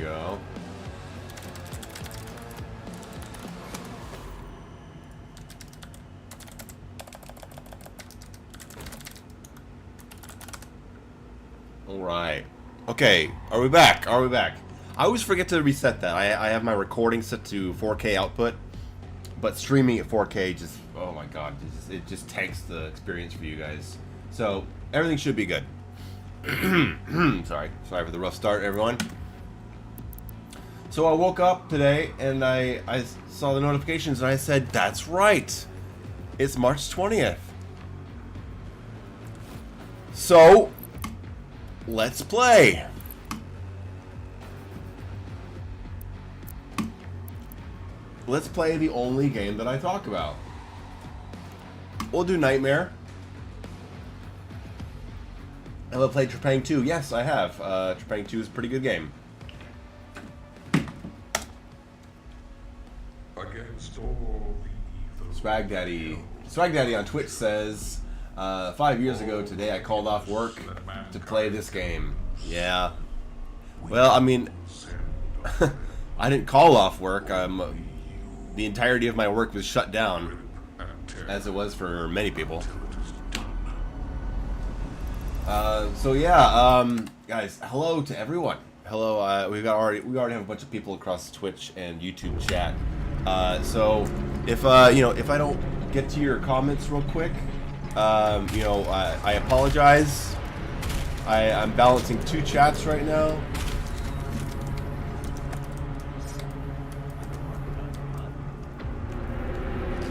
go. All right. Okay, are we back? Are we back? I always forget to reset that. I have my recording set to 4K output, but streaming at 4K just, oh my god, it just tanks the experience for you guys. So, everything should be good. Sorry for the rough start, everyone. So I woke up today and I saw the notifications and I said, that's right, it's March 20th. So, let's play. Let's play the only game that I talk about. We'll do Nightmare. Have I played Trepang 2? Yes, I have. Trepang 2 is a pretty good game. Against all the evil. Swag Daddy on Twitch says, 5 years ago today I called off work to play this game. Yeah. Well, I mean, I didn't call off work. The entirety of my work was shut down, as it was for many people. So yeah, guys, hello to everyone. Hello, we already have a bunch of people across Twitch and YouTube chat. So if if I don't get to your comments real quick, I apologize. I'm balancing two chats right now.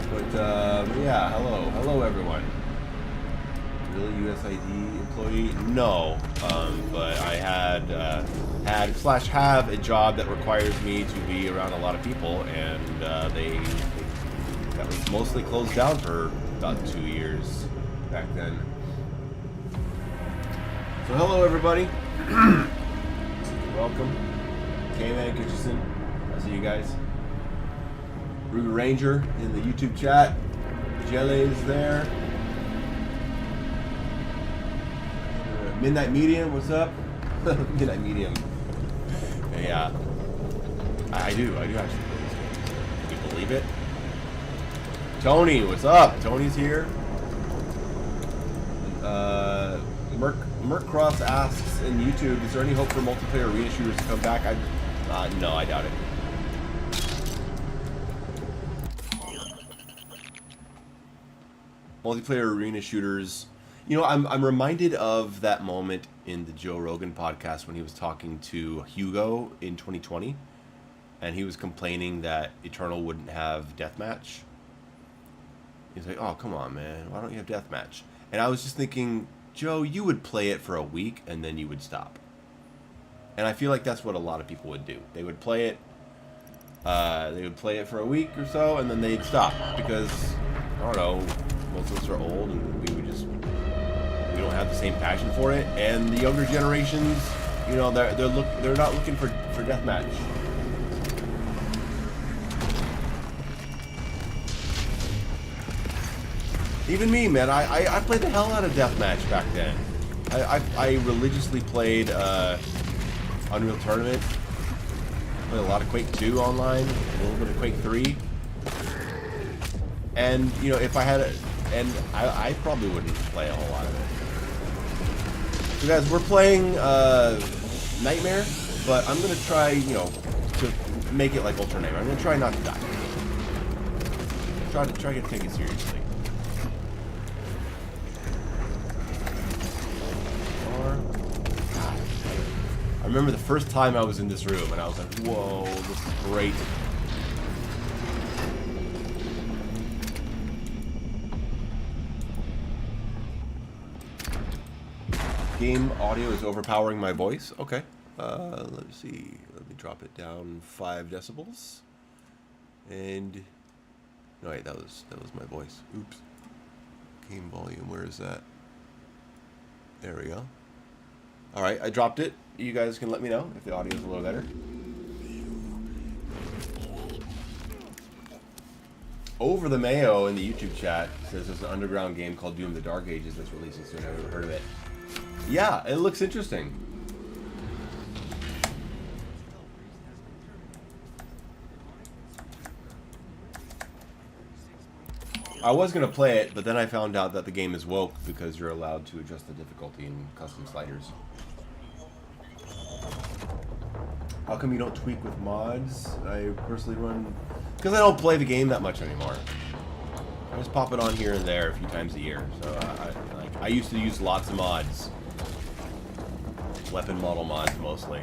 But yeah, hello everyone. Really, USID employee? No, but I had have a job that requires me to be around a lot of people, and that was mostly closed down for about 2 years back then. So hello everybody, welcome. K-Man Kitcheson, I see you guys. Ruby Ranger in the YouTube chat. Jelly's there. Midnight Medium, what's up? Midnight Medium. Yeah, I do actually play this game. Can you believe it? Tony, what's up? Tony's here. Merc Cross asks in YouTube, is there any hope for multiplayer arena shooters to come back? No, I doubt it. Multiplayer arena shooters. You know, I'm reminded of that moment in the Joe Rogan podcast when he was talking to Hugo in 2020, and he was complaining that Eternal wouldn't have deathmatch. He's like, "Oh, come on, man, why don't you have deathmatch?" And I was just thinking, Joe, you would play it for a week and then you would stop. And I feel like that's what a lot of people would do. They would play it. They would play it for a week or so, and then they'd stop because I don't know. Most of us are old, and we don't have the same passion for it. And the younger generations, you know, they're not looking for deathmatch. Even me, man, I played the hell out of deathmatch back then. I religiously played Unreal Tournament. Played a lot of Quake 2 online, a little bit of Quake 3. And you know, if I had I probably wouldn't play a whole lot of it. So guys, we're playing Nightmare, but I'm gonna try, you know, to make it like Ultra Nightmare. I'm gonna try not to die. Try to take it seriously. I remember the first time I was in this room and I was like, whoa, this is great. Game audio is overpowering my voice. Okay. Let's see. Let me drop it down 5 decibels. And no, wait, that was my voice. Oops. Game volume, where is that? There we go. Alright, I dropped it. You guys can let me know if the audio is a little better. Over the Mayo in the YouTube chat says there's an underground game called Doom the Dark Ages that's releasing soon. I've never heard of it. Yeah, it looks interesting. I was gonna play it, but then I found out that the game is woke because you're allowed to adjust the difficulty in custom sliders. How come you don't tweak with mods? I personally run because I don't play the game that much anymore. I just pop it on here and there a few times a year. So I used to use lots of mods, weapon model mods mostly.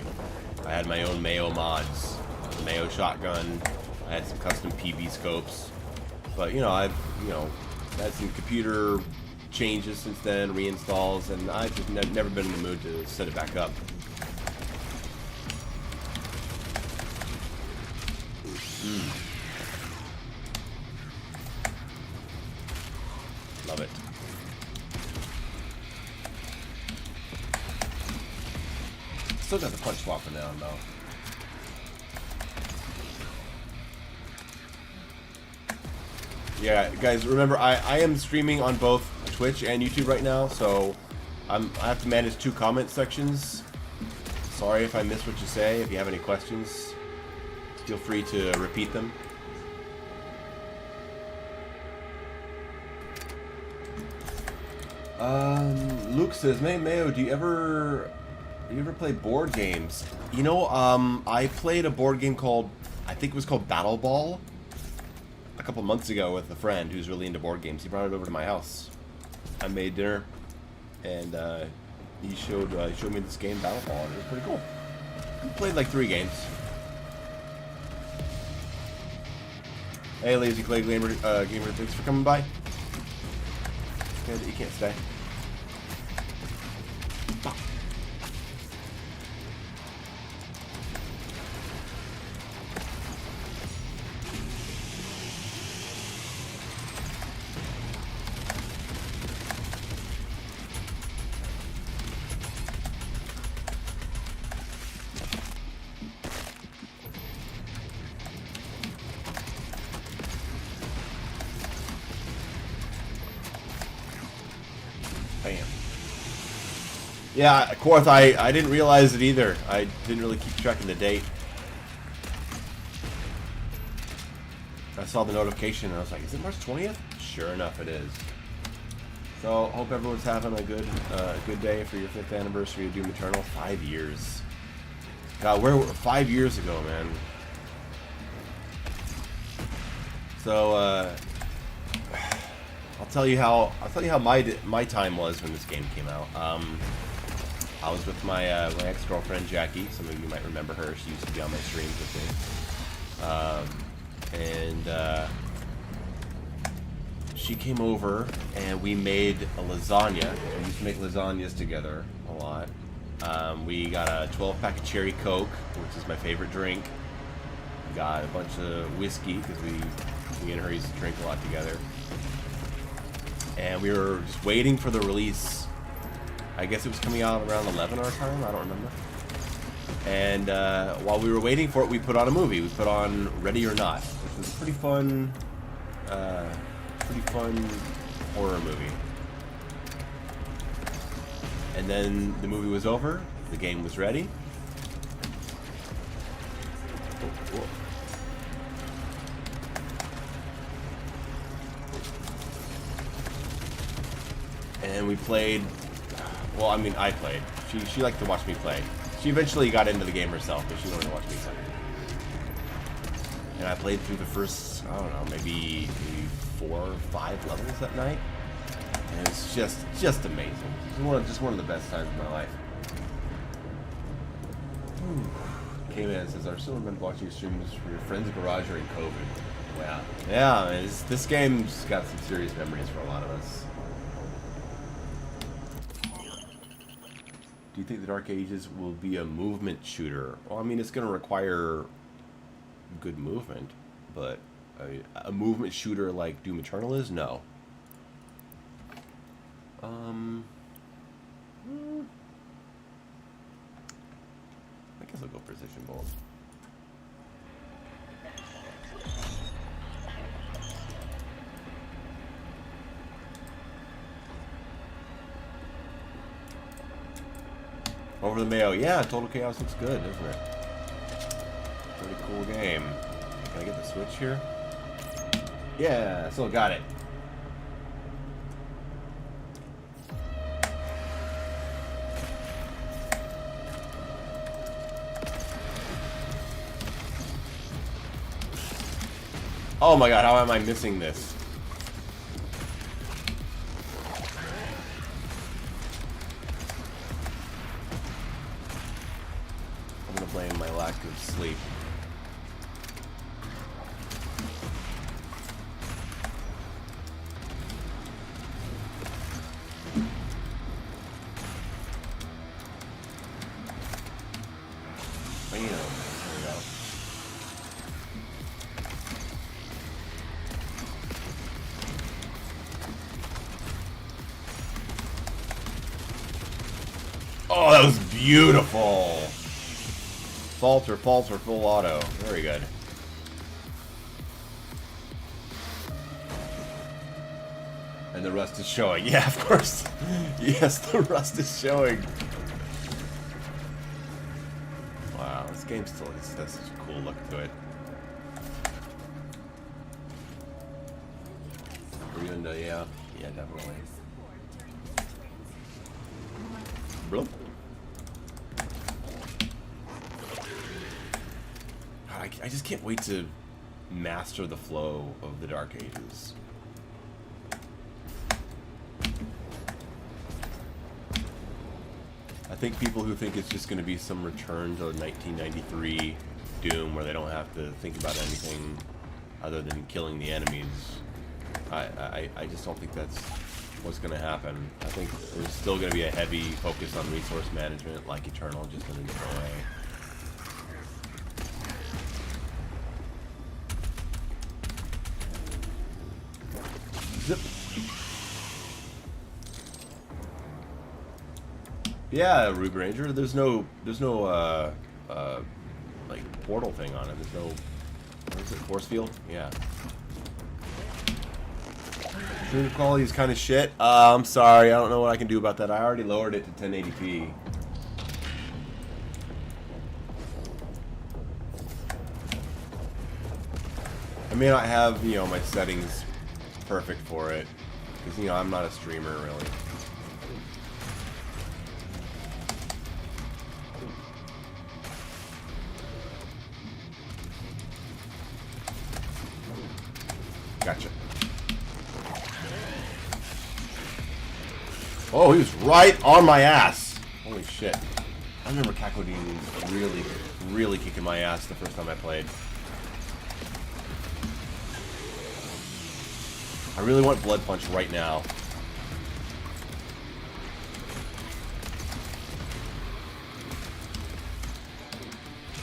I had my own Mayo mods, the Mayo shotgun. I had some custom PV scopes, but I've had some computer changes since then, reinstalls, and I've just never been in the mood to set it back up. Love it. Still got the punch swapper down though. Yeah, guys, remember I am streaming on both Twitch and YouTube right now, so I have to manage 2 comment sections. Sorry if I miss what you say. If you have any questions, feel free to repeat them. Luke says, Mayo, do you ever play board games? I played a board game called, I think it was called Battle Ball, a couple months ago with a friend who's really into board games. He brought it over to my house. I made dinner, and he showed me this game, Battle Ball, and it was pretty cool. We played like 3 games. Hey, Lazy Clay Gamer, thanks for coming by. You can't stay. Bam. Yeah, Korth, I didn't realize it either. I didn't really keep track of the date. I saw the notification and I was like, is it March 20th? Sure enough, it is. So, hope everyone's having a good day for your 5th anniversary of Doom Eternal. 5 years. God, where 5 years ago, man. So, I'll tell you how my time was when this game came out. I was with my ex-girlfriend Jackie. Some of you might remember her. She used to be on my streams with me. And she came over and we made a lasagna. We used to make lasagnas together a lot. We got a 12-pack of cherry Coke, which is my favorite drink. We got a bunch of whiskey because me and her used to drink a lot together. And we were just waiting for the release. I guess it was coming out around 11 our time. I don't remember. And while we were waiting for it, we put on a movie. We put on Ready or Not, which was a pretty fun horror movie. And then the movie was over. The game was ready. Oh, and we played. Well, I mean, I played. She liked to watch me play. She eventually got into the game herself, but she wanted to watch me play. And I played through the first, I don't know, maybe 4 or 5 levels that night. And it's just amazing. Just one of the best times of my life. K-Man says, I've still been watching streams for your friend's garage during COVID. Wow. Yeah, man, this game's got some serious memories for a lot of us. Do you think the Dark Ages will be a movement shooter? Well, I mean, it's going to require good movement, but a movement shooter like Doom Eternal is? No. I guess I'll go Precision Bolt. Over the Mayo. Yeah, Total Chaos looks good, doesn't it? Pretty cool game. Can I get the Switch here? Yeah, still got it. Oh my god, how am I missing this? I'm gonna blame my lack of sleep. Bam. There we go. Oh, that was beautiful. Falter, falter, full auto. Very good. And the rust is showing. Yeah, of course. Yes, the rust is showing. Wow, this game still has such a cool look to it. Yeah. Yeah, definitely. Bro. I just can't wait to master the flow of the Dark Ages. I think people who think it's just going to be some return to 1993 Doom where they don't have to think about anything other than killing the enemies, I just don't think that's what's going to happen. I think there's still going to be a heavy focus on resource management like Eternal, just in a different way. Zip. Yeah, Rube Ranger. There's no like portal thing on it. There's no, what is it, force field? Yeah. Stream quality is kind of shit. I'm sorry. I don't know what I can do about that. I already lowered it to 1080p. I may not have, you know, my settings perfect for it, because, you know, I'm not a streamer, really. Gotcha. Oh, he was right on my ass. Holy shit. I remember Kakodin really kicking my ass the first time I played. I really want Blood Punch right now.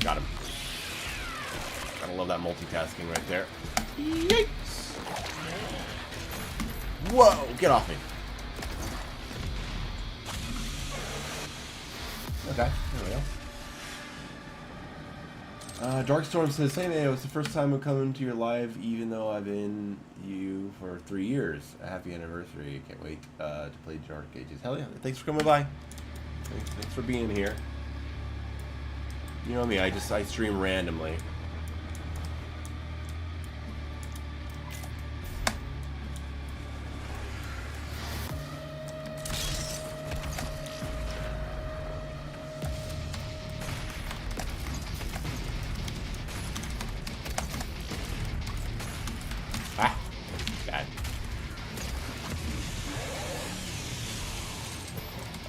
Got him. Gotta love that multitasking right there. Yikes! Whoa! Get off me. Okay, there we go. Darkstorm says, "Hey Mayo, it's the first time I'm coming to your live, even though I've been you for 3 years. A happy anniversary! Can't wait to play Dark Ages." Hell yeah! Thanks for coming by. Thanks for being here. You know me, I stream randomly.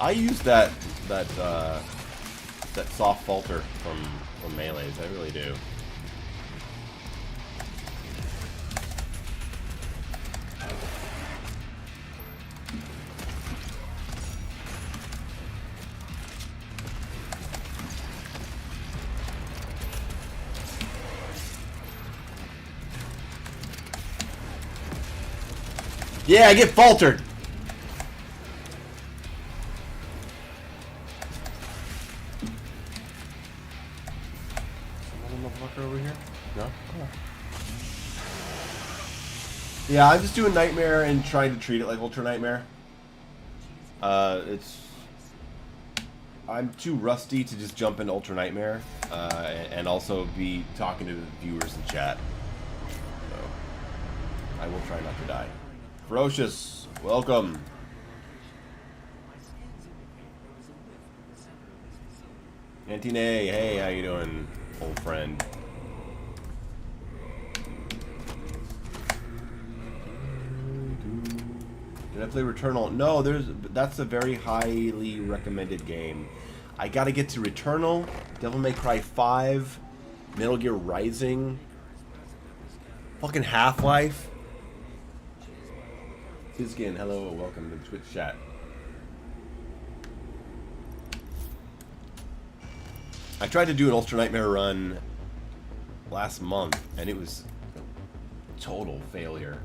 I use that soft falter from melees. I really do. Yeah, I get faltered. Over here? No? Oh. Yeah, I'm just doing Nightmare and trying to treat it like Ultra Nightmare. I'm too rusty to just jump into Ultra Nightmare, and also be talking to the viewers in chat. So, I will try not to die. Ferocious, welcome. Antine, hey, how you doing, old friend? Did I play Returnal? No, that's a very highly recommended game. I gotta get to Returnal, Devil May Cry 5, Metal Gear Rising, fucking Half-Life. Fizkin, hello, welcome to the Twitch chat. I tried to do an Ultra Nightmare run last month, and it was a total failure.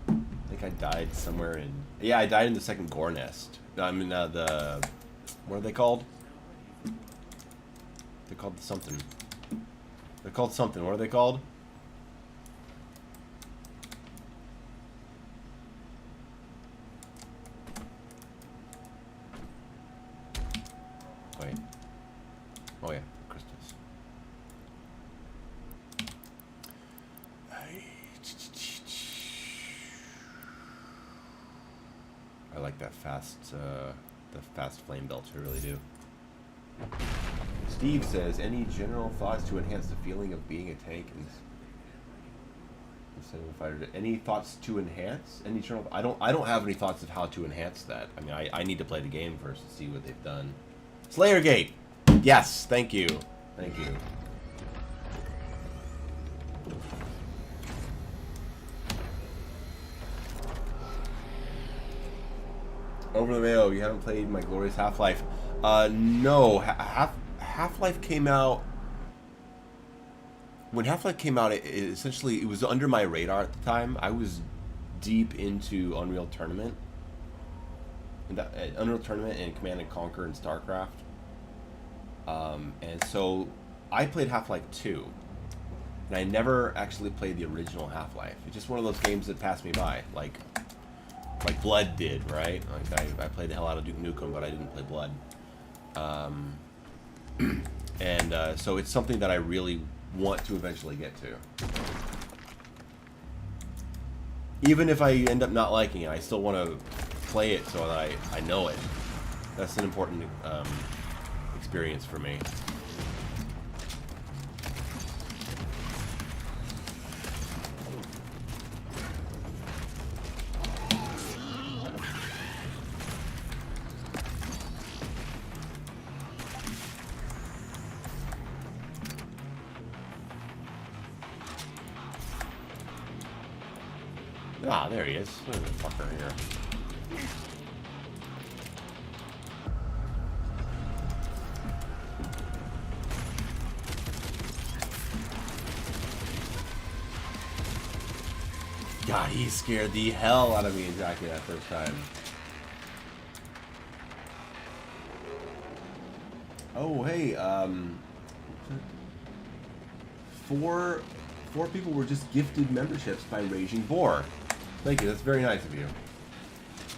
I think I died somewhere in... Yeah, I died in the second gore nest. I mean, the... What are they called? They're called something. They're called something. What are they called? Wait. Oh, yeah. Crystals. I like that fast, the fast flame belts. I really do. Steve says, any general thoughts to enhance the feeling of being a tank instead of a fighter? Any thoughts to enhance? Any general? I don't have any thoughts of how to enhance that. I mean, I need to play the game first to see what they've done. Slayergate. Yes, thank you. Thank you. Over the Mayo, you haven't played my glorious Half-Life. No. Half-Life came out... When Half-Life came out, essentially, it was under my radar at the time. I was deep into Unreal Tournament. Unreal Tournament and Command & Conquer and StarCraft. And so, I played Half-Life 2. And I never actually played the original Half-Life. It's just one of those games that passed me by. Like Blood did, right? Like I played the hell out of Duke Nukem, but I didn't play Blood. So it's something that I really want to eventually get to. Even if I end up not liking it, I still want to play it so that I know it. That's an important experience for me. Ah, there he is. Look at the fucker here. God, he scared the hell out of me exactly that first time. Oh, hey, four people were just gifted memberships by Raging Boar. Thank you, that's very nice of you.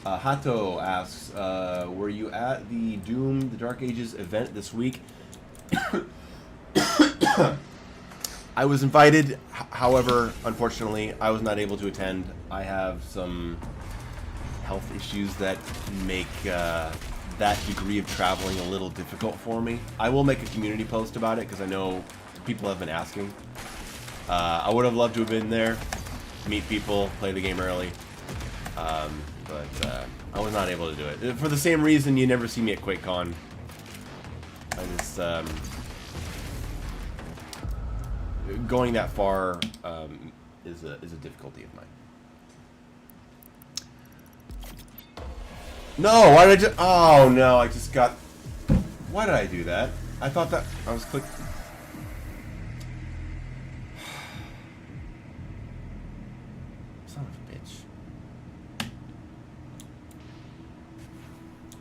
Hato asks, were you at the Doom the Dark Ages event this week? I was invited, however, unfortunately, I was not able to attend. I have some health issues that make that degree of traveling a little difficult for me. I will make a community post about it because I know people have been asking. I would have loved to have been there, meet people, play the game early, but I was not able to do it. For the same reason you never see me at QuakeCon. I just, going that far is a difficulty of mine. No, why did I just... Oh, no, I just got... Why did I do that? I thought that... I was clicking... Son of a bitch.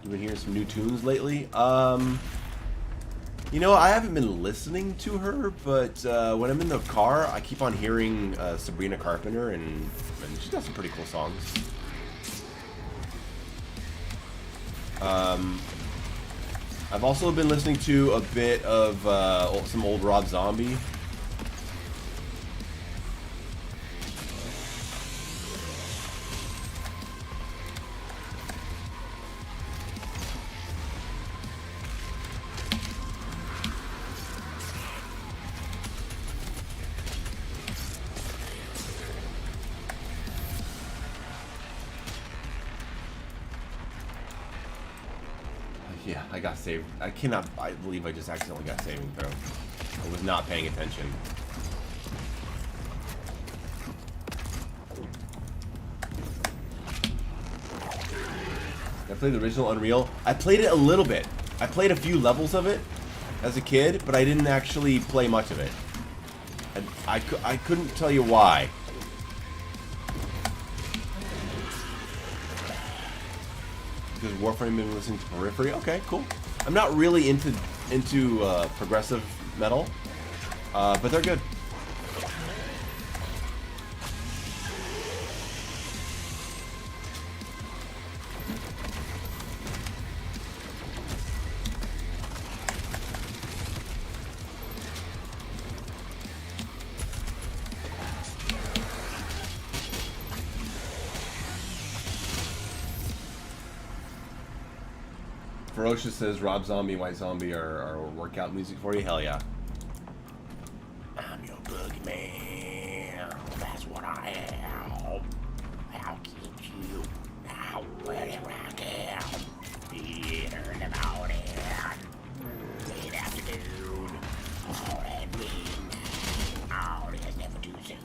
You been hearing some new tunes lately? You know, I haven't been listening to her, but when I'm in the car, I keep on hearing Sabrina Carpenter, and she's got some pretty cool songs. I've also been listening to a bit of some old Rob Zombie. Yeah, I got saved. I believe I just accidentally got saving throw. I was not paying attention. I played the original Unreal. I played it a little bit. I played a few levels of it as a kid, but I didn't actually play much of it. And I couldn't tell you why. Because Warframe been listening to Periphery. Okay, cool. I'm not really into progressive metal, but they're good. Ferocious says Rob Zombie and White Zombie are workout music for you. Hell yeah. I'm your boogeyman. That's what I am. I'll keep you out wherever I can. Be in the morning. Late afternoon. All at midnight. All is never too soon.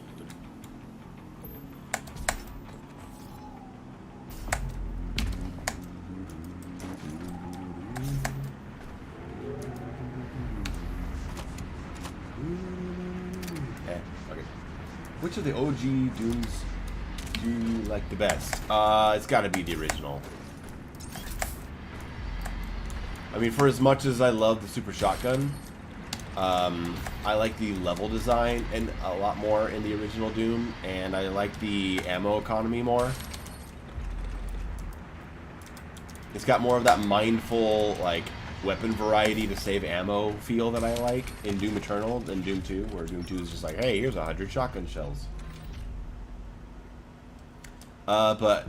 Which of the OG Dooms do you like the best? It's got to be the original. I mean, for as much as I love the Super Shotgun, I like the level design and a lot more in the original Doom, and I like the ammo economy more. It's got more of that mindful, like, weapon variety to save ammo feel that I like in Doom Eternal than Doom 2, where Doom 2 is just like, hey, here's 100 shotgun shells. But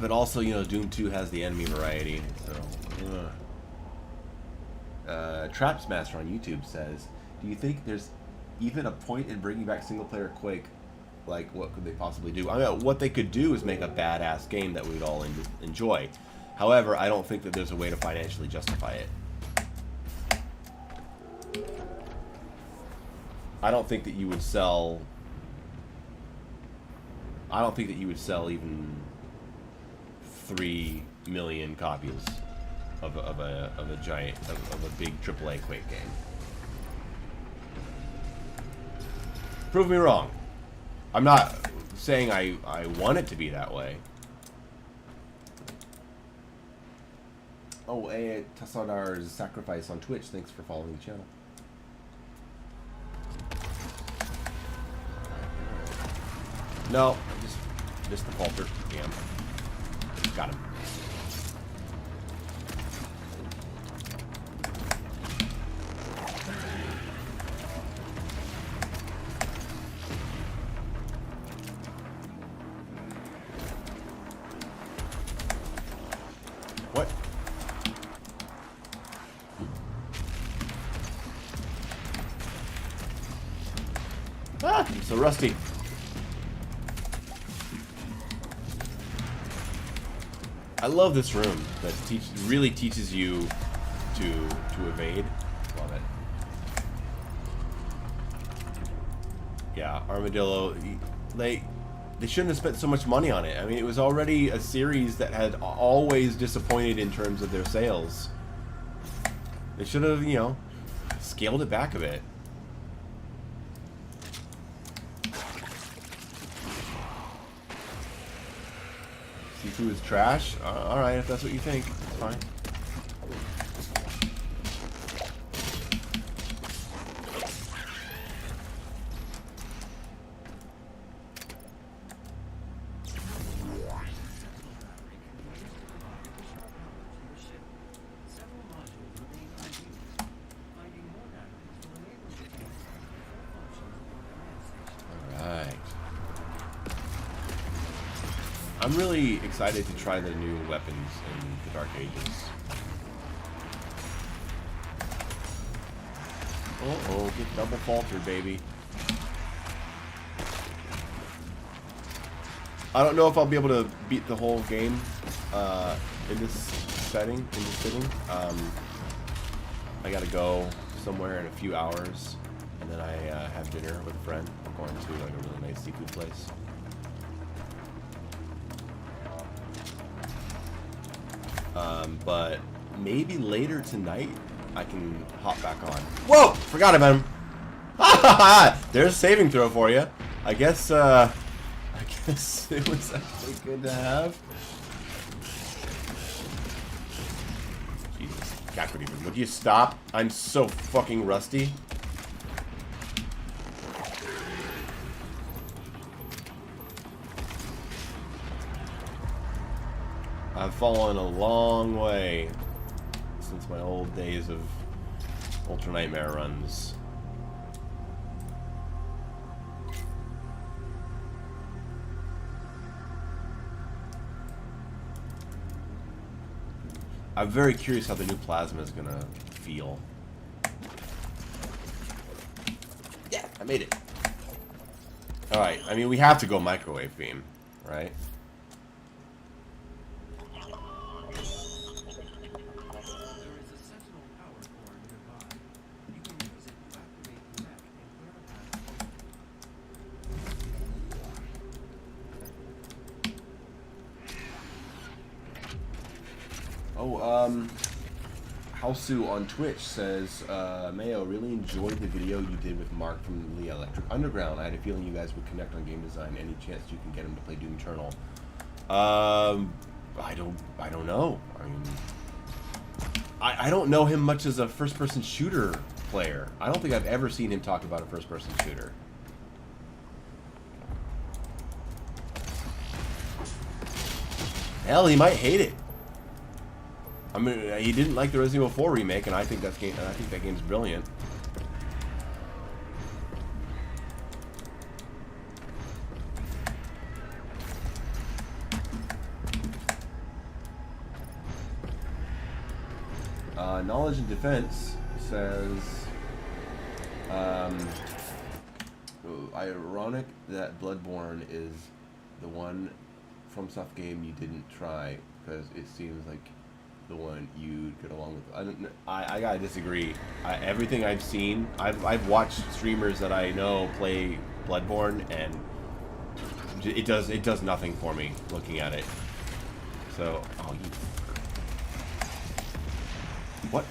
also, you know, Doom 2 has the enemy variety, so... Traps Master on YouTube says, do you think there's even a point in bringing back single-player Quake? Like, what could they possibly do? I mean, what they could do is make a badass game that we'd all enjoy. However, I don't think that there's a way to financially justify it. I don't think that you would sell... I don't think that you would sell even 3 million copies of a giant of a big AAA Quake game. Prove me wrong. I'm not saying I want it to be that way. Oh, Tassadar's Sacrifice on Twitch. Thanks for following the channel. No, just missed the falter. Damn. Got him. What? Ah, I'm so rusty. I love this room that really teaches you to evade. Love it. Yeah, Armadillo. They shouldn't have spent so much money on it. I mean, it was already a series that had always disappointed in terms of their sales. They should have, you know, scaled it back a bit. Sifu is trash? Alright, if that's what you think, it's fine. I'm really excited to try the new weapons in the Dark Ages. Uh-oh, get double falter, baby. I don't know if I'll be able to beat the whole game in this exciting and just sitting. I gotta go somewhere in a few hours, and then I have dinner with a friend. I'm going to like a really nice seafood place. But maybe later tonight I can hop back on. Whoa! Forgot about him. There's a saving throw for you. I guess it was actually good to have. Jesus, Cackwood, would you stop? I'm so fucking rusty. I've fallen a long way since my old days of Ultra Nightmare runs. I'm very curious how the new plasma is gonna feel. Yeah, I made it. Alright, I mean, we have to go microwave beam, right? Hausu on Twitch says, Mayo, really enjoyed the video you did with Mark from the Electric Underground. I had a feeling you guys would connect on game design. Any chance you can get him to play Doom Eternal? I don't know. I mean, I don't know him much as a first-person shooter player. I don't think I've ever seen him talk about a first-person shooter. Hell, he might hate it. I mean, he didn't like the Resident Evil 4 remake, and I think that game's brilliant. Knowledge and Defense says, ironic that Bloodborne is the one FromSoft game you didn't try, because it seems like the one you'd get along with. I gotta disagree. Everything I've seen, I've watched streamers that I know play Bloodborne, and it does nothing for me looking at it. So, oh, you. What?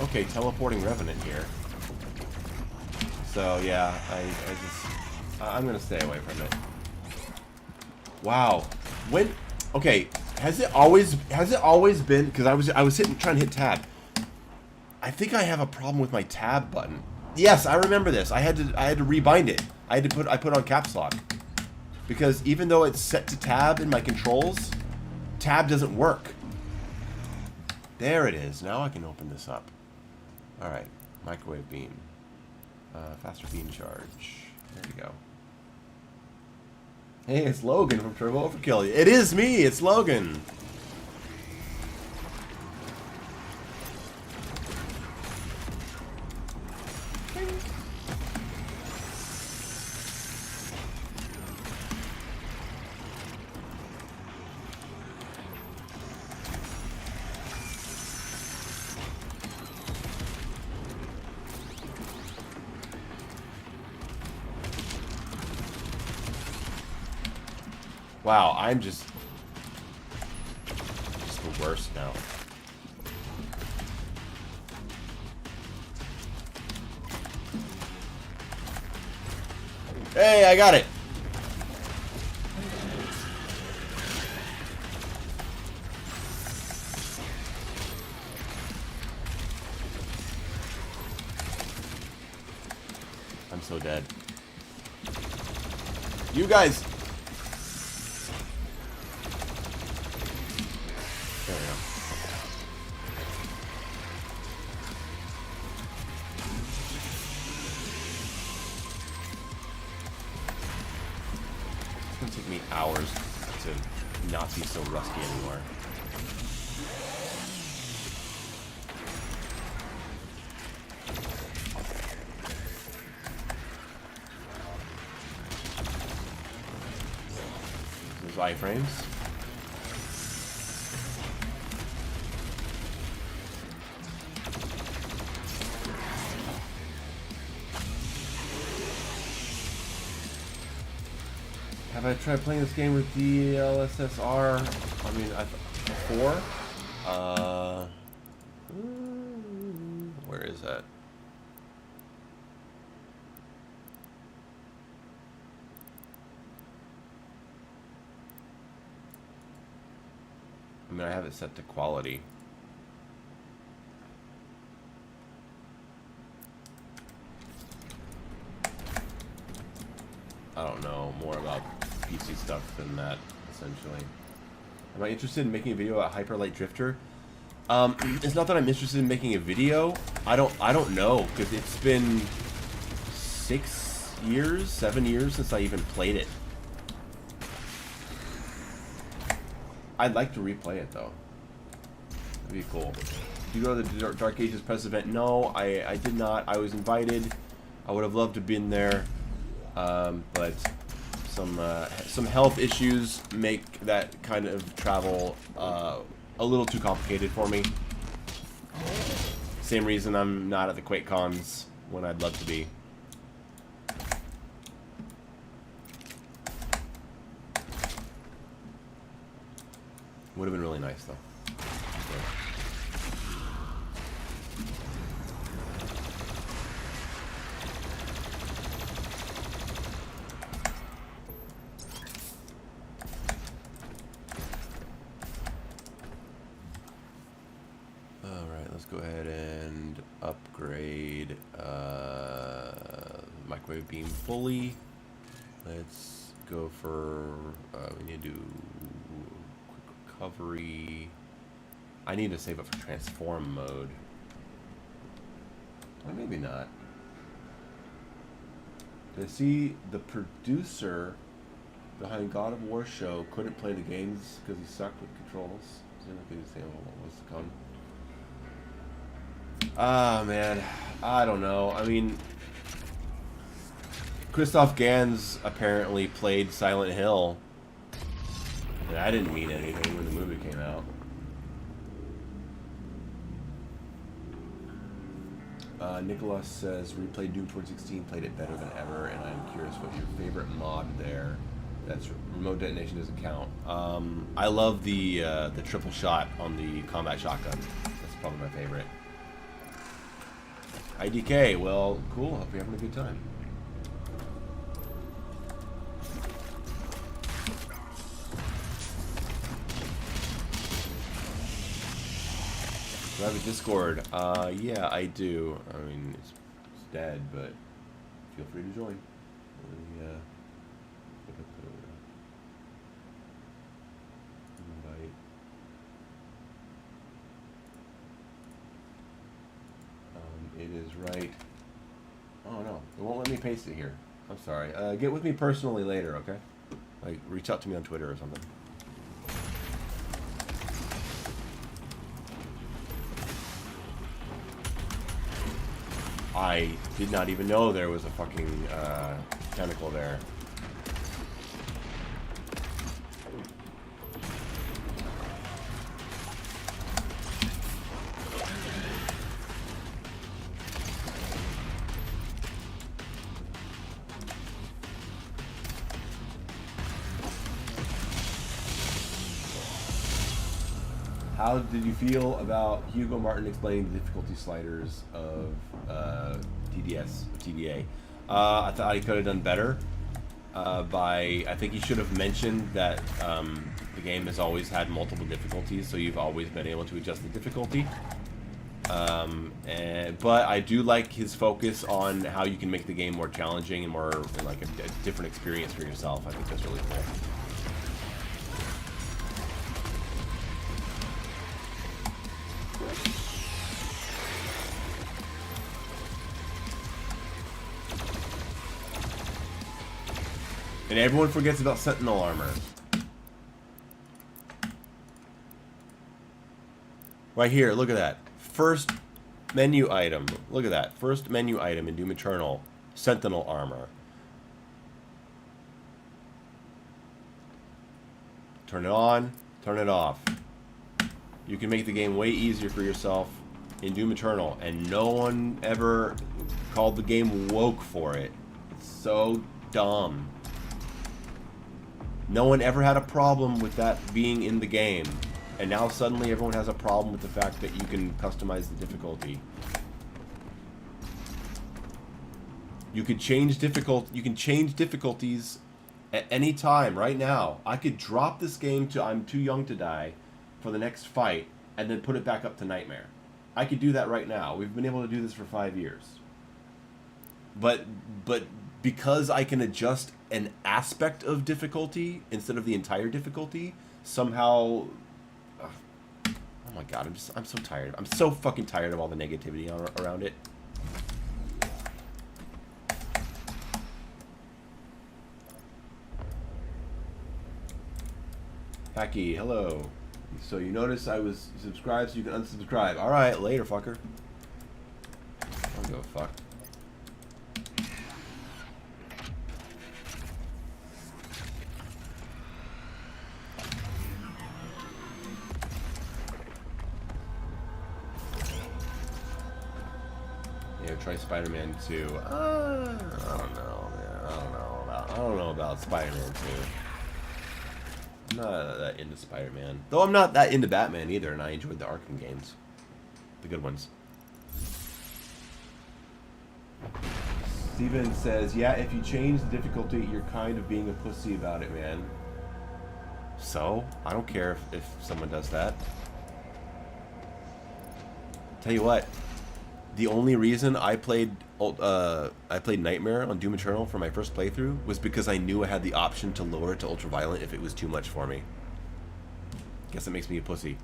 Okay, teleporting Revenant here. So yeah, I'm gonna stay away from it. Wow. When? Okay. Has it always been? Because I was trying to hit tab. I think I have a problem with my tab button. Yes, I remember this. I had to rebind it. I put on caps lock, because even though it's set to tab in my controls, tab doesn't work. There it is. Now I can open this up. All right, microwave beam, faster beam charge. There we go. Hey, it's Logan from Turbo Overkill. It is me, it's Logan. Wow, I'm just the worst now. Hey, I got it. I'm so dead. You guys. There we go. It's gonna take me hours to not be so rusty anymore. Those iframes. Have I tried playing this game with DLSSR? I mean, before? Where is that? I mean, I have it set to quality. I don't know more about PC stuff than that, essentially. Am I interested in making a video about Hyper Light Drifter? It's not that I'm interested in making a video. I don't know, because it's been 7 years since I even played it. I'd like to replay it though. That'd be cool. Did you go to the Dark Ages press event? No, I did not. I was invited. I would have loved to have been there, but some health issues make that kind of travel a little too complicated for me. Same reason I'm not at the QuakeCons when I'd love to be. Would have been really nice though. Alright, let's go ahead and upgrade microwave beam fully. Let's go for we need to do recovery. I need to save up for transform mode. Or maybe not. Did I see the producer behind God of War show couldn't play the games because he sucked with controls? What's to come? Ah, man. I don't know. I mean, Christoph Gans apparently played Silent Hill. And I didn't mean anything when the movie came out. Nicholas says, replayed Doom 2016, played it better than ever, and I'm curious what your favorite mod there. That's remote detonation doesn't count. I love the triple shot on the combat shotgun. That's probably my favorite. IDK, well, cool. Hope you're having a good time. Do I have a Discord? Yeah, I do. I mean, it's dead, but feel free to join. Let me, put up the invite. It is right. Oh no, it won't let me paste it here. I'm sorry. Get with me personally later, okay? Like, reach out to me on Twitter or something. I did not even know there was a fucking tentacle there. How did you feel about Hugo Martin explaining the difficulty sliders of TDA? I thought he could have done better. I think he should have mentioned that the game has always had multiple difficulties, so you've always been able to adjust the difficulty. But I do like his focus on how you can make the game more challenging and more like a different experience for yourself. I think that's really cool. And everyone forgets about Sentinel armor. Right here, look at that. First menu item. Look at that. First menu item in Doom Eternal. Sentinel armor. Turn it on, turn it off. You can make the game way easier for yourself in Doom Eternal, and no one ever called the game woke for it. It's so dumb. No one ever had a problem with that being in the game. And now suddenly everyone has a problem with the fact that you can customize the difficulty. You can change difficulties at any time right now. I could drop this game to I'm too young to die for the next fight and then put it back up to nightmare. I could do that right now. We've been able to do this for 5 years. But because I can adjust an aspect of difficulty instead of the entire difficulty, somehow oh my god, I'm so tired. I'm so fucking tired of all the negativity around it. Packy, hello. So you notice I was subscribed, so you can unsubscribe. Alright, later, fucker. I don't give a fuck. Yeah, try Spider-Man 2. I don't know, man. I don't know about Spider-Man 2. I'm not that into Spider-Man. Though I'm not that into Batman either, and I enjoyed the Arkham games. The good ones. Steven says, yeah, if you change the difficulty, you're kind of being a pussy about it, man. So? I don't care if someone does that. Tell you what. The only reason I played Nightmare on Doom Eternal for my first playthrough was because I knew I had the option to lower it to ultraviolet if it was too much for me. Guess it makes me a pussy.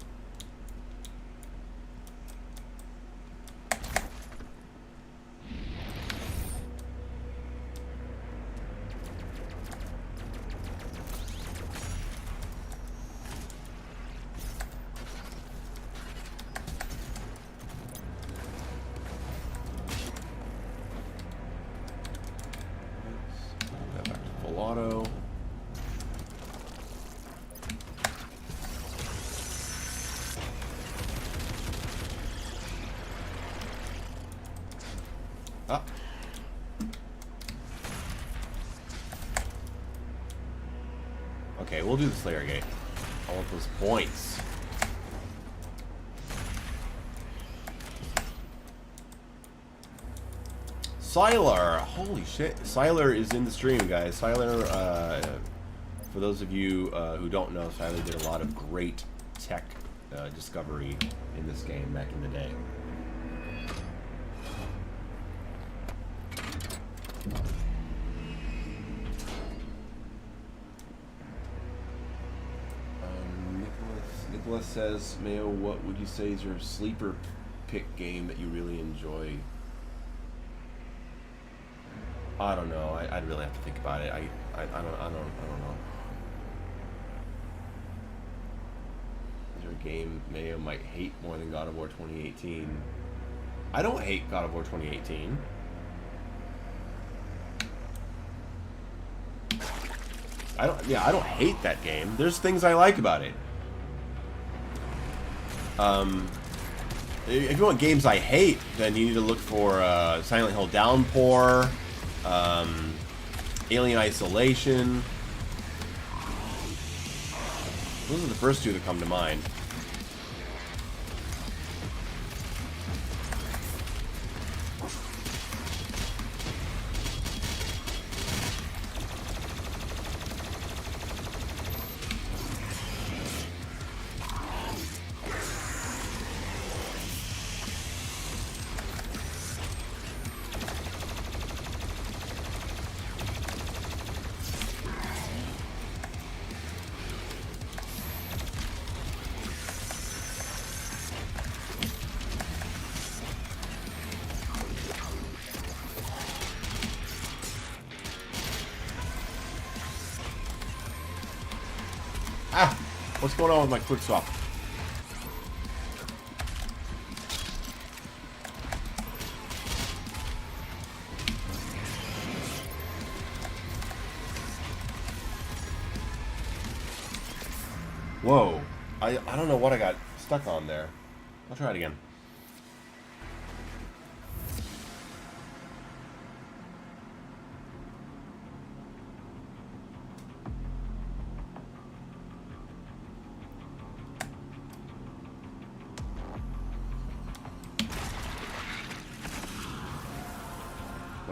Auto. Ah. Okay, we'll do the Slayer Gate. I want those points. Sylar! Holy shit. Sylar is in the stream, guys. Sylar, for those of you who don't know, Sylar did a lot of great tech discovery in this game back in the day. Nicholas says, Mayo, what would you say is your sleeper pick game that you really enjoy? I don't know. I'd really have to think about it. I don't know. Is there a game Mayo might hate more than God of War 2018? I don't hate God of War 2018. I don't hate that game. There's things I like about it. If you want games I hate, then you need to look for Silent Hill Downpour, Alien Isolation. Those are the first two that come to mind. Ah! What's going on with my quick swap? Whoa. I don't know what I got stuck on there. I'll try it again.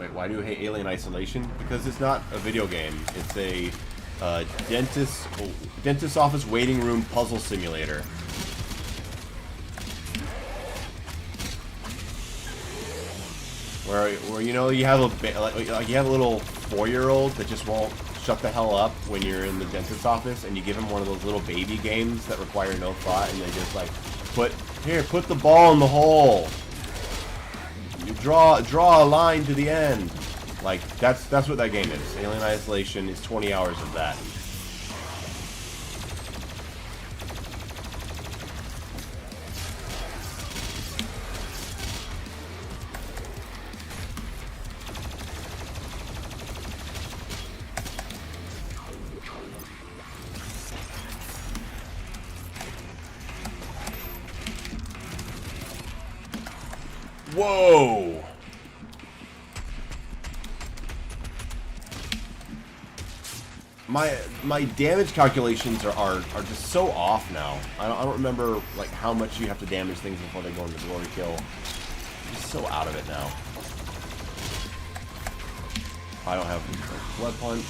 Wait, why do you hate Alien Isolation? Because it's not a video game. It's a dentist office waiting room puzzle simulator. Where you know you have like you have a little 4-year-old that just won't shut the hell up when you're in the dentist's office, and you give him one of those little baby games that require no thought, and they just like put the ball in the hole. You draw a line to the end. Like that's what that game is. Alien Isolation is 20 hours of that. Whoa! My damage calculations are just so off now. I don't remember like how much you have to damage things before they go into glory kill. I'm just so out of it now. I don't have blood punch.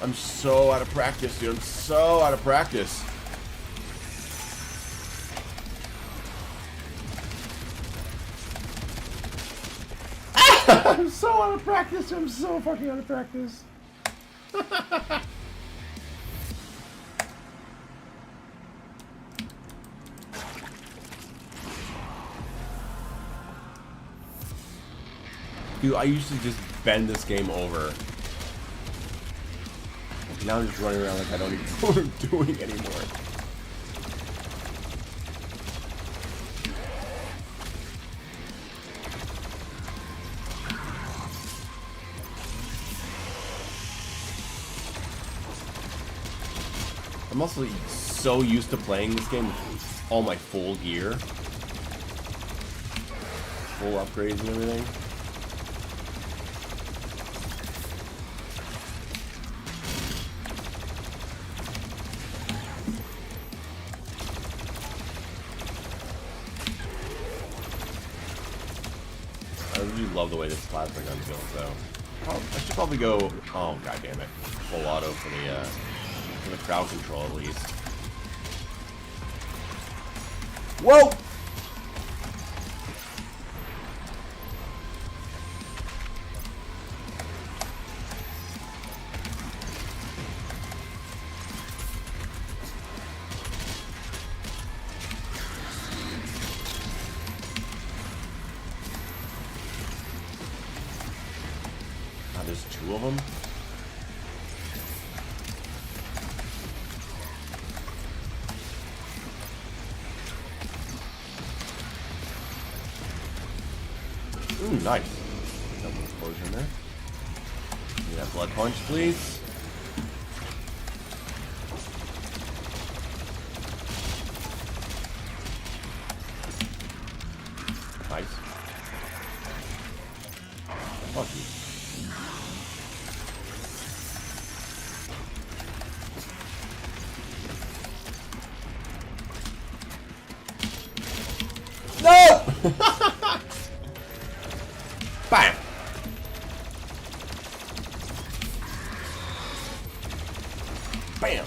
I'm so out of practice, dude. I'm so out of practice. I'm so out of practice. I'm so fucking out of practice. Dude, I used to just bend this game over. Now I'm just running around like I don't even know what I'm doing anymore. I'm also so used to playing this game with all my full gear. Full upgrades and everything. Love the way this plasma gun feels, though. I should probably go. Oh god damn it! Full auto for the crowd control at least. Whoa! There's 2 of them. Ooh, nice. Double explosion there. Give me that blood punch, please. Nice. Fuck you. No! Bam! Bam!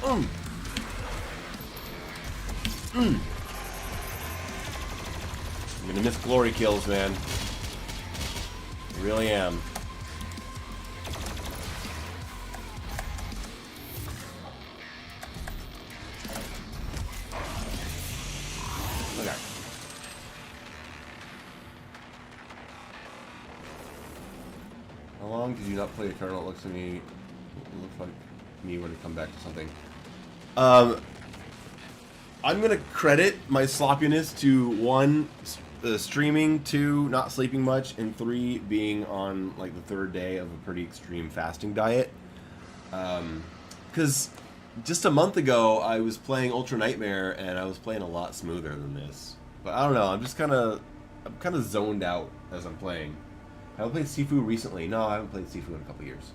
I'm gonna miss glory kills, man. I really am. Okay. How long did you not play Eternal? It looks to me, it looks like me were to come back to something. I'm gonna credit my sloppiness to 1, streaming, 2, not sleeping much, and 3, being on like the 3rd day of a pretty extreme fasting diet. Because just a month ago, I was playing Ultra Nightmare, and I was playing a lot smoother than this. But I don't know. I'm kind of zoned out as I'm playing. Have I played Sifu recently? No, I haven't played Sifu in a couple years.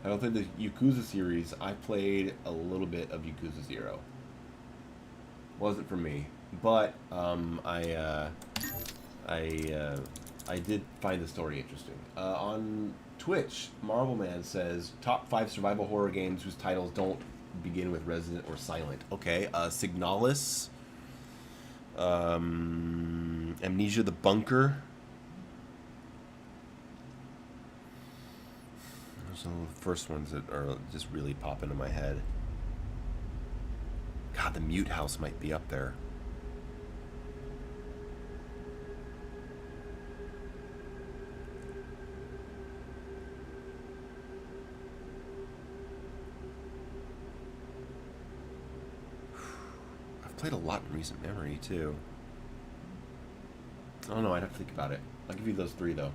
I don't play the Yakuza series. I played a little bit of Yakuza 0. Wasn't for me, but I did find the story interesting. On Twitch, Marvelman says top 5 survival horror games whose titles don't begin with Resident or Silent. Okay, Signalis, Amnesia: The Bunker. Those are the first ones that are just really pop into my head. God, the Mute House might be up there. I've played a lot in recent memory, too. I don't know, I'd have to think about it. I'll give you those 3, though.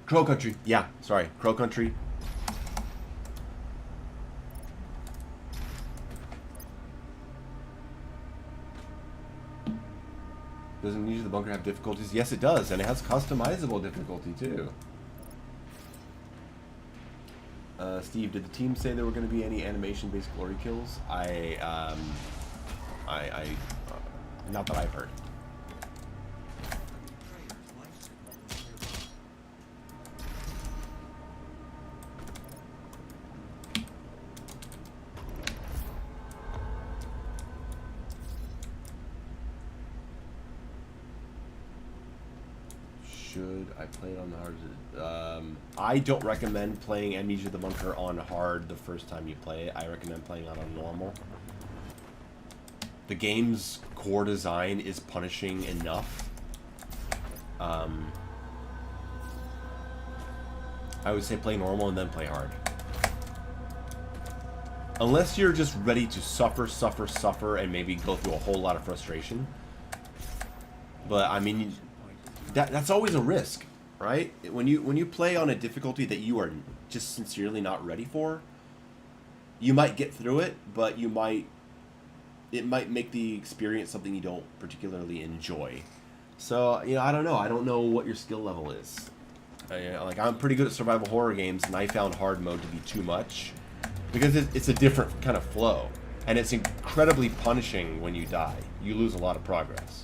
Crow Country. Yeah, sorry. Crow Country. Does Amnesia: The Bunker have difficulties? Yes, it does, and it has customizable difficulty, too. Steve, did the team say there were going to be any animation-based glory kills? Not that I've heard. Should I play it on the hard? I don't recommend playing Amnesia: The Bunker on hard the first time you play it. I recommend playing it on normal. The game's core design is punishing enough. I would say play normal and then play hard. Unless you're just ready to suffer, and maybe go through a whole lot of frustration. But, I mean, that's always a risk, right? When you play on a difficulty that you are just sincerely not ready for, you might get through it, but it might make the experience something you don't particularly enjoy. So, you know, I don't know. I don't know what your skill level is. Like, I'm pretty good at survival horror games, and I found hard mode to be too much because it's a different kind of flow, and it's incredibly punishing when you die. You lose a lot of progress.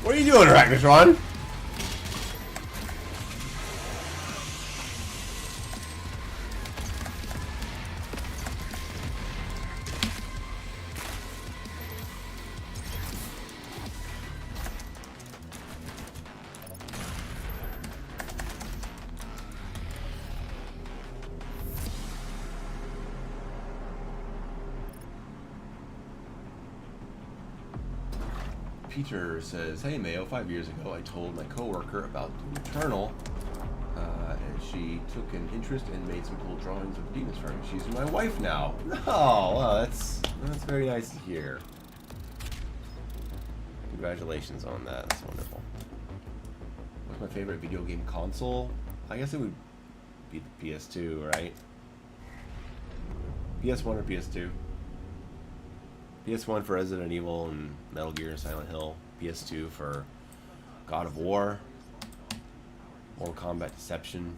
What are you doing, Arachnotron? Peter says, hey Mayo, 5 years ago I told my coworker about Doom Eternal, and she took an interest and made some cool drawings of Demon's Firm. She's my wife now. Oh, well, that's very nice to hear. Congratulations on that. That's wonderful. What's my favorite video game console? I guess it would be the PS2, right? PS1 or PS2? PS1 for Resident Evil and Metal Gear and Silent Hill. PS2 for God of War, Mortal Kombat Deception.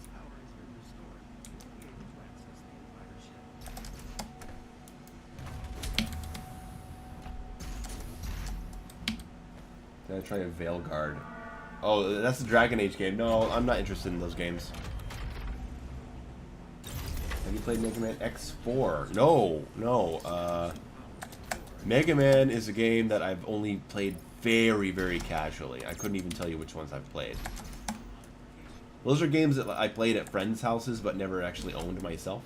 Did I try a Veilguard? Oh, that's the Dragon Age game. No, I'm not interested in those games. Have you played Mega Man X4? No, no. Mega Man is a game that I've only played very, very casually. I couldn't even tell you which ones I've played. Those are games that I played at friends' houses but never actually owned myself.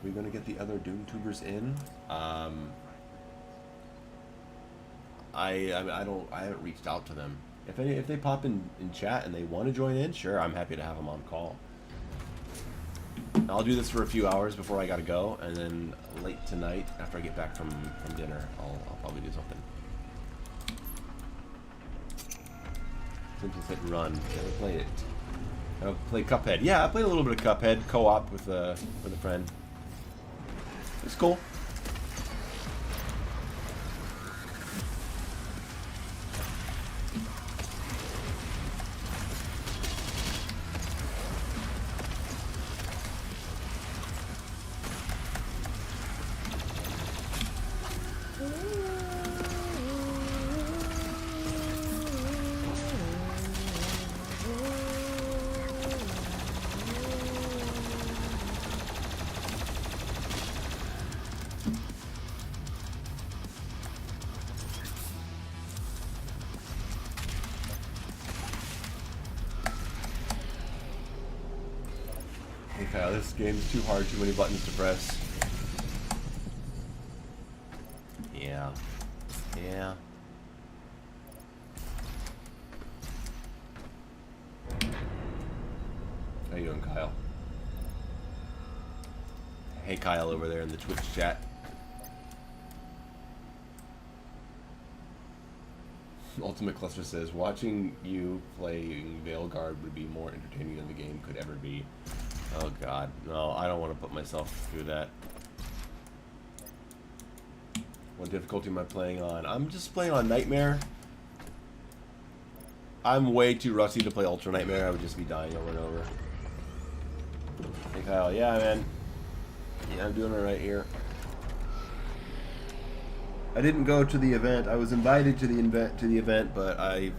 We're gonna get the other DoomTubers in. I haven't reached out to them. If they pop in chat and they want to join in, sure, I'm happy to have them on call. I'll do this for a few hours before I gotta go, and then late tonight, after I get back from dinner, I'll probably do something. Simply Fit Run. Never played it. I've played Cuphead. Yeah, I played a little bit of Cuphead co-op with a friend. It's cool. Okay, this game's too hard, too many buttons to press. Yeah. Yeah. How you doing, Kyle? Hey, Kyle over there in the Twitch chat. Ultimate Cluster says, watching you playing Veilguard would be more entertaining than the game could ever be. Oh god, no, I don't want to put myself through that. What difficulty am I playing on? I'm just playing on Nightmare. I'm way too rusty to play Ultra Nightmare. I would just be dying over and over. Hey Kyle, yeah man. Yeah, I'm doing alright here. I didn't go to the event. I was invited to the event, but I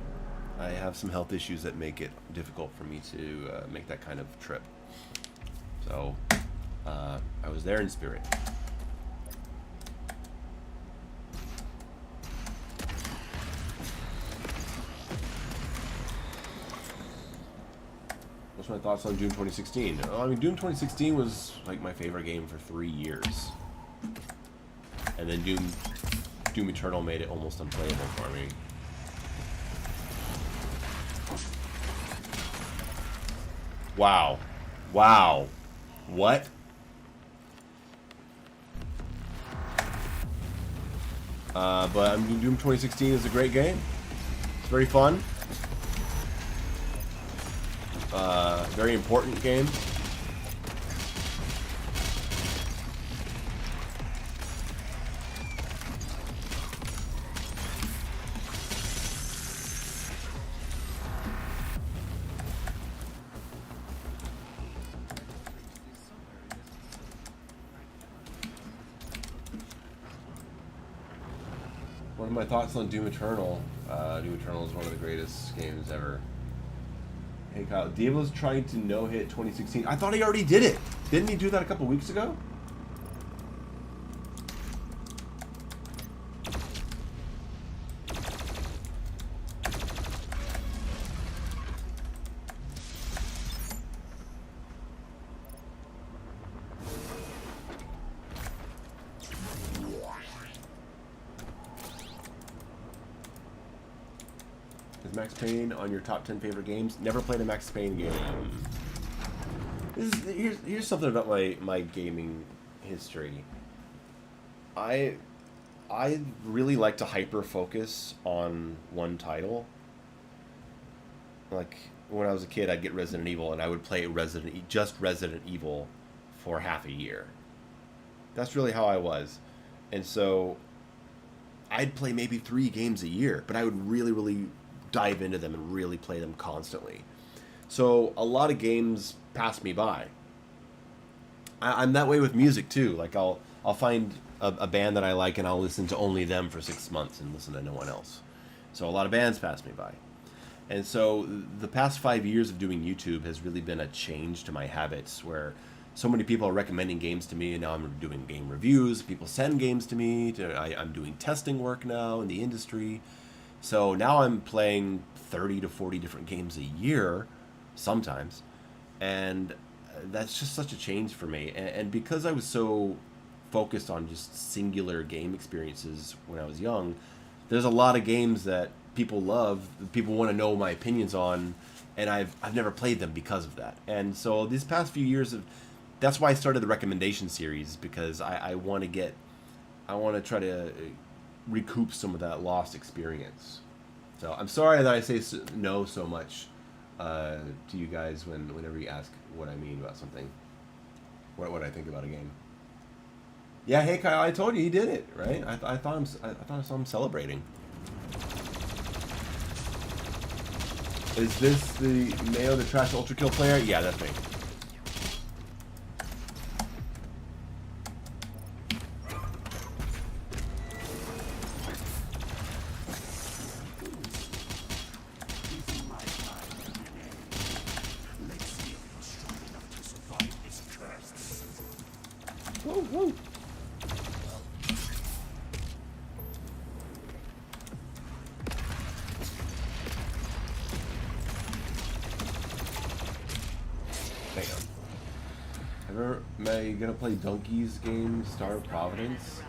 have some health issues that make it difficult for me to make that kind of trip. So, I was there in spirit. What's my thoughts on Doom 2016? I mean, Doom 2016 was like my favorite game for 3 years. And then Doom Eternal made it almost unplayable for me. Wow. Wow. What? But Doom 2016 is a great game. It's very fun. Very important game. What are my thoughts on Doom Eternal? Doom Eternal is one of the greatest games ever. Hey Kyle, Devo's trying to no-hit 2016. I thought he already did it. Didn't he do that a couple weeks ago? Is Max Payne on your top 10 favorite games? Never played a Max Payne game. Here's something about my gaming history. I I really like to hyper focus on one title. Like when I was a kid, I'd get Resident Evil and I would play just Resident Evil for half a year. That's really how I was. And so I'd play maybe 3 games a year, but I would really, really dive into them and really play them constantly. So a lot of games pass me by. I'm that way with music too. Like I'll find a band that I like and I'll listen to only them for 6 months and listen to no one else. So a lot of bands pass me by. And so the past 5 years of doing YouTube has really been a change to my habits, where so many people are recommending games to me, and now I'm doing game reviews. People send games to me. I'm doing testing work now in the industry. So now I'm playing 30 to 40 different games a year sometimes. And that's just such a change for me. And because I was so focused on just singular game experiences when I was young, there's a lot of games that people love, people want to know my opinions on, and I've never played them because of that. And so these past few years that's why I started the recommendation series, because I want to try to recoup some of that lost experience. So I'm sorry that I say no so much to you guys whenever you ask what I mean about something, what I think about a game. Yeah, hey Kyle, I told you he did it, right? I thought I saw him celebrating. Is this the Mayo, the Trash Ultra Kill player? Yeah, that's me. Woo, woo. Am I gonna play Donkey's game, Star of Providence?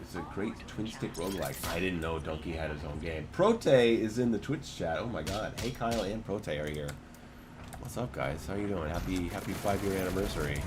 It's a great twin-stick roguelike. I didn't know Donkey had his own game. Prote is in the Twitch chat. Oh my god. Hey, Kyle and Prote are here. What's up, guys? How you doing? Happy 5-year anniversary.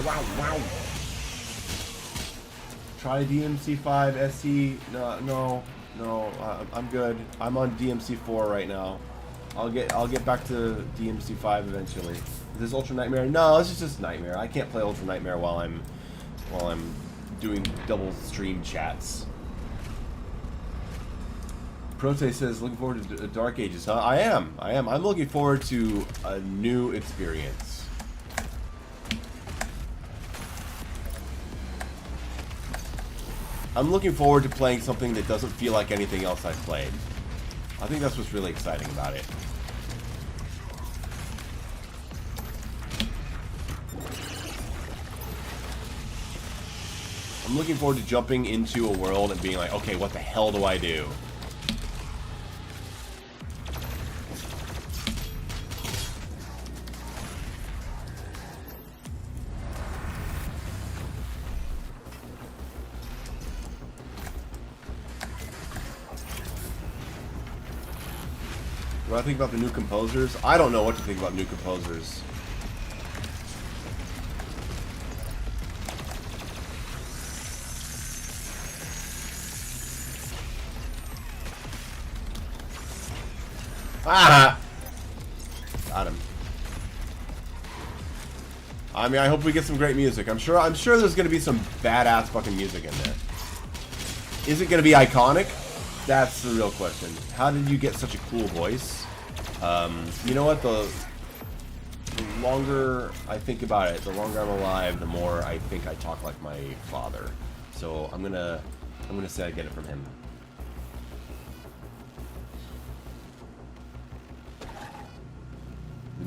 Wow. Try DMC5 SE. No. I'm good. I'm on DMC4 right now. I'll get back to DMC5 eventually. Is this Ultra Nightmare? No, this is just Nightmare. I can't play Ultra Nightmare while I'm doing double stream chats. Prote says, looking forward to Dark Ages, huh? I am. I'm looking forward to a new experience. I'm looking forward to playing something that doesn't feel like anything else I've played. I think that's what's really exciting about it. I'm looking forward to jumping into a world and being like, okay, what the hell do I do? What do I think about the new composers? I don't know what to think about new composers. Ah! Got him. I mean, I hope we get some great music. I'm sure there's gonna be some badass fucking music in there. Is it gonna be iconic? That's the real question. How did you get such a cool voice? You know what? The longer I think about it, the longer I'm alive, the more I think I talk like my father. So I'm gonna say I get it from him.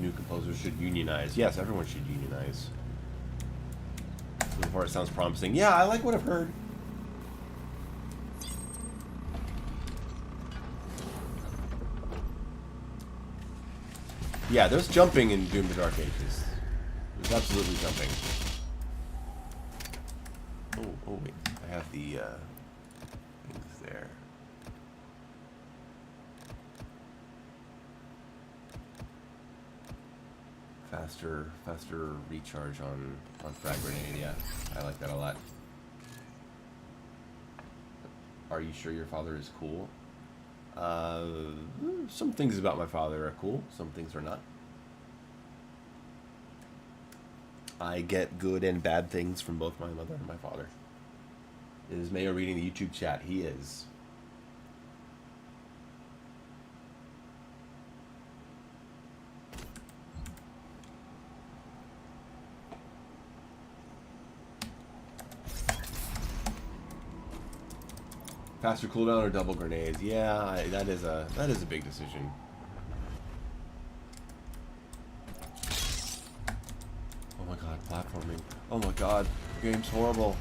new composers should unionize. Yes, everyone should unionize. So far, it sounds promising. Yeah, I like what I've heard. Yeah, there's jumping in Doom the Dark Ages. There's absolutely jumping. Oh wait. I have the things there. Faster recharge on frag grenade, yeah. I like that a lot. Are you sure your father is cool? Some things about my father are cool, some things are not. I get good and bad things from both my mother and my father. Is Mayo reading the YouTube chat? He is. Faster cooldown or double grenades? Yeah, that is a big decision. Oh my god, platforming. Oh my god, the game's horrible.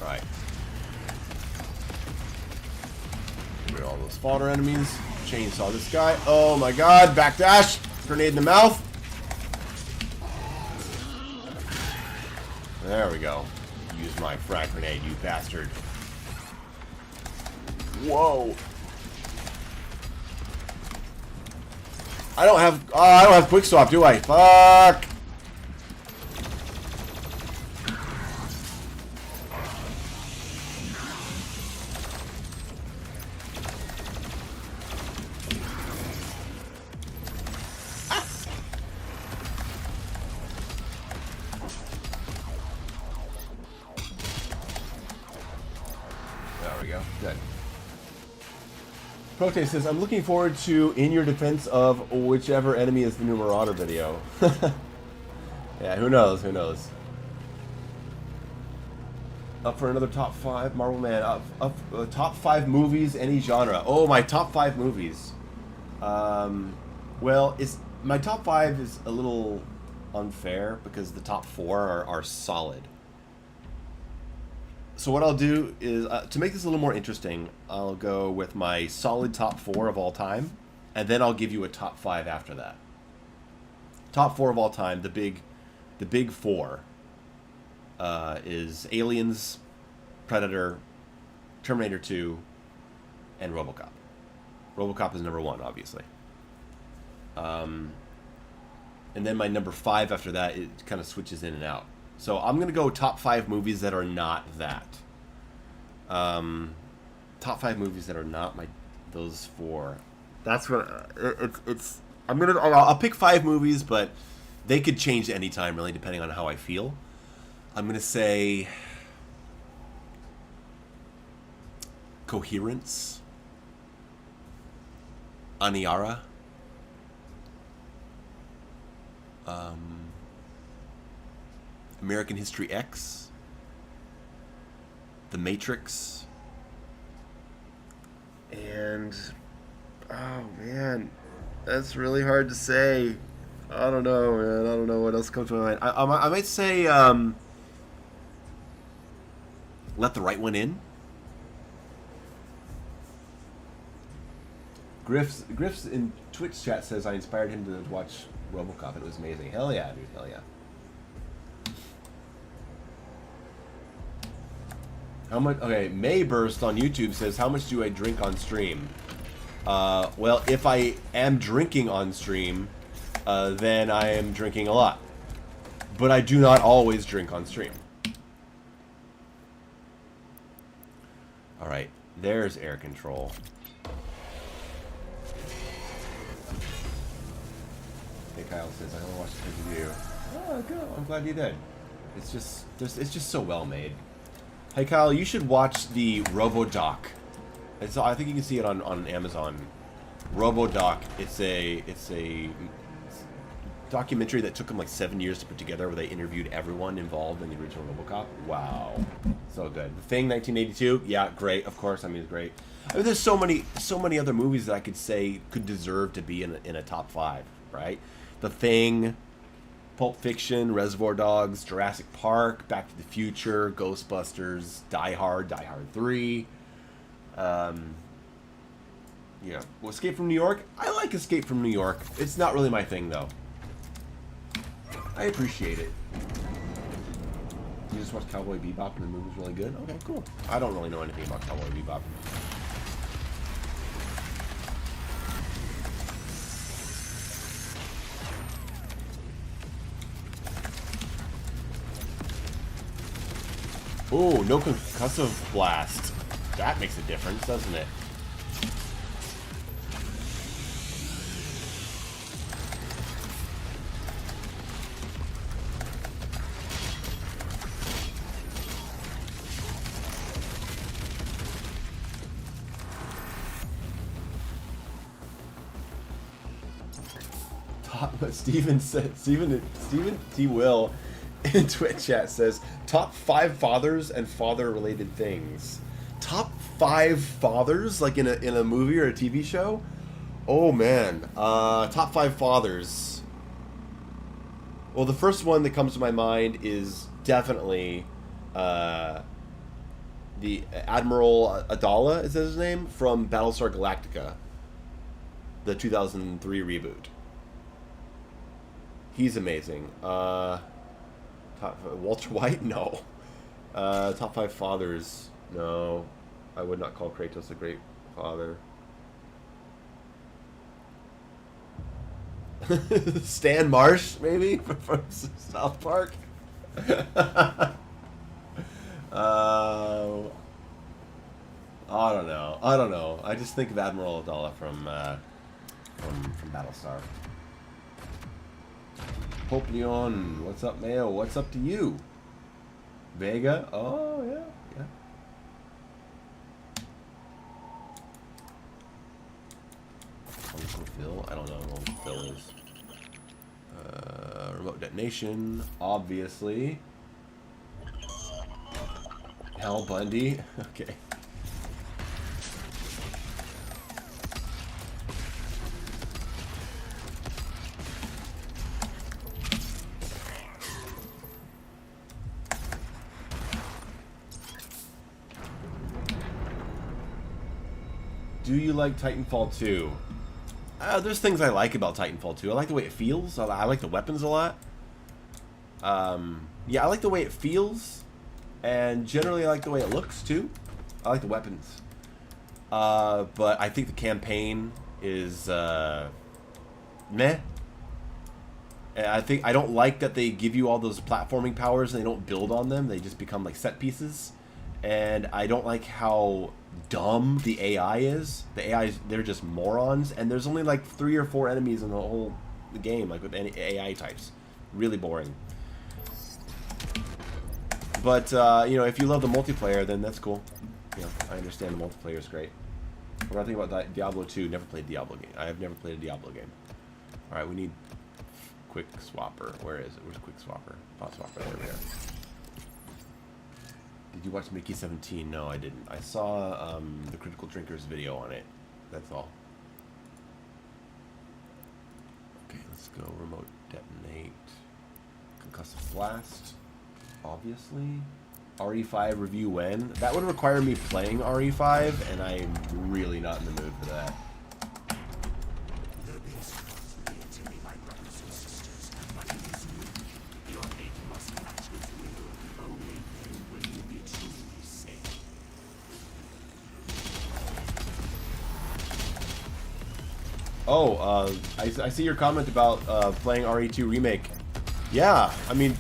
Right. Get all those fodder enemies. Chainsaw this guy. Oh my god, backdash. Grenade in the mouth. There we go. Use my frag grenade, you bastard. Whoa. I don't have quick swap, do I? Fuck. Prote says, I'm looking forward to In Your Defense of whichever enemy is the new Marauder video. Yeah, who knows, who knows. Up for another top 5, Marvel Man. Top 5 movies, any genre. Oh, my top 5 movies. Well, my top 5 is a little unfair because the top 4 are solid. So what I'll do is, to make this a little more interesting, I'll go with my solid top 4 of all time, and then I'll give you a top 5 after that. Top 4 of all time, the big 4 is Aliens, Predator, Terminator 2, and RoboCop. RoboCop is number 1, obviously. And then my number 5 after that, it kind of switches in and out. So I'm going to go top 5 movies that are not that. Top 5 movies that are not those 4. That's what it's. I'll pick 5 movies, but they could change at any time, really, depending on how I feel. I'm going to say Coherence, Aniara, American History X, The Matrix, and oh man, that's really hard to say. I don't know, man. I don't know what else comes to my mind. I might say Let the Right One In. Griff's in Twitch chat says I inspired him to watch RoboCop. It was amazing. Hell yeah, dude. Hell yeah. How much? Okay, Mayburst on YouTube says, how much do I drink on stream? Well, if I am drinking on stream, then I am drinking a lot. But I do not always drink on stream. Alright, there's air control. Hey, Kyle says, I only watched the video. Oh, good. I'm glad you did. It's just so well made. Hey Kyle, you should watch the RoboDoc. I think you can see it on Amazon. RoboDoc. It's documentary that took them like 7 years to put together, where they interviewed everyone involved in the original RoboCop. Wow, so good. The Thing, 1982. Yeah, great. Of course, I mean, it's great. I mean, there's so many other movies that I could say could deserve to be in a top 5, right? The Thing, Pulp Fiction, Reservoir Dogs, Jurassic Park, Back to the Future, Ghostbusters, Die Hard 3. Yeah, well, Escape from New York. I like Escape from New York. It's not really my thing, though. I appreciate it. You just watched Cowboy Bebop and the movie's really good? Okay, cool. I don't really know anything about Cowboy Bebop. Ooh, no concussive blast. That makes a difference, doesn't it? Stephen T. Will in Twitch chat says top 5 fathers and father-related things. Top 5 fathers, like in a movie or a TV show? Oh man, top 5 fathers. Well, the first one that comes to my mind is definitely the Admiral Adala, is that his name, from Battlestar Galactica, the 2003 reboot. He's amazing. Walter White? No. Top 5 fathers? No. I would not call Kratos a great father. Stan Marsh, maybe? From South Park? I don't know. I just think of Admiral Adala from Battlestar. Pope Leon, what's up, Mayo? What's up to you? Vega? Oh, yeah. Uncle Phil? I don't know who Uncle Phil is. Remote detonation, obviously. Hal Bundy? Okay. Do you like Titanfall 2? There's things I like about Titanfall 2. I like the way it feels. I like the weapons a lot. Yeah, I like the way it feels. And generally I like the way it looks, too. I like the weapons. But I think the campaign is, meh. And I don't like that they give you all those platforming powers and they don't build on them. They just become like set pieces. And I don't like how dumb the AI is. The AI, they're just morons, and there's only like 3 or 4 enemies in the whole game, like with any AI types. Really boring. But you know, if you love the multiplayer, then that's cool. You know, I understand the multiplayer is great. What do I think about Diablo 2? Never played Diablo game. I have never played a Diablo game. All right, we need Quick Swapper. Where is it? Where's Quick Swapper? Pot Swapper. There we are. Did you watch Mickey 17? No, I didn't. I saw the Critical Drinkers video on it. That's all. Okay, let's go. Remote detonate. Concussive blast. Obviously. RE5 review when? That would require me playing RE5, and I'm really not in the mood for that. Oh, I see your comment about playing RE2 Remake. Yeah, I mean,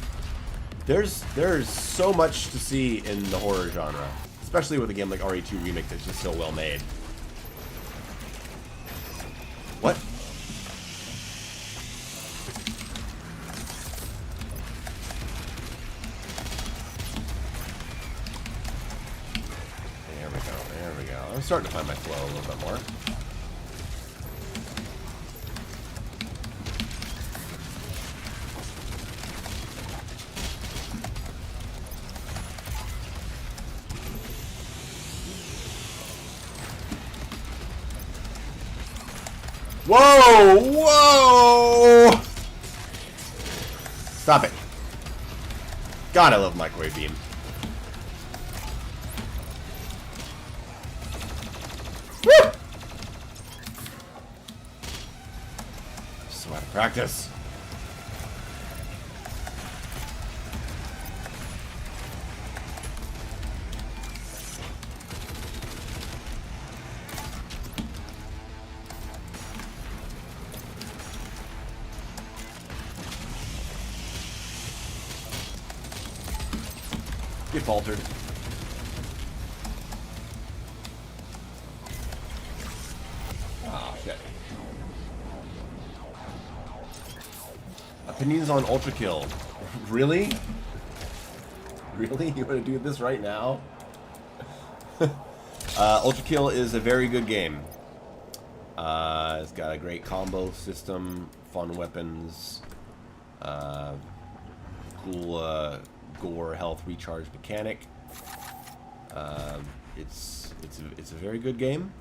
there's so much to see in the horror genre, especially with a game like RE2 Remake that's just so well made. What? There we go. I'm starting to find my flow a little bit more. Whoa! Whoa! Stop it. God, I love microwave beam. Woo! So out of practice. Get faltered. Ah, shit. Opinions on Ultra Kill. Really? Really? You want to do this right now? Ultra Kill is a very good game. It's got a great combo system, fun weapons, cool gore health recharge mechanic. It's a very good game.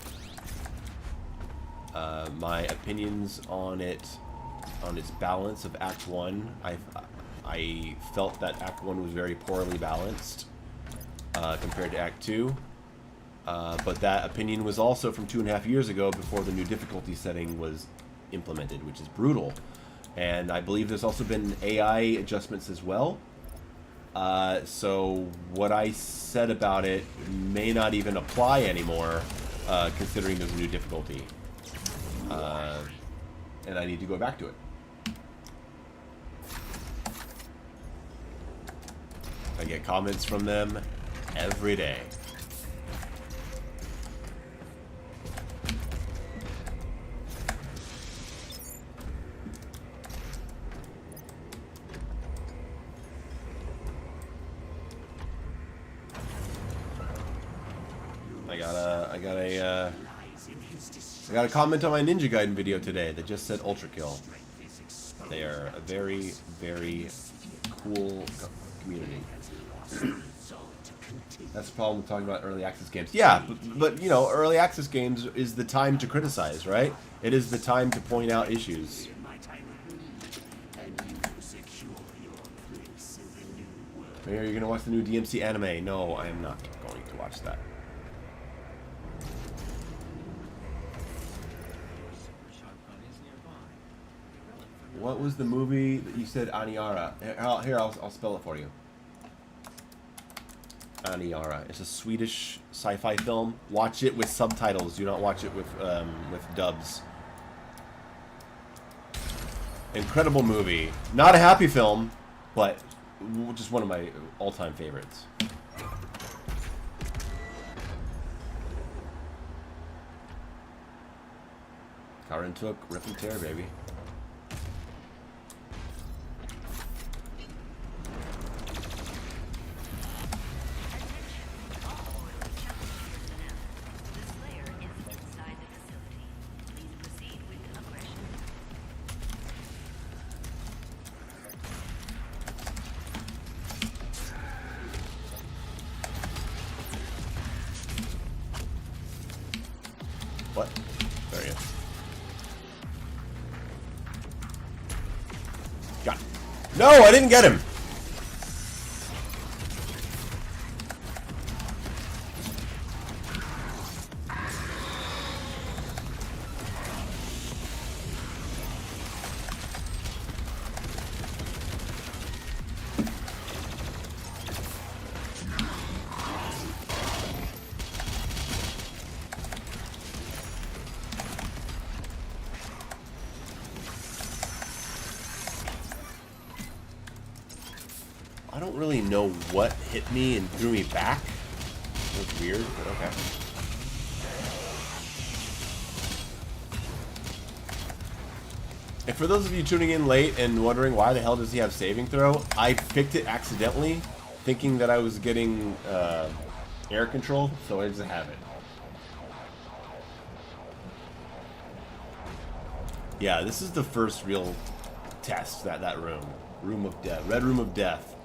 My opinions on it, on its balance of Act 1, I felt that Act 1 was very poorly balanced compared to Act 2. But that opinion was also from 2.5 years ago, before the new difficulty setting was implemented, which is brutal. And I believe there's also been AI adjustments as well. So what I said about it may not even apply anymore, considering there's a new difficulty. And I need to go back to it. I get comments from them every day. I got a comment on my Ninja Gaiden video today that just said Ultra Kill. They are a very, very cool community. That's the problem with talking about early access games. Yeah, but you know, early access games is the time to criticize, right? It is the time to point out issues. Are you gonna watch the new DMC anime? No, I am not going to watch that. What was the movie that you said, Aniara? Here, I'll spell it for you. Aniara. It's a Swedish sci-fi film. Watch it with subtitles. Do not watch it with dubs. Incredible movie. Not a happy film, but just one of my all-time favorites. Karen took Rip and Tear, baby. What? There he is. Got him. No, I didn't get him. I don't really know what hit me and threw me back. It was weird, but okay. And for those of you tuning in late and wondering why the hell does he have saving throw, I picked it accidentally, thinking that I was getting air control, so I just have it. Yeah, this is the first real test, that room. Room of Death. Red Room of Death.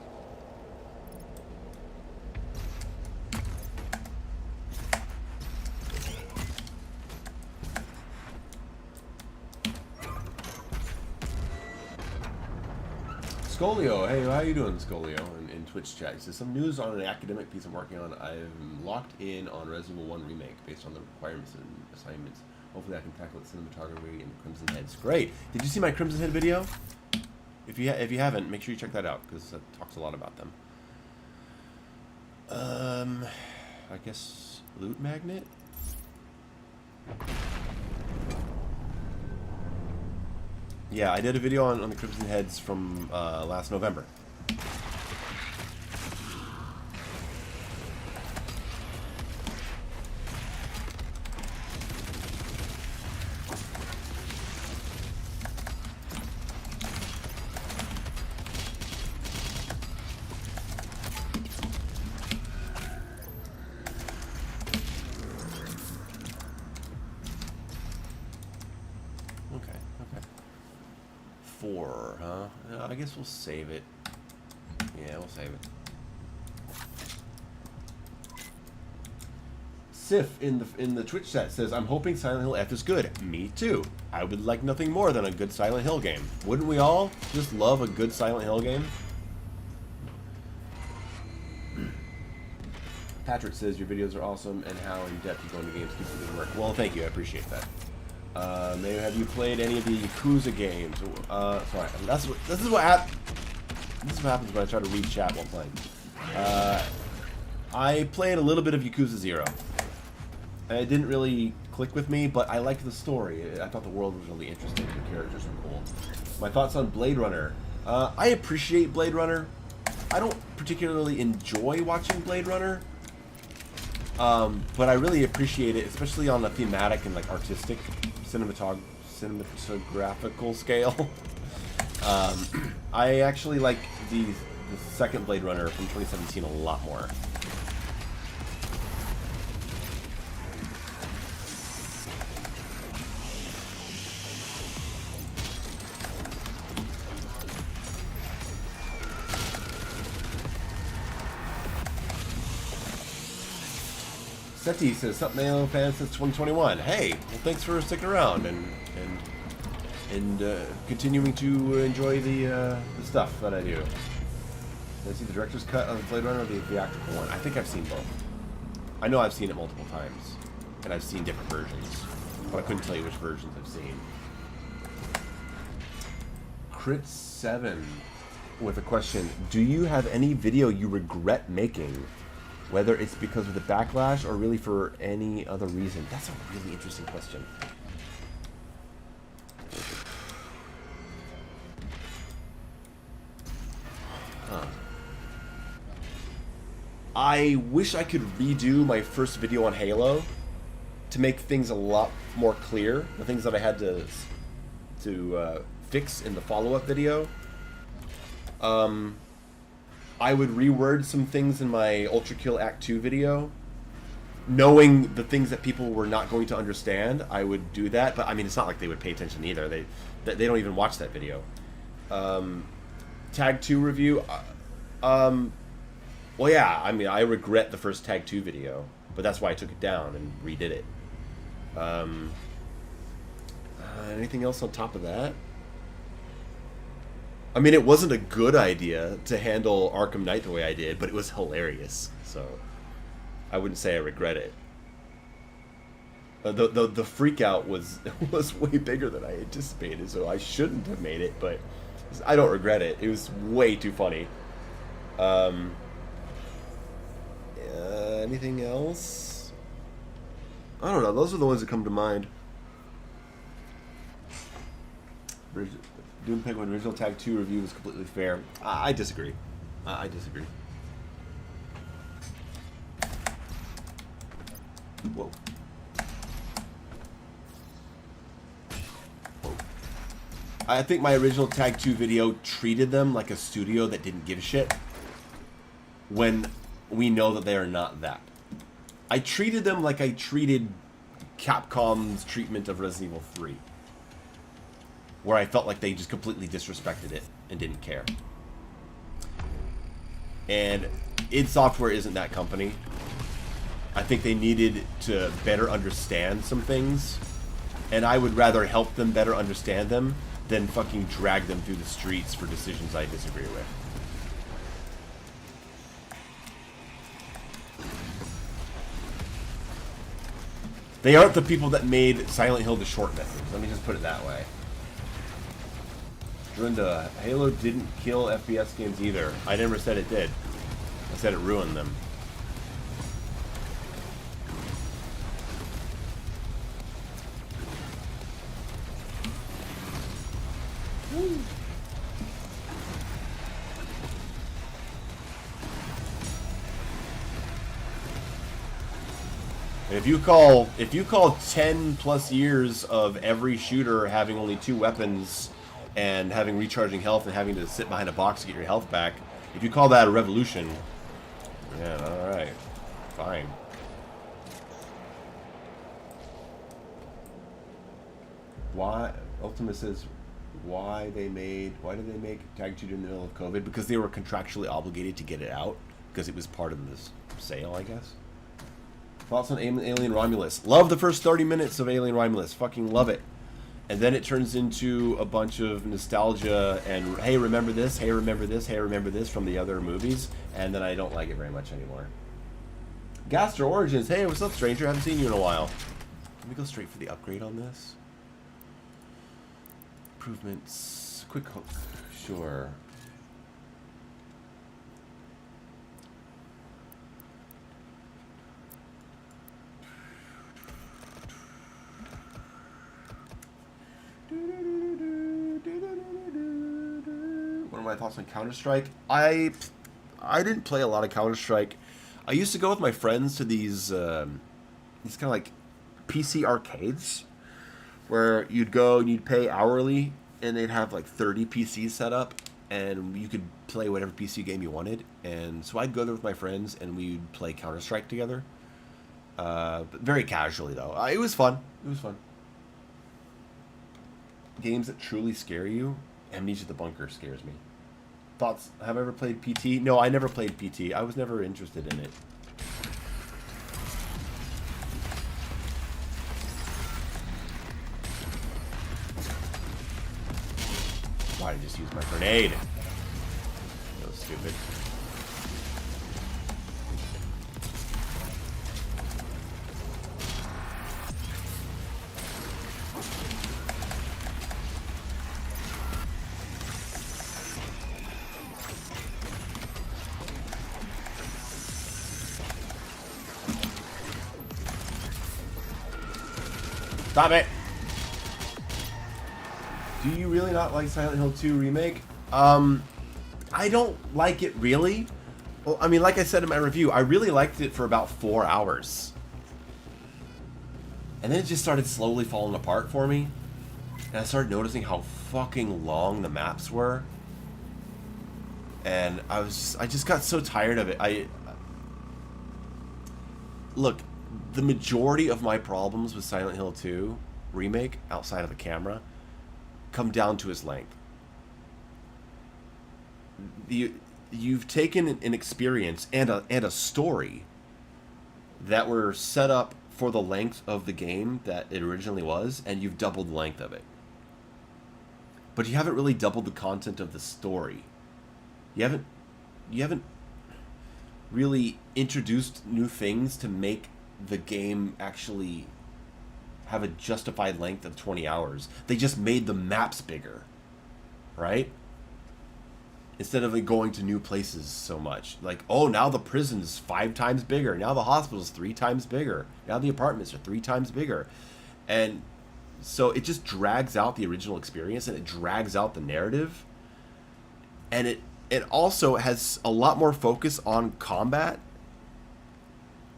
Scolio, hey, how you doing, Scolio? In Twitch chat, he says some news on an academic piece I'm working on. I'm locked in on Resident Evil 1 remake based on the requirements and assignments. Hopefully, I can tackle it cinematography and Crimson Heads. Great. Did you see my Crimson Head video? If you haven't, make sure you check that out because it talks a lot about them. I guess loot magnet. Yeah, I did a video on the Crimson Heads from last November. I guess we'll save it. Yeah, we'll save it. Sif in the Twitch chat says, I'm hoping Silent Hill F is good. Me too. I would like nothing more than a good Silent Hill game. Wouldn't we all just love a good Silent Hill game? Patrick says, your videos are awesome and how in-depth you go into games keeps the good work. Well, thank you. I appreciate that. Mayo, have you played any of the Yakuza games? Sorry, this is what happens when I try to read chat while playing. I played a little bit of Yakuza 0. And it didn't really click with me, but I liked the story. I thought the world was really interesting. The characters were cool. My thoughts on Blade Runner. I appreciate Blade Runner. I don't particularly enjoy watching Blade Runner. But I really appreciate it, especially on a thematic and like artistic cinematographical scale. I actually like the second Blade Runner from 2017 a lot more. Seti says, "Sup, Mayo fan since 2021." Hey, well, thanks for sticking around and continuing to enjoy the stuff that I do. Did I see the director's cut of Blade Runner or the theatrical one? I think I've seen both. I know I've seen it multiple times, and I've seen different versions, but I couldn't tell you which versions I've seen. Crit 7 with a question: do you have any video you regret making? Whether it's because of the backlash or really for any other reason. That's a really interesting question. Huh. I wish I could redo my first video on Halo to make things a lot more clear. The things that I had to fix in the follow-up video. I would reword some things in my Ultra Kill Act 2 video. Knowing the things that people were not going to understand, I would do that. But I mean, it's not like they would pay attention either. They don't even watch that video. Tag 2 review. Well, yeah, I mean, I regret the first Tag 2 video. But that's why I took it down and redid it. Anything else on top of that? I mean, it wasn't a good idea to handle Arkham Knight the way I did, but it was hilarious. So, I wouldn't say I regret it. The freak out was way bigger than I anticipated, so I shouldn't have made it, but I don't regret it. It was way too funny. Anything else? I don't know. Those are the ones that come to mind. Doom Penguin original Tag 2 review was completely fair. I disagree. I disagree. Whoa. Whoa. I think my original Tag 2 video treated them like a studio that didn't give a shit. When we know that they are not that. I treated them like I treated Capcom's treatment of Resident Evil 3. Where I felt like they just completely disrespected it and didn't care. And id Software isn't that company. I think they needed to better understand some things, and I would rather help them better understand them than fucking drag them through the streets for decisions I disagree with. They aren't the people that made Silent Hill the short method. Let me just put it that way. Linda, Halo didn't kill FPS games either. I never said it did. I said it ruined them. Woo. And if you call 10 plus years of every shooter having only 2 weapons and having recharging health and having to sit behind a box to get your health back, if you call that a revolution, yeah, alright. Fine. Why Ultima says why did they make Tag 2 in the middle of COVID? Because they were contractually obligated to get it out because it was part of this sale, I guess. Thoughts on Alien Romulus? Love the first 30 minutes of Alien Romulus. Fucking love it. And then it turns into a bunch of nostalgia and, hey, remember this? Hey, remember this? Hey, remember this from the other movies? And then I don't like it very much anymore. Gaster Origins. Hey, what's up, stranger? Haven't seen you in a while. Let me go straight for the upgrade on this. Improvements. Quick hook. Sure. What are my thoughts on Counter-Strike? I didn't play a lot of Counter-Strike. I used to go with my friends to these kind of like PC arcades where you'd go and you'd pay hourly and they'd have like 30 PCs set up and you could play whatever PC game you wanted. And so I'd go there with my friends and we'd play Counter-Strike together. But very casually though. It was fun. It was fun. Games that truly scare you. Amnesia at the Bunker scares me. Thoughts? Have I ever played PT? No, I never played PT. I was never interested in it. Why did I just use my grenade? That was stupid. Stop it! Do you really not like Silent Hill 2 Remake? I don't like it really. Well, I mean, like I said in my review, I really liked it for about 4 hours. And then it just started slowly falling apart for me. And I started noticing how fucking long the maps were. And I just got so tired of it. Look, the majority of my problems with Silent Hill 2 Remake, outside of the camera, come down to its length. You've taken an experience and a story that were set up for the length of the game that it originally was, and you've doubled the length of it. But you haven't really doubled the content of the story. You haven't really introduced new things to make the game actually have a justified length of 20 hours. They just made the maps bigger, right? Instead of like going to new places so much. Like, oh, now the prison's 5 times bigger. Now the hospital's 3 times bigger. Now the apartments are 3 times bigger. And so it just drags out the original experience and it drags out the narrative. And it also has a lot more focus on combat.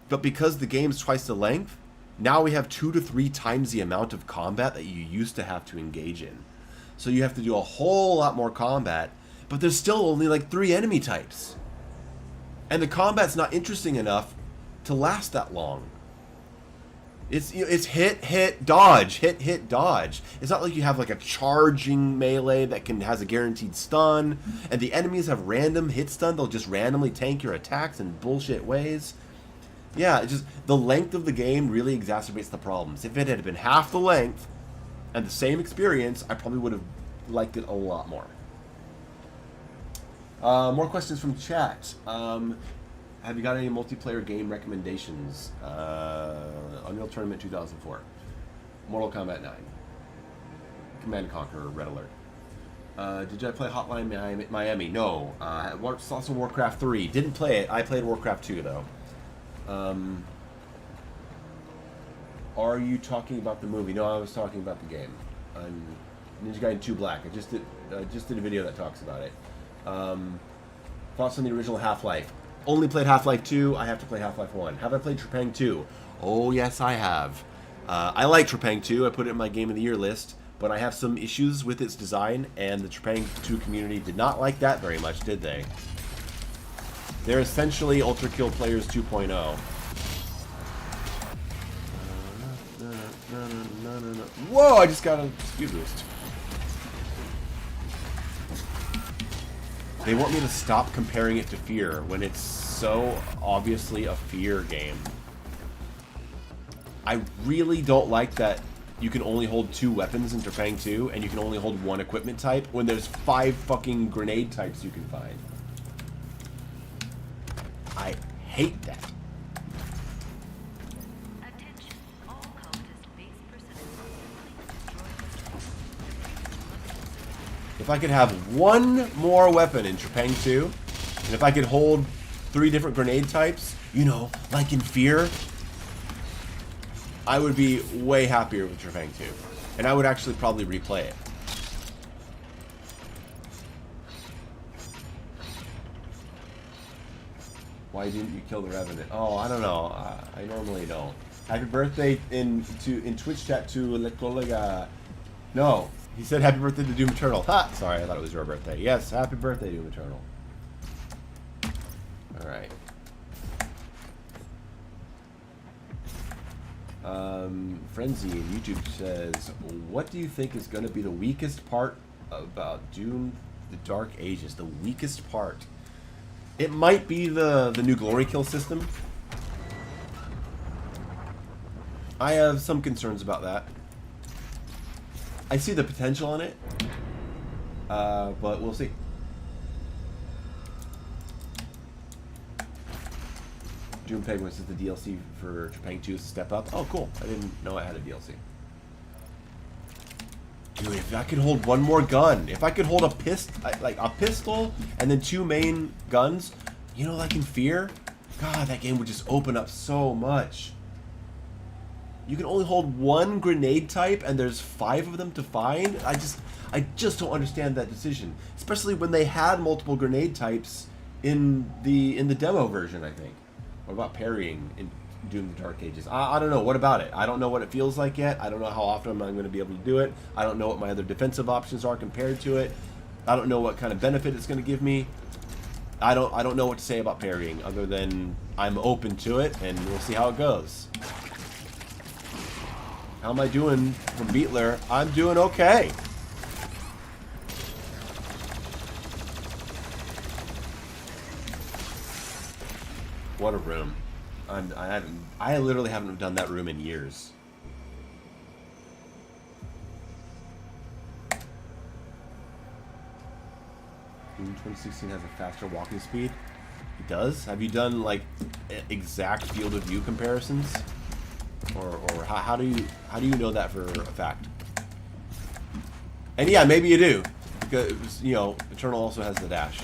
But because the game's twice the length, now we have 2 to 3 times the amount of combat that you used to have to engage in. So you have to do a whole lot more combat, but there's still only like 3 enemy types. And the combat's not interesting enough to last that long. It's hit, dodge, hit, dodge. It's not like you have like a charging melee that has a guaranteed stun, and the enemies have random hit stun. They'll just randomly tank your attacks in bullshit ways. Yeah, it's just the length of the game really exacerbates the problems. If it had been half the length and the same experience, I probably would have liked it a lot more. More questions from chat. Have you got any multiplayer game recommendations? Unreal Tournament 2004. Mortal Kombat 9. Command & Conquer, Red Alert. Did I play Hotline Miami? No. Also Warcraft 3. Didn't play it. I played Warcraft 2, though. Are you talking about the movie? No, I was talking about the game. Ninja Gaiden 2 Black. I just did a video that talks about it. Thoughts on the original Half-Life? Only played Half-Life 2. I have to play Half-Life 1. Have I played Trepang 2? Oh, yes, I have. I like Trepang 2. I put it in my Game of the Year list, but I have some issues with its design, and the Trepang 2 community did not like that very much, did they? They're essentially Ultra Kill Players 2.0. Whoa, I just got a speed boost. They want me to stop comparing it to Fear when it's so obviously a Fear game. I really don't like that you can only hold 2 weapons in Trepang 2 and you can only hold 1 equipment type when there's 5 fucking grenade types you can find. I hate that. If I could have 1 more weapon in Trepang 2, and if I could hold 3 different grenade types, you know, like in Fear, I would be way happier with Trepang 2. And I would actually probably replay it. Why didn't you kill the Revenant? Oh, I don't know. I normally don't. Happy birthday in Twitch chat to Le Colega. No. He said happy birthday to Doom Eternal. Ha! Sorry, I thought it was your birthday. Yes, happy birthday, Doom Eternal. Alright. Frenzy on YouTube says, what do you think is going to be the weakest part about Doom the Dark Ages? The weakest part? It might be the new glory kill system. I have some concerns about that. I see the potential in it, but we'll see. Doom Penguin says the DLC for Trepang 2 is a step up. Oh, cool. I didn't know I had a DLC. Dude, if I could hold 1 more gun, if I could hold a pistol and then 2 main guns, you know, like in Fear, God, that game would just open up so much. You can only hold 1 grenade type, and there's 5 of them to find. I just don't understand that decision, especially when they had multiple grenade types in the demo version. I think. What about parrying in Doom the Dark Ages? I don't know. What about it? I don't know what it feels like yet. I don't know how often I'm going to be able to do it. I don't know what my other defensive options are compared to it. I don't know what kind of benefit it's going to give me. I don't know what to say about parrying other than I'm open to it, and we'll see how it goes. How am I doing from Beatler? I'm doing okay. What a room. I literally haven't done that room in years. Doom 2016 has a faster walking speed. It does? Have you done like exact field of view comparisons? Or how do you know that for a fact? And yeah, maybe you do, because you know Eternal also has the dash.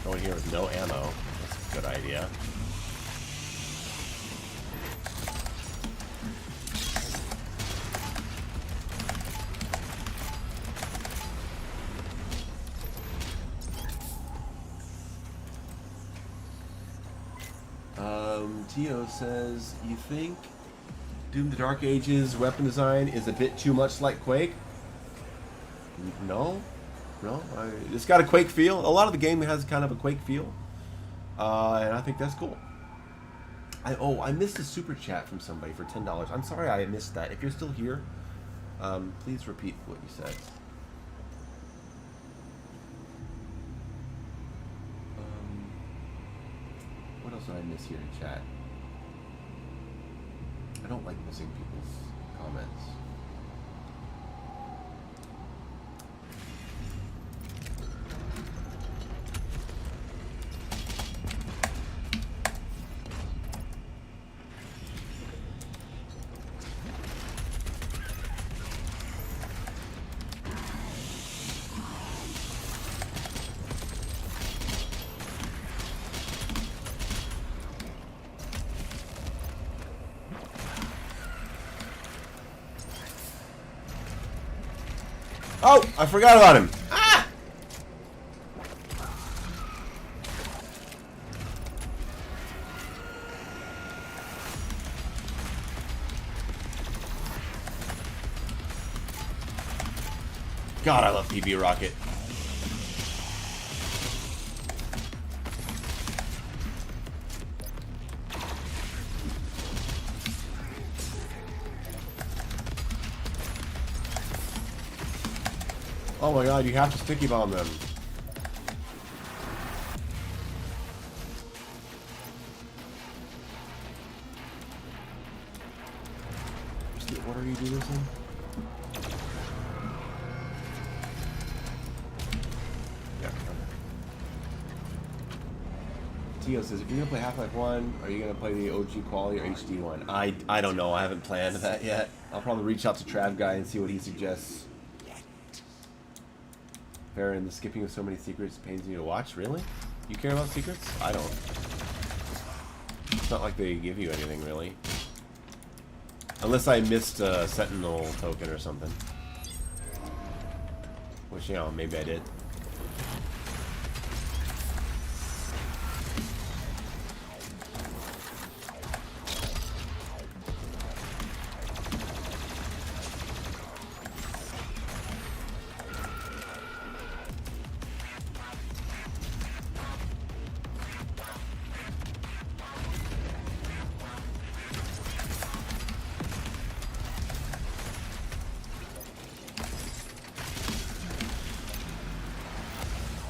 Going here with no ammo. That's a good idea. Tio says, you think Doom the Dark Ages weapon design is a bit too much like Quake? No. It's got a Quake feel. A lot of the game has kind of a Quake feel. And I think that's cool. I missed a super chat from somebody for $10. I'm sorry I missed that. If you're still here, please repeat what you said. else did I miss here in chat? I don't like missing people's comments. Oh, I forgot about him. Ah! God, I love PB Rocket. Oh my god, you have to sticky bomb them. What are you doing this in? Yeah. Tio says, if you're gonna play Half-Life 1, are you gonna play the OG quality or HD one? I don't know, I haven't planned that yet. I'll probably reach out to Trav Guy and see what he suggests. Baron, the skipping of so many secrets pains me to watch. Really? You care about secrets? I don't. It's not like they give you anything, really. Unless I missed a Sentinel token or something. Which, you know, maybe I did.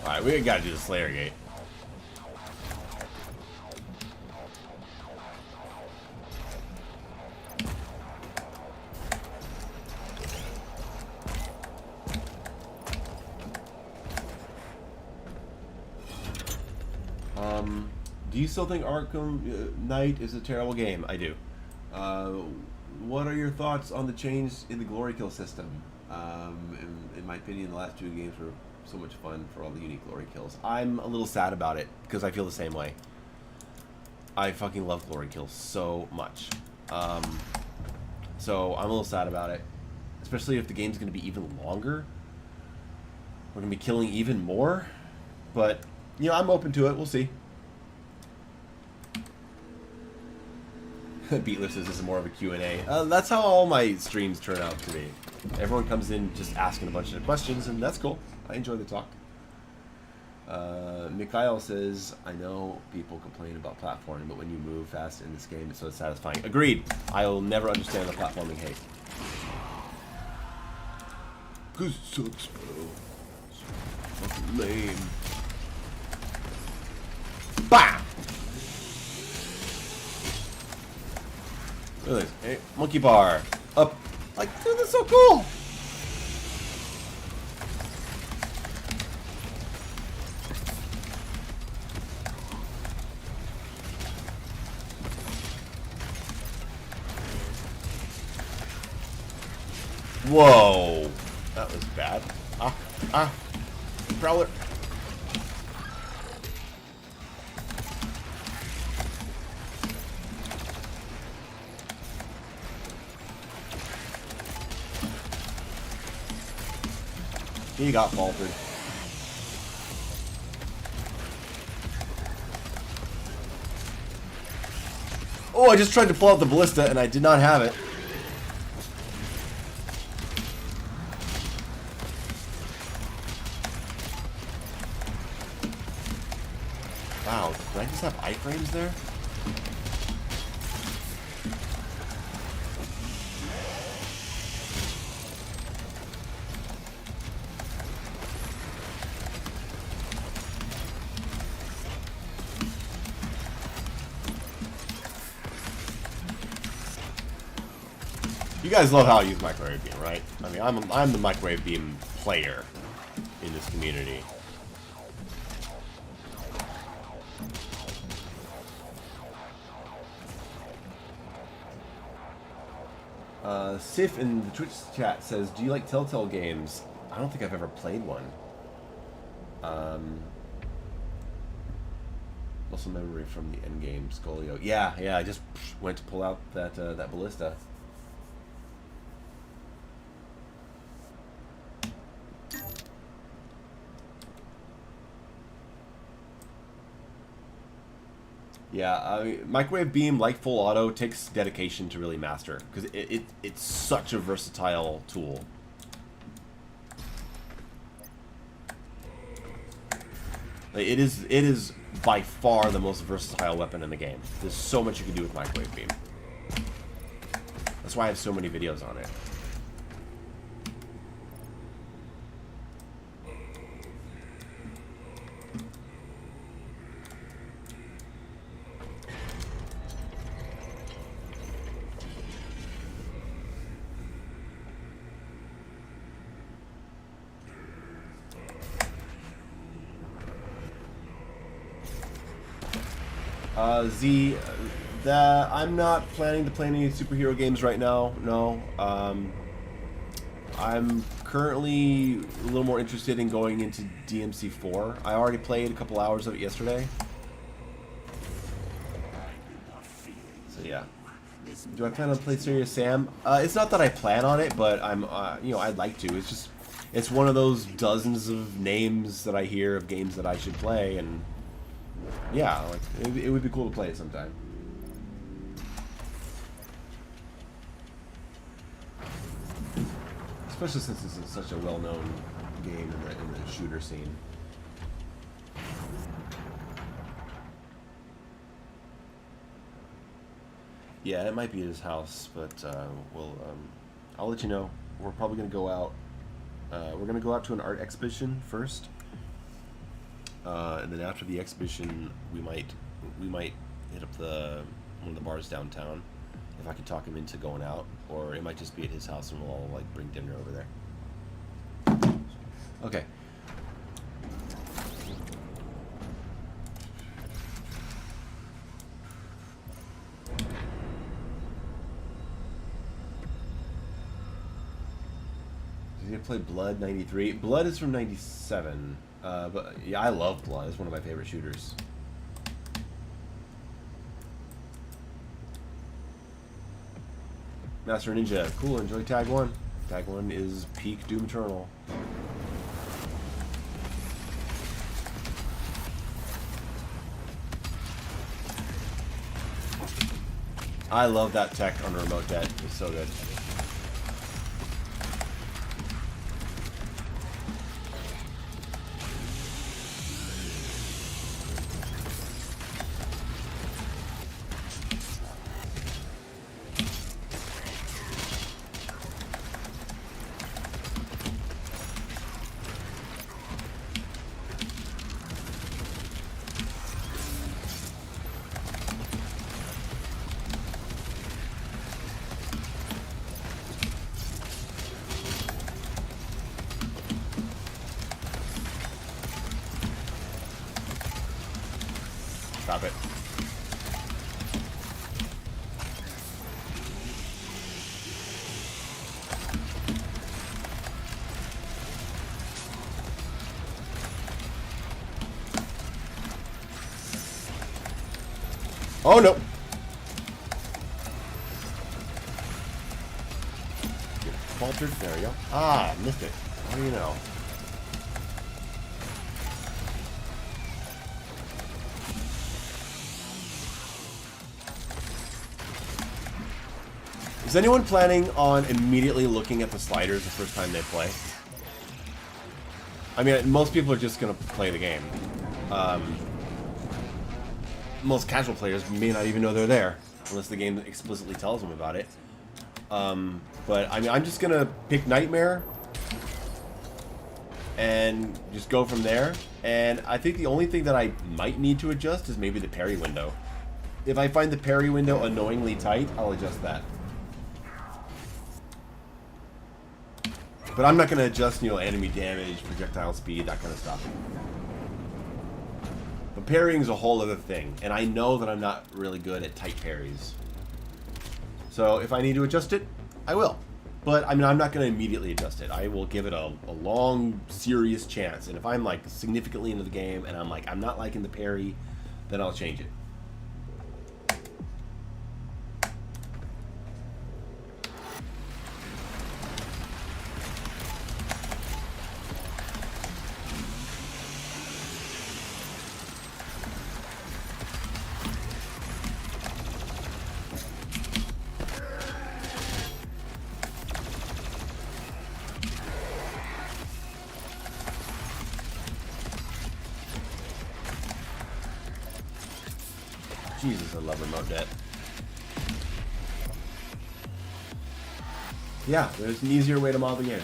Alright, we gotta do the Slayer Gate. Do you still think Arkham Knight is a terrible game? I do. What are your thoughts on the change in the glory kill system? In my opinion, the last two games were so much fun for all the unique glory kills. I'm a little sad about it because I feel the same way. I fucking love glory kills so much. So I'm a little sad about it, especially if the game's going to be even longer. We're going to be killing even more, but you know, I'm open to it. We'll see. Beatler says this is more of a Q&A. That's how all my streams turn out to be. Everyone comes in just asking a bunch of questions, and that's cool. I enjoy the talk. Mikhail says, I know people complain about platforming, but when you move fast in this game, it's so satisfying. Agreed. I'll never understand the platforming hate. Cause it sucks, bro. It's fucking lame. Bam! Look at this. Hey, monkey bar. Up. Like, dude, that's so cool! Whoa. That was bad. Prowler. He got faltered. Oh, I just tried to pull out the ballista and I did not have it. Wow, did I just have iframes there? guys love how I use microwave beam, right? I mean, I'm the microwave beam player in this community. Sif in the Twitch chat says, "Do you like Telltale games?" I don't think I've ever played one. Muscle memory from the endgame, Scolio. Yeah, I just went to pull out that that ballista. Yeah, I mean, microwave beam, like full auto, takes dedication to really master because it's such a versatile tool. Like, it is by far the most versatile weapon in the game. There's so much you can do with microwave beam. That's why I have so many videos on it. Z, I'm not planning to play any superhero games right now. No, I'm currently a little more interested in going into DMC4. I already played a couple hours of it yesterday. So yeah. Do I plan on playing Serious Sam? It's not that I plan on it, but I'm, you know, I'd like to. It's just, it's one of those dozens of names that I hear of games that I should play, and yeah, like it would be cool to play it sometime. Especially since this is such a well-known game in the shooter scene. Yeah, it might be at his house, but I'll let you know. We're probably gonna go out. We're gonna go out to an art exhibition first. And then after the exhibition, we might hit up one of the bars downtown, if I could talk him into going out, or it might just be at his house and we'll all like bring dinner over there. Okay. Did you play Blood 93? Blood is from 97. But yeah, I love Blood. It's one of my favorite shooters. Master Ninja, cool. Enjoy Tag 1. Tag 1 is peak Doom Eternal. I love that tech on the remote dead. It's so good. Stop it. Oh no. Get faltered. There we go. Ah, missed it. What do you know? Is anyone planning on immediately looking at the sliders the first time they play? I mean, most people are just going to play the game. Most casual players may not even know they're there, unless the game explicitly tells them about it. But I mean, I'm just going to pick Nightmare and just go from there. And I think the only thing that I might need to adjust is maybe the parry window. If I find the parry window annoyingly tight, I'll adjust that. But I'm not going to adjust, enemy damage, projectile speed, that kind of stuff. But parrying is a whole other thing, and I know that I'm not really good at tight parries. So if I need to adjust it, I will. But I mean, I'm not going to immediately adjust it. I will give it a long, serious chance. And if I'm like significantly into the game and I'm not liking the parry, then I'll change it. Jesus, I love remote det. Yeah, there's an easier way to mod the game.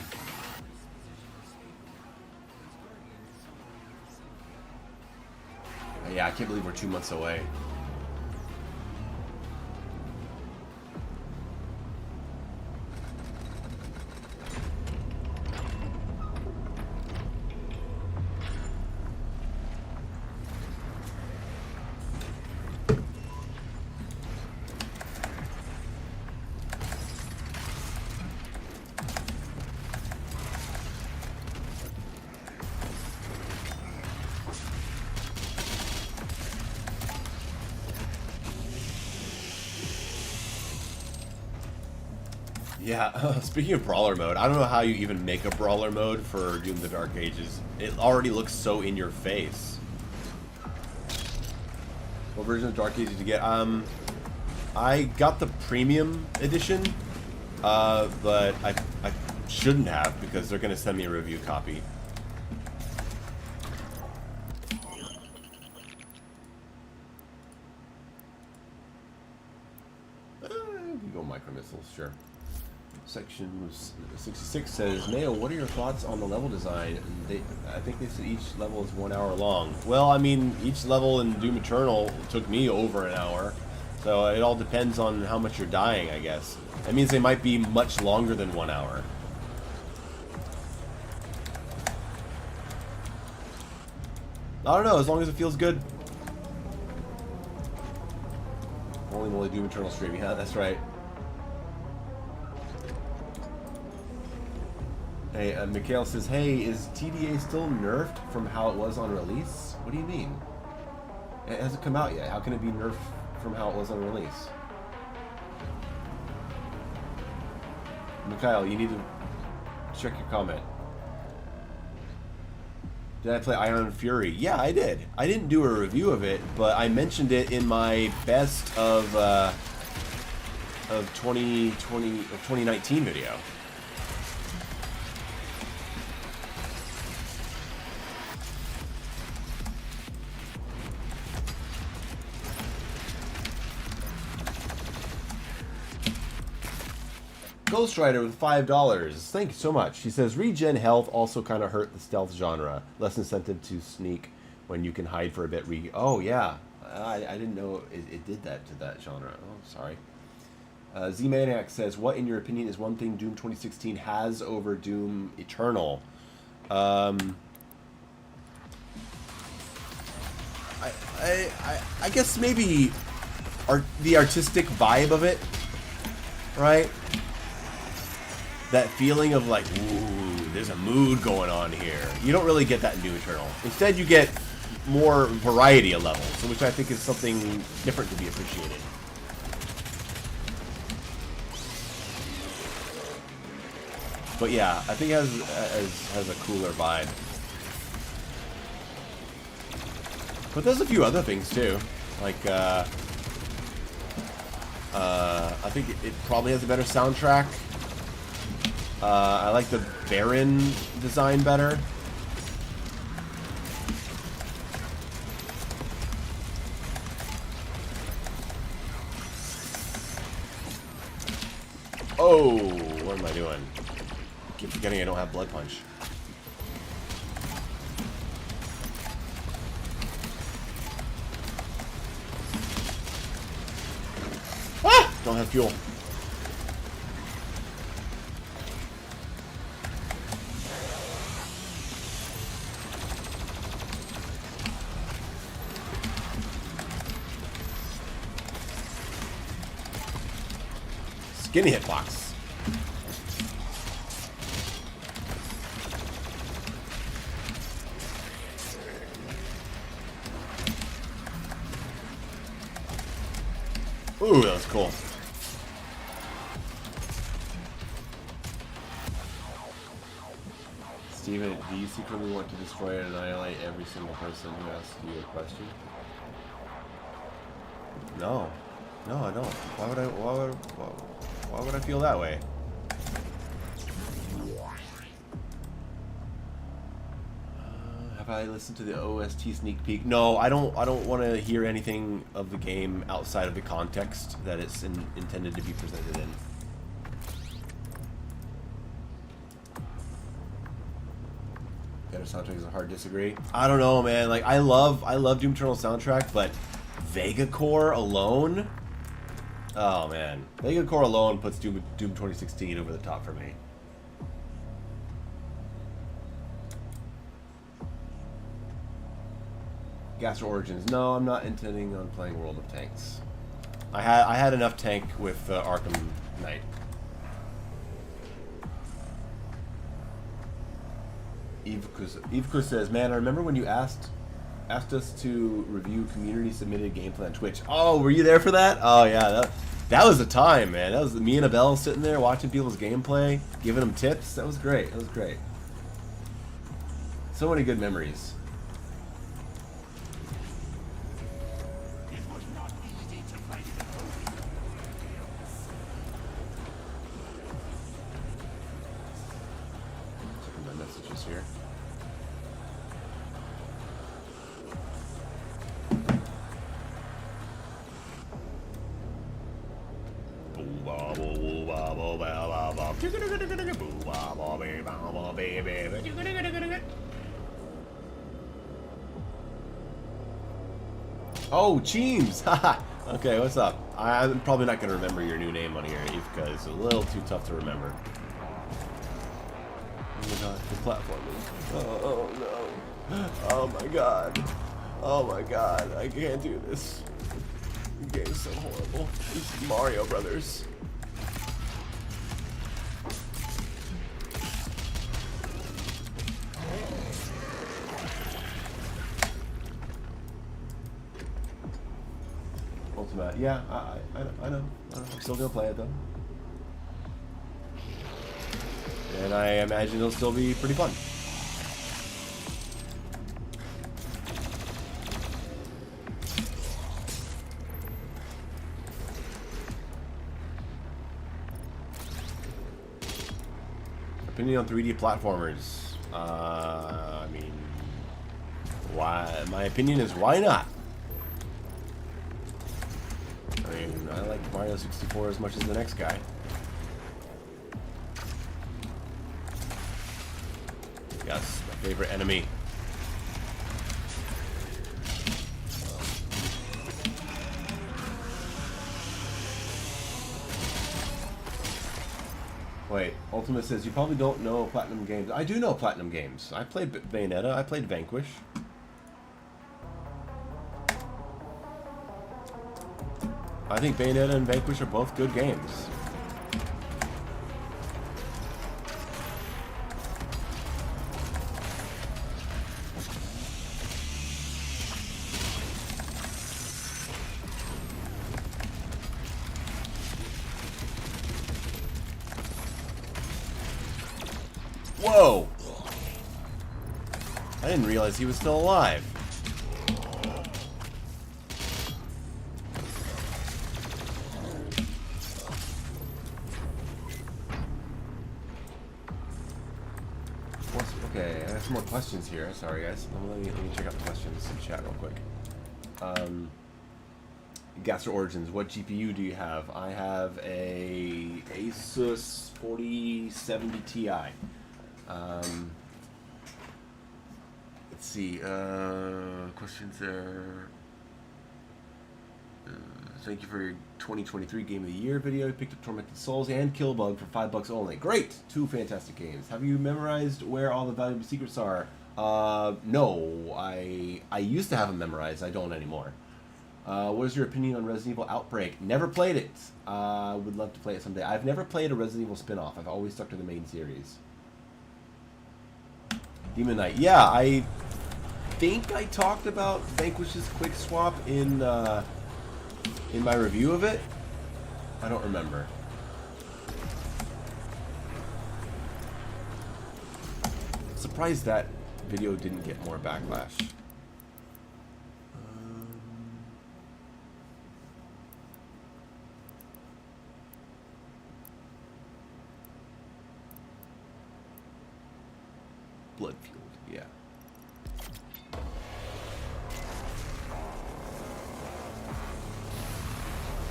Yeah, I can't believe we're 2 months away. Yeah, speaking of brawler mode, I don't know how you even make a brawler mode for Doom the Dark Ages. It already looks so in your face. What version of Dark Ages did you get? I got the premium edition, but I shouldn't have because they're going to send me a review copy. You can go micro missiles, sure. Section 66 says, Mayo, what are your thoughts on the level design? I think they said each level is 1 hour long. Well, I mean, each level in Doom Eternal took me over an hour. So it all depends on how much you're dying, I guess. That means they might be much longer than 1 hour. I don't know, as long as it feels good. Holy moly, Doom Eternal stream. Yeah, that's right. Hey, Mikhail says, hey, is TDA still nerfed from how it was on release? What do you mean? It hasn't come out yet. How can it be nerfed from how it was on release? Mikhail, you need to check your comment. Did I play Ion Fury? Yeah, I did. I didn't do a review of it, but I mentioned it in my best of 2019 video. Ghost Rider with $5. Thank you so much. She says, regen health also kind of hurt the stealth genre. Less incentive to sneak when you can hide for a bit. Oh, yeah. I didn't know it did that to that genre. Oh, sorry. Z-Maniac says, what, in your opinion, is one thing Doom 2016 has over Doom Eternal? I guess maybe the artistic vibe of it, right? That feeling of like, ooh, there's a mood going on here. You don't really get that in Doom Eternal. Instead, you get more variety of levels, which I think is something different to be appreciated. But yeah, I think it has a cooler vibe. But there's a few other things too, like I think it probably has a better soundtrack. I like the Baron design better. Oh, what am I doing? I keep forgetting I don't have Blood Punch. Ah! Don't have fuel. Skinny hitbox. Ooh, that was cool. Steven, do you secretly want to destroy and annihilate every single person who asks you a question? No. No, I don't. Why would I feel that way? Have I listened to the OST sneak peek? No, I don't want to hear anything of the game outside of the context that it's intended to be presented in. Better soundtrack is a hard disagree. I don't know, man. Like I love Doom Eternal soundtrack, but Vega Core alone. Oh man, Vega Core alone puts Doom 2016 over the top for me. Gastro Origins. No, I'm not intending on playing World of Tanks. I had enough tank with Arkham Knight. Eve says, "Man, I remember when you asked us to review community submitted gameplay on Twitch. Oh, were you there for that? Oh yeah, that was a time, man. That was me and Abel sitting there watching people's gameplay, giving them tips. That was great. That was great. So many good memories." Here. Oh, Cheems! Okay, what's up? I'm probably not going to remember your new name on here, Eve, because it's a little too tough to remember. Oh my god, the platform is... Oh no. Oh my god. Oh my god, I can't do this. The game's so horrible. This is Mario Brothers. Ultimate, yeah, I know. I'm still gonna play it though. And I imagine it'll still be pretty fun. Opinion on 3D platformers. I mean, why? My opinion is why not? I mean, I like Mario 64 as much as the next guy. Yes, my favorite enemy. Wait, Ultimate says, you probably don't know Platinum Games. I do know Platinum Games. I played Bayonetta, I played Vanquish. I think Bayonetta and Vanquish are both good games. Whoa! I didn't realize he was still alive. Okay, I have some more questions here. Sorry, guys. Let me check out the questions in chat real quick. Gastro Origins, what GPU do you have? I have a Asus 4070 Ti. Let's see. Questions there. Thank you for your 2023 Game of the Year video. You picked up Tormented Souls and Killbug for $5 only. Great! Two fantastic games. Have you memorized where all the valuable secrets are? No. I used to have them memorized. I don't anymore. What is your opinion on Resident Evil Outbreak? Never played it. Would love to play it someday. I've never played a Resident Evil spin-off. I've always stuck to the main series. Demon Knight. Yeah, I think I talked about Vanquish's quick swap in my review of it. I don't remember. Surprised that video didn't get more backlash. Blood fueled, yeah.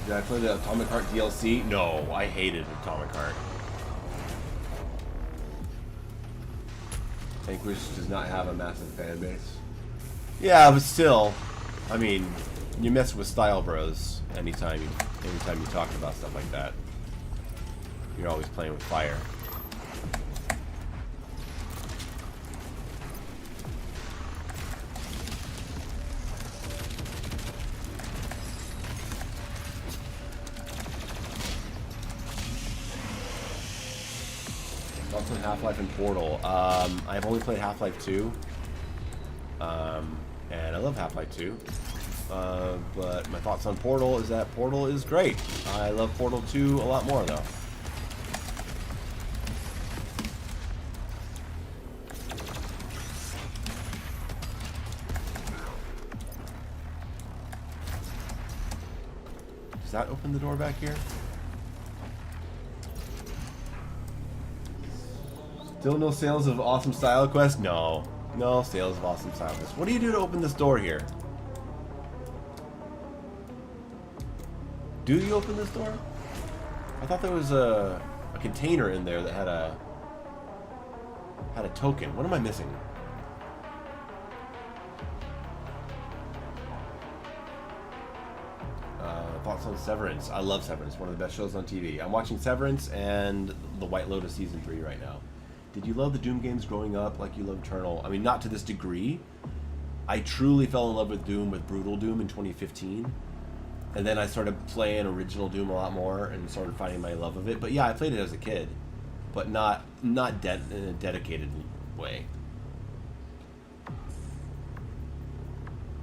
Did I play the Atomic Heart DLC? No, I hated Atomic Heart. Vanquish does not have a massive fan base. Yeah, but still, I mean, you mess with Style Bros anytime you talk about stuff like that. You're always playing with fire. Thoughts on Half-Life and Portal? I've only played Half-Life 2. And I love Half-Life 2. But my thoughts on Portal is that Portal is great. I love Portal 2 a lot more, though. Does that open the door back here? Still no sales of Awesome Style Quest? No. No sales of Awesome Style Quest. What do you do to open this door here? Do you open this door? I thought there was a container in there that had a token. What am I missing? Thoughts on Severance? I love Severance. One of the best shows on TV. I'm watching Severance and The White Lotus Season 3 right now. Did you love the Doom games growing up like you love Eternal? I mean, not to this degree. I truly fell in love with Doom with Brutal Doom in 2015. And then I started playing original Doom a lot more and started finding my love of it. But yeah, I played it as a kid. But not in a dedicated way.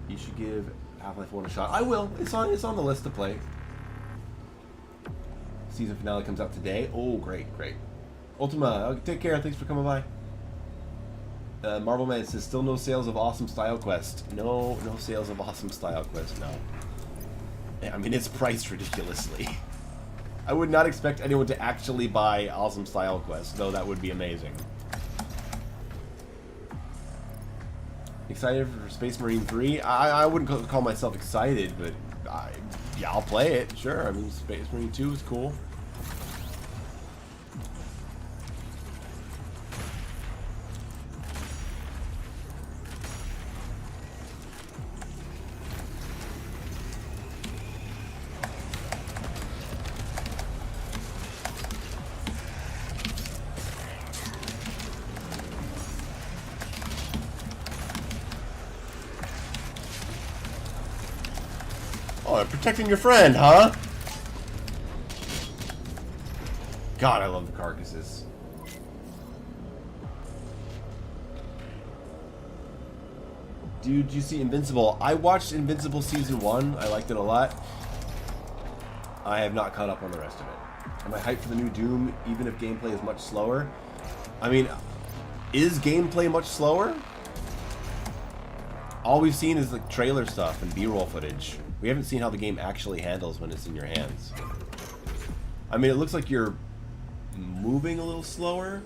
You should give Half-Life 1 a shot. I will. It's on the list to play. Season finale comes out today. Oh, great. Ultima, take care. Thanks for coming by. Marvel Man says, still no sales of Awesome Style Quest. No sales of Awesome Style Quest, no. I mean, it's priced ridiculously. I would not expect anyone to actually buy Awesome Style Quest, though that would be amazing. Excited for Space Marine 3? I wouldn't call myself excited, but yeah, I'll play it, sure. I mean, Space Marine 2 is cool. Oh, protecting your friend, huh? God, I love the carcasses. Dude, did you see Invincible? I watched Invincible Season 1. I liked it a lot. I have not caught up on the rest of it. Am I hyped for the new Doom, even if gameplay is much slower? I mean, is gameplay much slower? All we've seen is like trailer stuff and B-roll footage. We haven't seen how the game actually handles when it's in your hands. I mean, it looks like you're moving a little slower,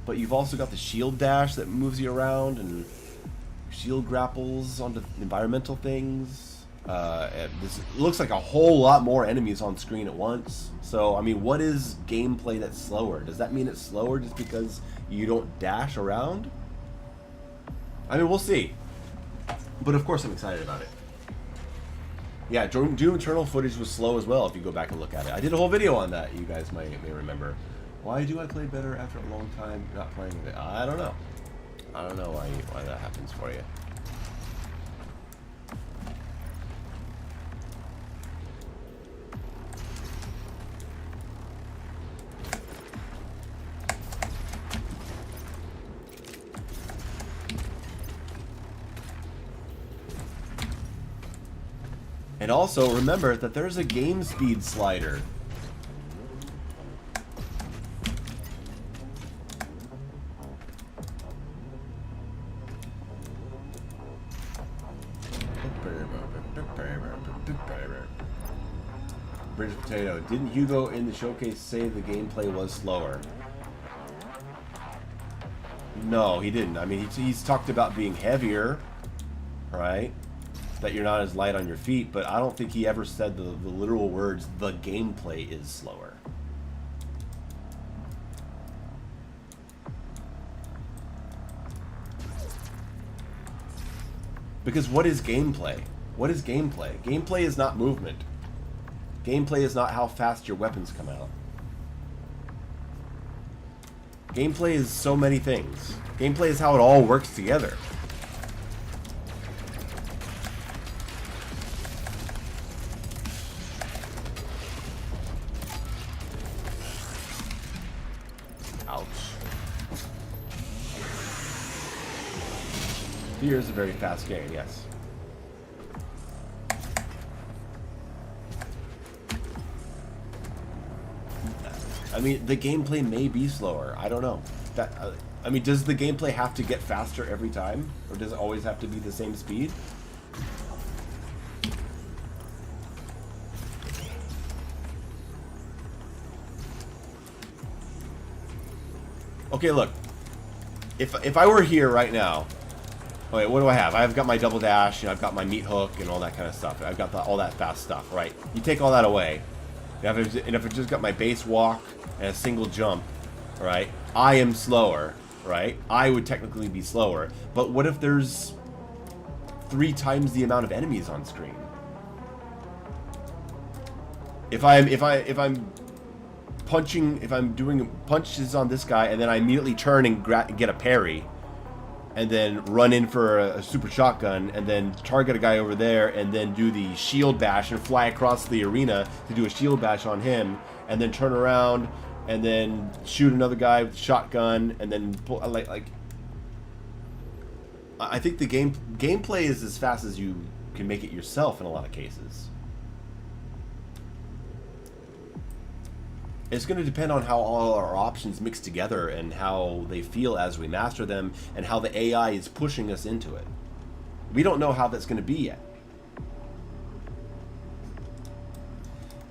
but you've also got the shield dash that moves you around and shield grapples onto environmental things. This looks like a whole lot more enemies on screen at once. So, I mean, what is gameplay that's slower? Does that mean it's slower just because you don't dash around? I mean, we'll see. But of course I'm excited about it. Yeah, Doom Eternal footage was slow as well if you go back and look at it. I did a whole video on that, you guys may remember. Why do I play better after a long time not playing it? I don't know. I don't know why that happens for you. And also remember that there's a game speed slider. British Potato. Didn't Hugo in the showcase say the gameplay was slower? No, he didn't. I mean, he's talked about being heavier, right? That you're not as light on your feet, but I don't think he ever said the literal words, the gameplay is slower. Because what is gameplay? What is gameplay? Gameplay is not movement. Gameplay is not how fast your weapons come out. Gameplay is so many things. Gameplay is how it all works together. Ouch. Fear is a very fast game, yes. I mean, the gameplay may be slower. I don't know. I mean, does the gameplay have to get faster every time? Or does it always have to be the same speed? Okay, look. If I were here right now... Okay, what do I have? I've got my double dash, and I've got my meat hook, and all that kind of stuff. I've got all that fast stuff, right? You take all that away. And if I just got my base walk and a single jump, right? I am slower, right? I would technically be slower. But what if there's 3 times the amount of enemies on screen? If I'm doing punches on this guy and then I immediately turn and get a parry, and then run in for a super shotgun, and then target a guy over there, and then do the shield bash and fly across the arena to do a shield bash on him, and then turn around and then shoot another guy with a shotgun, and then pull, like I think the gameplay is as fast as you can make it yourself in a lot of cases. It's going to depend on how all our options mix together and how they feel as we master them and how the AI is pushing us into it. We don't know how that's going to be yet.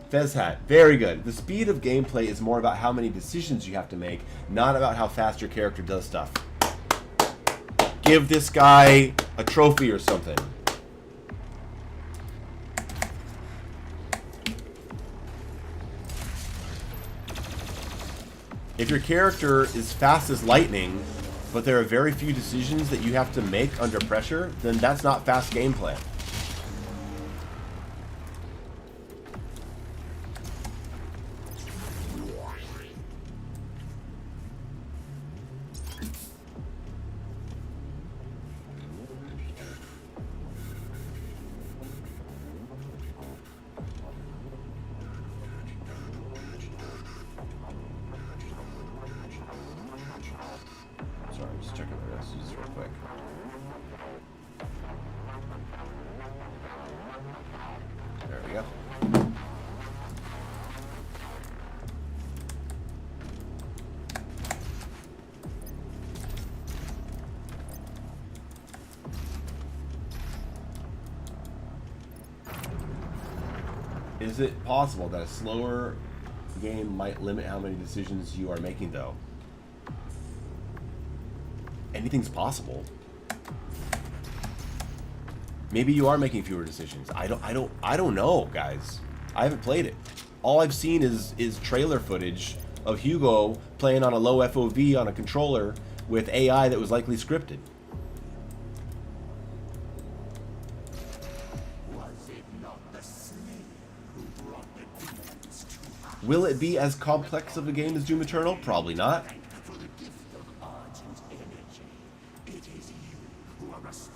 Fez Hat, very good. The speed of gameplay is more about how many decisions you have to make, not about how fast your character does stuff. Give this guy a trophy or something. If your character is fast as lightning, but there are very few decisions that you have to make under pressure, then that's not fast gameplay. Is it possible that a slower game might limit how many decisions you are making, though? Anything's possible. Maybe you are making fewer decisions. I don't know, guys. I haven't played it. All I've seen is trailer footage of Hugo playing on a low FOV on a controller with AI that was likely scripted. Will it be as complex of a game as Doom Eternal? Probably not.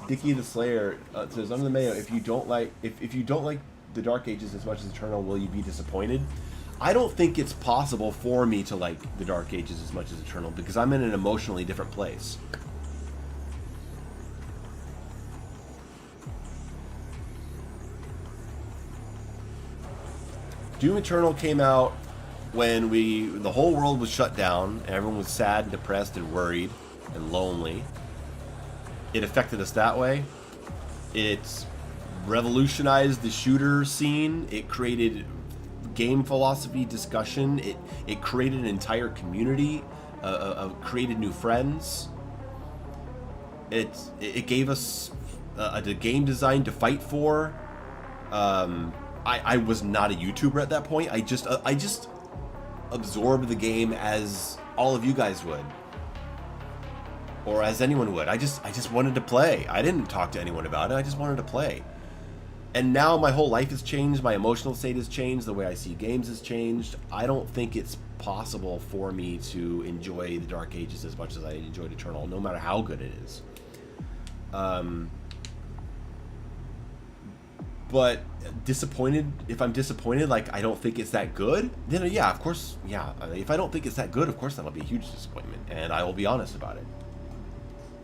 Dickie the Slayer says, "I'm the Mayo. If you don't like the Dark Ages as much as Eternal, will you be disappointed?" I don't think it's possible for me to like the Dark Ages as much as Eternal because I'm in an emotionally different place. Doom Eternal came out when the whole world was shut down, and everyone was sad and depressed and worried and lonely. It affected us that way. It revolutionized the shooter scene. It created game philosophy discussion. It created an entire community. Created new friends. It gave us a game design to fight for. I was not a YouTuber at that point. I just absorbed the game as all of you guys would, or as anyone would. I just wanted to play. I didn't talk to anyone about it. I just wanted to play. And now my whole life has changed. My emotional state has changed. The way I see games has changed. I don't think it's possible for me to enjoy the Dark Ages as much as I enjoyed Eternal, no matter how good it is. But disappointed, if I'm disappointed, like I don't think it's that good, then yeah, of course, yeah. If I don't think it's that good, of course that'll be a huge disappointment, and I will be honest about it.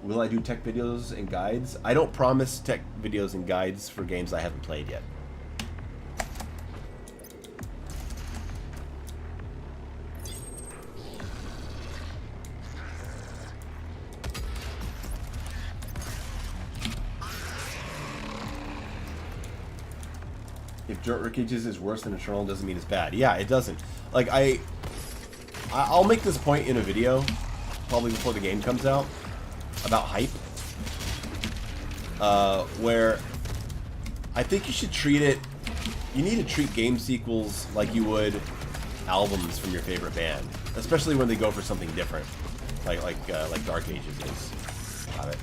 Will I do tech videos and guides? I don't promise tech videos and guides for games I haven't played yet. If Dark Ages is worse than Eternal, doesn't mean it's bad. Yeah, it doesn't. Like, I'll make this point in a video, probably before the game comes out, about hype. Where I think you should treat it... You need to treat game sequels like you would albums from your favorite band. Especially when they go for something different. Like Dark Ages is. Got it.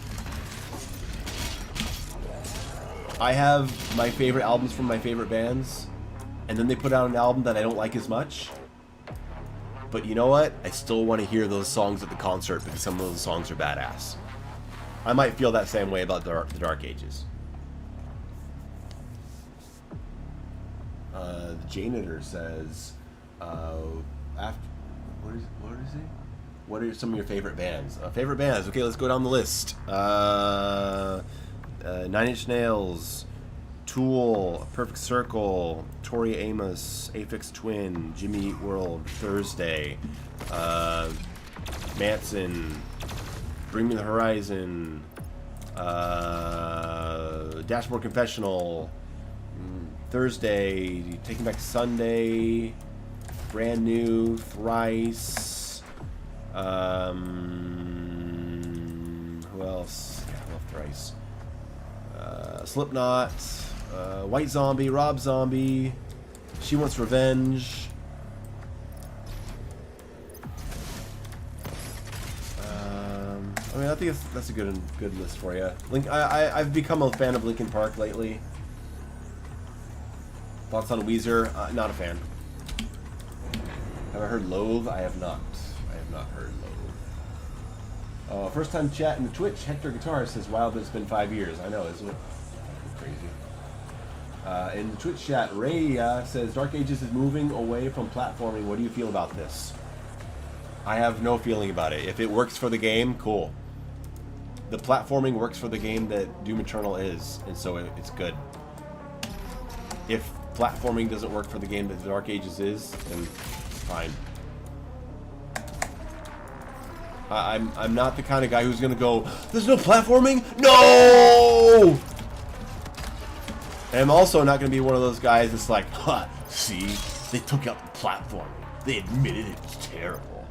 I have my favorite albums from my favorite bands, and then they put out an album that I don't like as much. But you know what? I still want to hear those songs at the concert because some of those songs are badass. I might feel that same way about the Dark Ages. The janitor says, after what is he? What are some of your favorite bands? Favorite bands. Okay, let's go down the list. 9 Inch Nails, Tool, Perfect Circle, Tori Amos, Aphex Twin, Jimmy Eat World, Thursday, Manson, Bring Me the Horizon, Dashboard Confessional, Thursday, Taking Back Sunday, Brand New, Thrice, who else? Yeah, I love Thrice. Slipknot, White Zombie, Rob Zombie, She Wants Revenge. I mean, I think that's a good list for you. I've become a fan of Linkin Park lately. Thoughts on Weezer? Not a fan. Have I heard Loathe? I have not. I have not heard Loathe. First time chat in the Twitch. Hector Guitar says, "Wow, but it's been 5 years." I know, isn't it? Crazy. In the Twitch chat, Ray says, "Dark Ages is moving away from platforming. What do you feel about this?" I have no feeling about it. If it works for the game, cool. The platforming works for the game that Doom Eternal is, and so it's good. If platforming doesn't work for the game that Dark Ages is, then fine. I'm not the kind of guy who's gonna go, "There's no platforming? No!" And I'm also not gonna be one of those guys that's like, "Huh, see, they took out the platforming. They admitted it was terrible."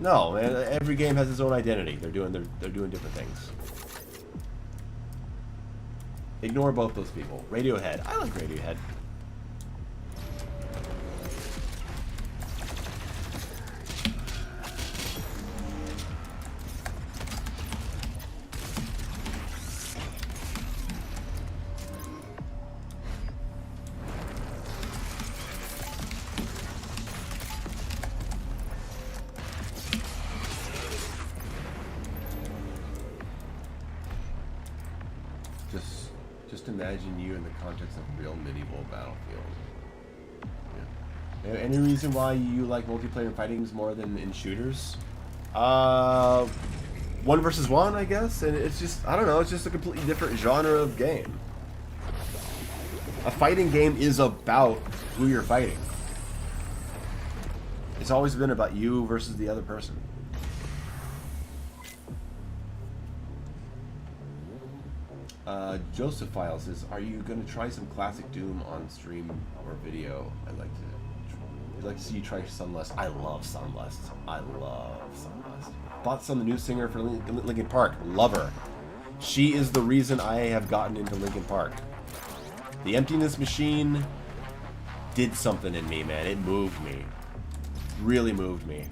No, man. Every game has its own identity. They're doing different things. Ignore both those people. Radiohead. I like Radiohead. Just imagine you in the context of a real medieval battlefield. Yeah. Any reason why you like multiplayer fightings more than in shooters? 1 versus 1, I guess, and it's just, I don't know, it's just a completely different genre of game. A fighting game is about who you're fighting. It's always been about you versus the other person. Joseph Files says, "Are you going to try some classic Doom on stream or video? I'd like to see you try Sunlust." I love Sunlust. I love Sunlust. Thoughts on the new singer for Linkin Park? Love her. She is the reason I have gotten into Linkin Park. The Emptiness Machine did something in me, man. It moved me. Really moved me.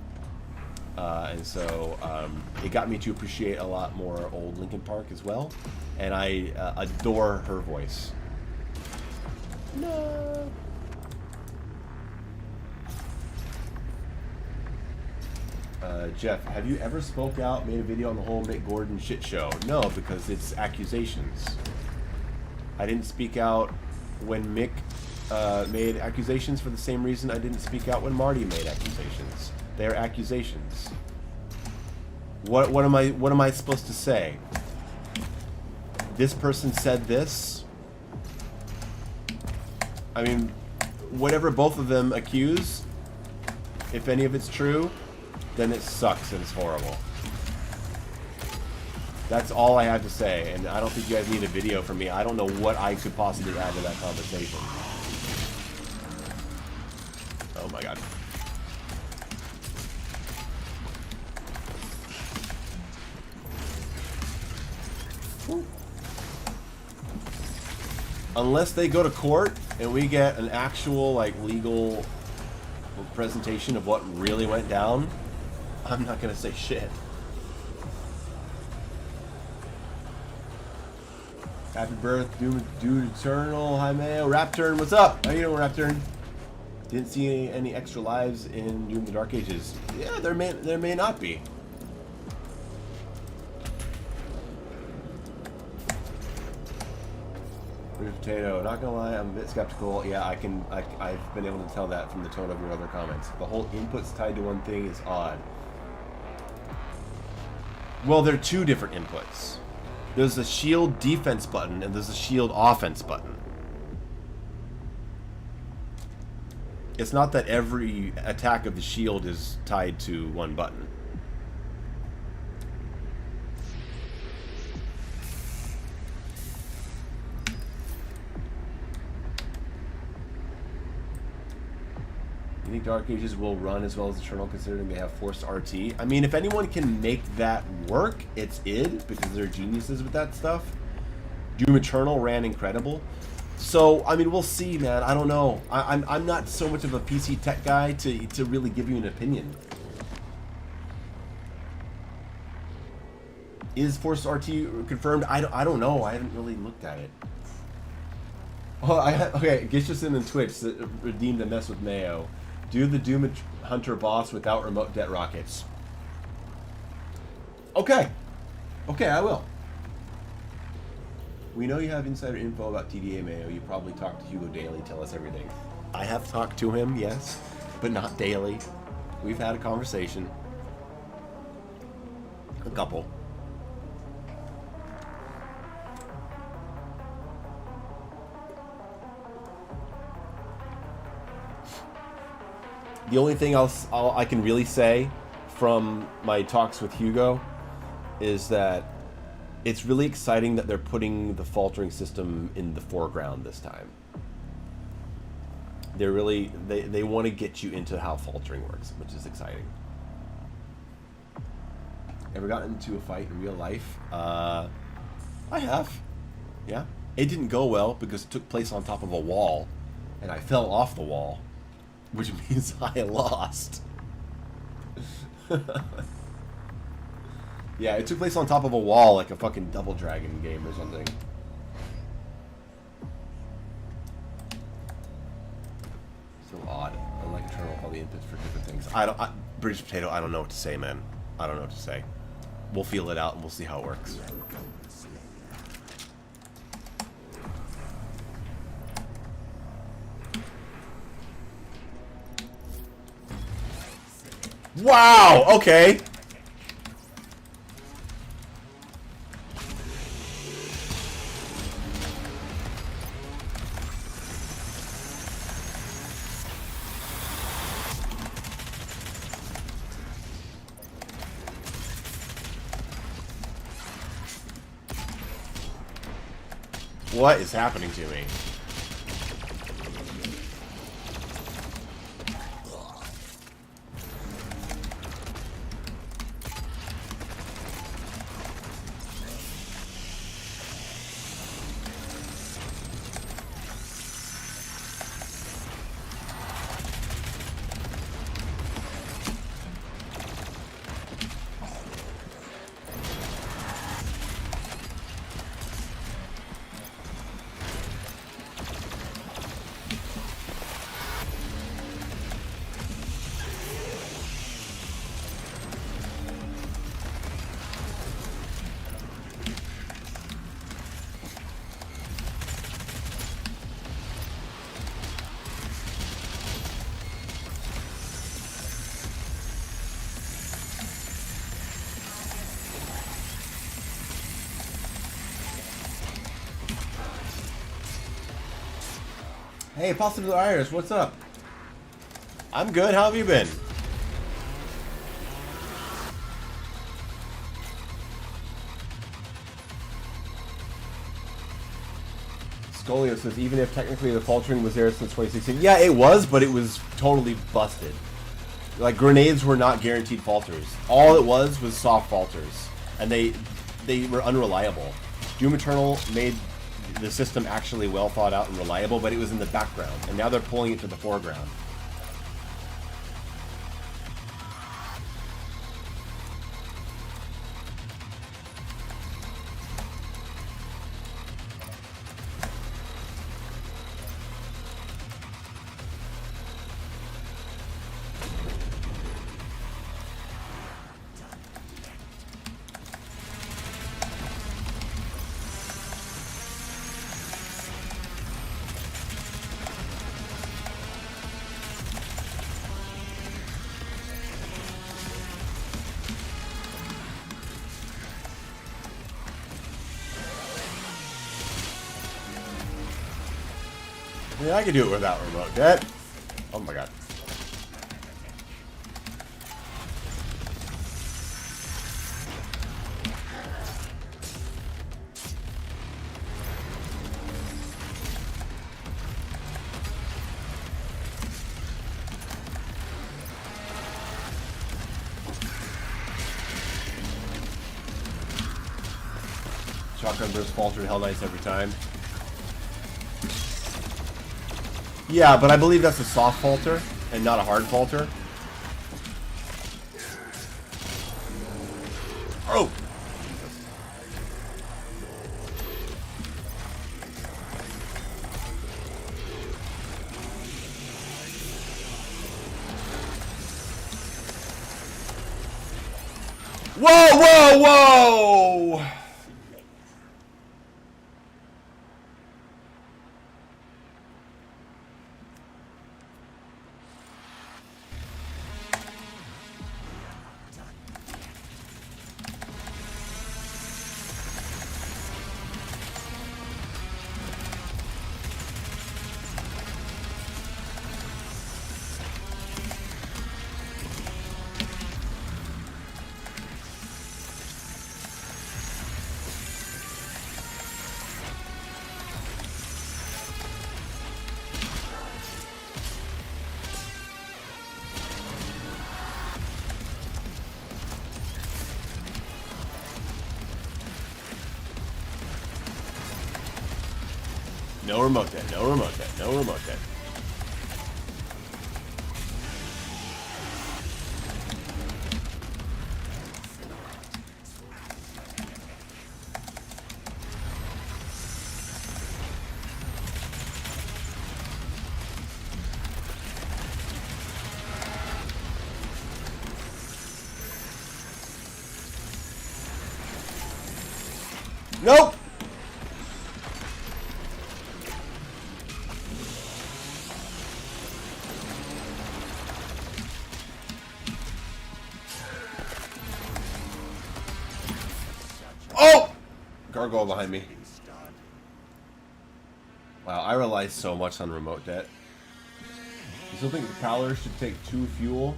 And so it got me to appreciate a lot more old Linkin Park as well. And I adore her voice. No. Jeff, have you ever spoke out, made a video on the whole Mick Gordon shit show? No, because it's accusations. I didn't speak out when Mick made accusations for the same reason I didn't speak out when Marty made accusations. They're accusations. What am I supposed to say? This person said this? I mean, whatever both of them accuse, if any of it's true, then it sucks and it's horrible. That's all I have to say, and I don't think you guys need a video from me. I don't know what I could possibly add to that conversation. Oh my god. Whew. Unless they go to court and we get an actual, like, legal presentation of what really went down, I'm not gonna say shit. Happy birth, Dude Eternal. Hi, Mayo. Rapturn, what's up? How you doing, Rapturn? Didn't see any extra lives in Doom the Dark Ages. Yeah, there may not be. British Potato. Not gonna lie, I'm a bit skeptical. Yeah, I've been able to tell that from the tone of your other comments. The whole inputs tied to one thing is odd. Well, they're two different inputs. There's a shield defense button and there's a shield offense button. It's not that every attack of the shield is tied to one button. You think Dark Ages will run as well as Eternal, considering they have forced RT? I mean, if anyone can make that work, it's id, because they're geniuses with that stuff. Doom Eternal ran incredible. So, I mean, we'll see, man. I don't know. I'm not so much of a PC tech guy to really give you an opinion. Is forced RT confirmed? I don't know. I haven't really looked at it. Oh, okay, Gishison and Twitch redeemed a mess with Mayo. Do the Doom Hunter boss without remote jet rockets. Okay. Okay, I will. We know you have insider info about TDA, Mayo. You probably talked to Hugo daily, tell us everything. I have talked to him, yes, but not daily. We've had a conversation. A couple. The only thing else I can really say from my talks with Hugo is that it's really exciting that they're putting the faltering system in the foreground this time. They're really, they want to get you into how faltering works, which is exciting. Ever gotten into a fight in real life? I have. Yeah. It didn't go well because it took place on top of a wall and I fell off the wall, which means I lost. Yeah, it took place on top of a wall like a fucking Double Dragon game or something. So odd. I like Eternal, all the inputs for different things. British Potato, I don't know what to say, man. I don't know what to say. We'll feel it out and we'll see how it works. Wow, okay. What is happening to me? Hey, Possible Iris, what's up? I'm good. How have you been? Scolio says, even if technically the faltering was there since 2016. Yeah, it was, but it was totally busted. Like, grenades were not guaranteed falters. All it was soft falters. And they were unreliable. Doom Eternal made the system actually well thought out and reliable, but it was in the background. And now they're pulling it to the foreground. Yeah, I can do it without remote debt. Oh my god. Shotgun burst faltered Hell Knights every time. Yeah, but I believe that's a soft falter and not a hard falter. Oh! Whoa, whoa, whoa! No remote dead, no remote dead, no remote dead. Nope! Oh! Gargoyle behind me. Wow, I rely so much on remote debt. You still think the Prowler should take 2 fuel?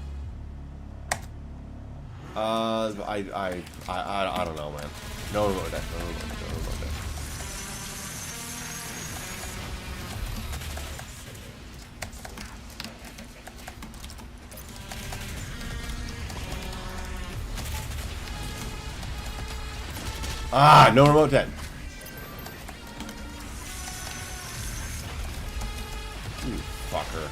I don't know, man. No remote debt, no remote debt, no remote debt. Ah, no remote 10. You fucker.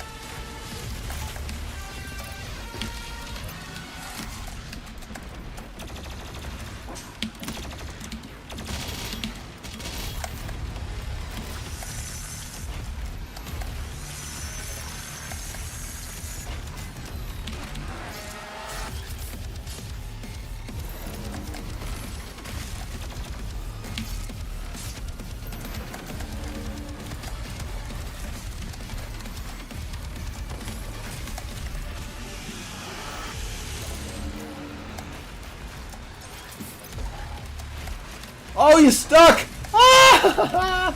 Oh, you stuck! Ah!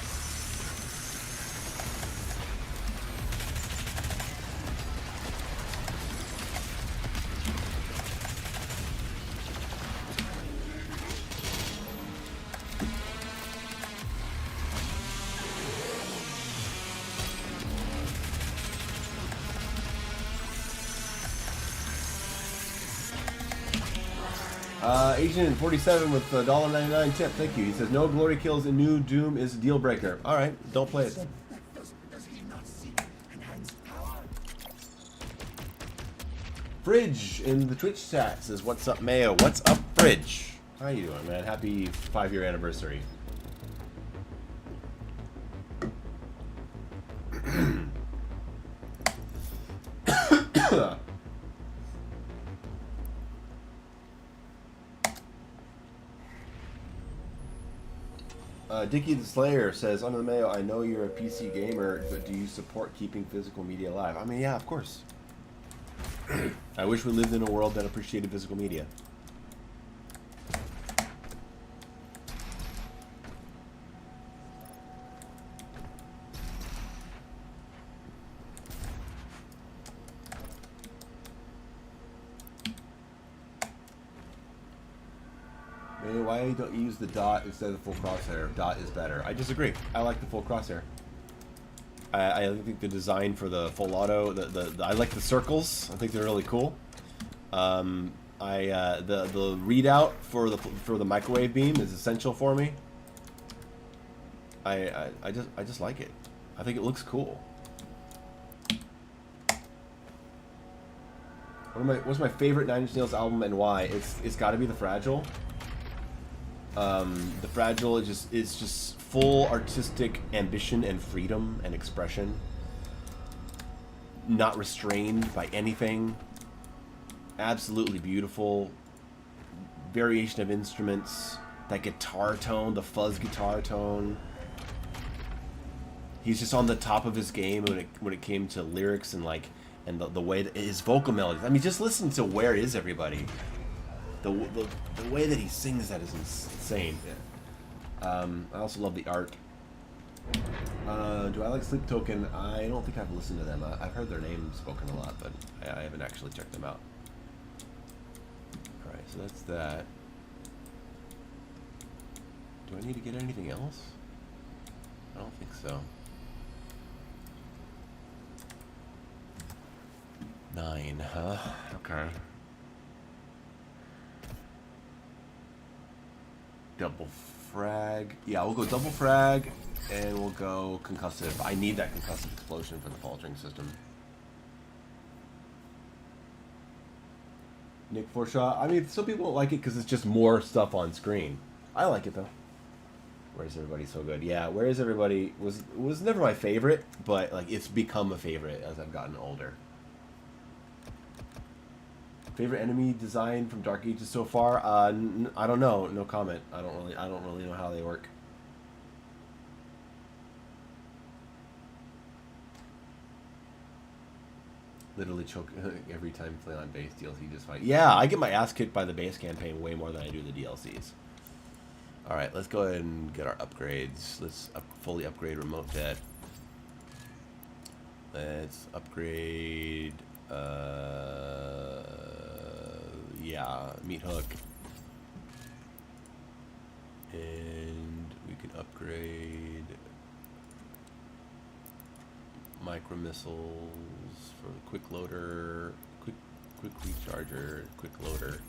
1847 with the $1.99 tip. Thank you. He says no glory kills in New Doom is a deal breaker. All right, don't play it then. Fridge in the Twitch chat says, "What's up, Mayo? What's up, Fridge? How you doing, man? Happy 5-year anniversary." Dickie the Slayer says, "Under the Mayo, I know you're a PC gamer, but do you support keeping physical media alive?" I mean, yeah, of course. I wish we lived in a world that appreciated physical media. Maybe why don't you use the dot instead of the full crosshair? Dot is better. I disagree. I like the full crosshair. I think the design for the full auto, I like the circles. I think they're really cool. The readout for the microwave beam is essential for me. I just like it. I think it looks cool. What's my favorite Nine Inch Nails album and why? It's got to be The Fragile. The Fragile is just full artistic ambition and freedom and expression, not restrained by anything. Absolutely beautiful variation of instruments, that guitar tone, the fuzz guitar tone. He's just on the top of his game when it came to lyrics and the way that his vocal melodies. I mean, just listen to Where Is Everybody? The way that he sings that is insane. I also love the art. Do I like Sleep Token? I don't think I've listened to them. I've heard their name spoken a lot, but I haven't actually checked them out. Alright, so that's that. Do I need to get anything else? I don't think so. 9, huh? Okay. Double frag. Yeah, we'll go double frag, and we'll go concussive. I need that concussive explosion for the faltering system. Nick Forshaw. I mean, some people don't like it because it's just more stuff on screen. I like it though. Where's Everybody so good? Yeah, Where's Everybody was never my favorite, but like it's become a favorite as I've gotten older. Favorite enemy design from Dark Ages so far? I don't know. No comment. I don't really know how they work. Literally choke every time play on base DLC just fight. Yeah, I get my ass kicked by the base campaign way more than I do the DLCs. All right, let's go ahead and get our upgrades. Let's fully upgrade Remote Dead. Let's upgrade. Yeah, Meat Hook. And we can upgrade micro missiles for the quick loader, quick recharger, quick loader.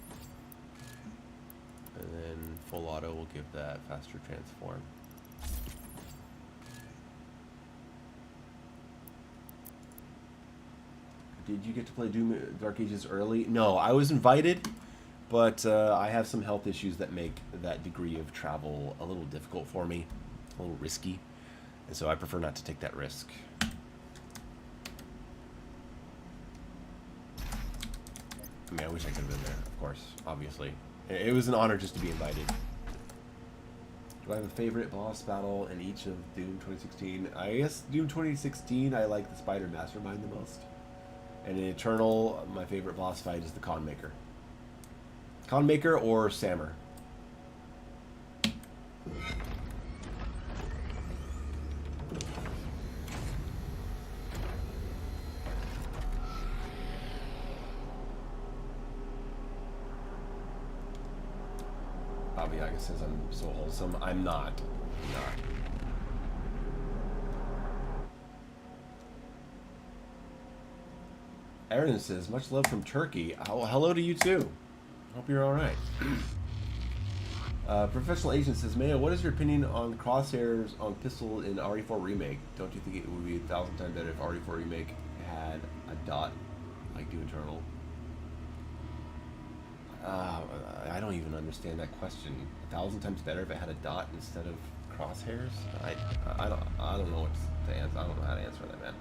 And then full auto will give that faster transform. Did you get to play Doom Dark Ages early? No, I was invited, but I have some health issues that make that degree of travel a little difficult for me, a little risky, and so I prefer not to take that risk. I mean, I wish I could have been there, of course, obviously. It was an honor just to be invited. Do I have a favorite boss battle in each of Doom 2016? I guess Doom 2016, I like the Spider Mastermind the most. And in Eternal, my favorite boss fight is the Conmaker. Conmaker or Sammer. Bobby Yaga says I'm so wholesome. I'm not. I'm not. Aaron says, much love from Turkey. Oh, hello to you too. Hope you're all right. Professional Agent says, Mayo, what is your opinion on crosshairs on pistol in RE4 Remake? Don't you think it would be 1,000 times better if RE4 Remake had a dot like Doom Eternal? I don't even understand that question. 1,000 times better if it had a dot instead of crosshairs? I don't know what to answer. I don't know how to answer that, man.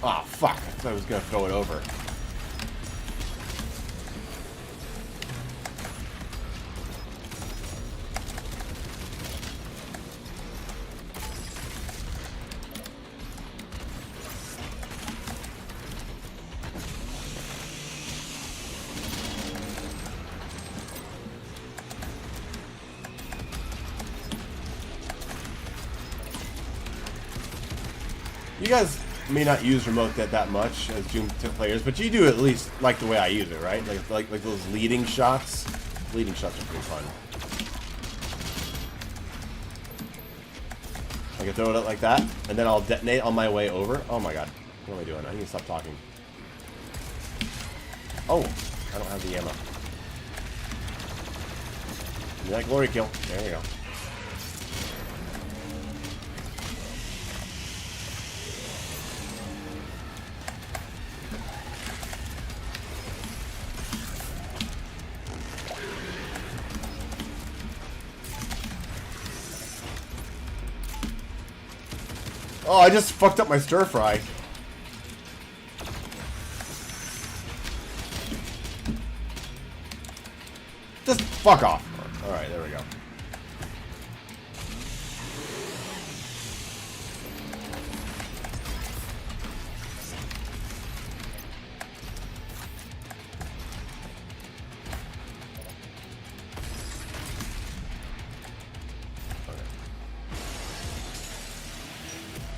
Oh, fuck. I thought I was going to throw it over. You guys may not use remote that much as Doom players, but you do at least like the way I use it, right? Like those leading shots. Leading shots are pretty fun. I can throw it out like that, and then I'll detonate on my way over. Oh my god, what am I doing? I need to stop talking. Oh, I don't have the ammo. Give me that glory kill. There we go. Oh, I just fucked up my stir fry. Just fuck off. Alright, there we go.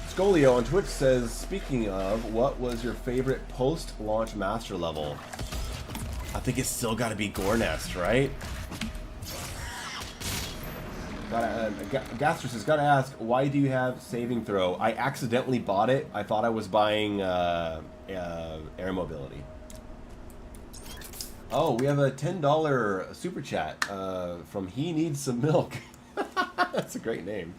Scolio on Twitch says, speaking of, what was your favorite post-launch master level? I think it's still got to be Gornest, right? Gaster says, gotta ask, why do you have saving throw? I accidentally bought it. I thought I was buying air mobility. Oh, we have a $10 super chat from He Needs Some Milk. That's a great name.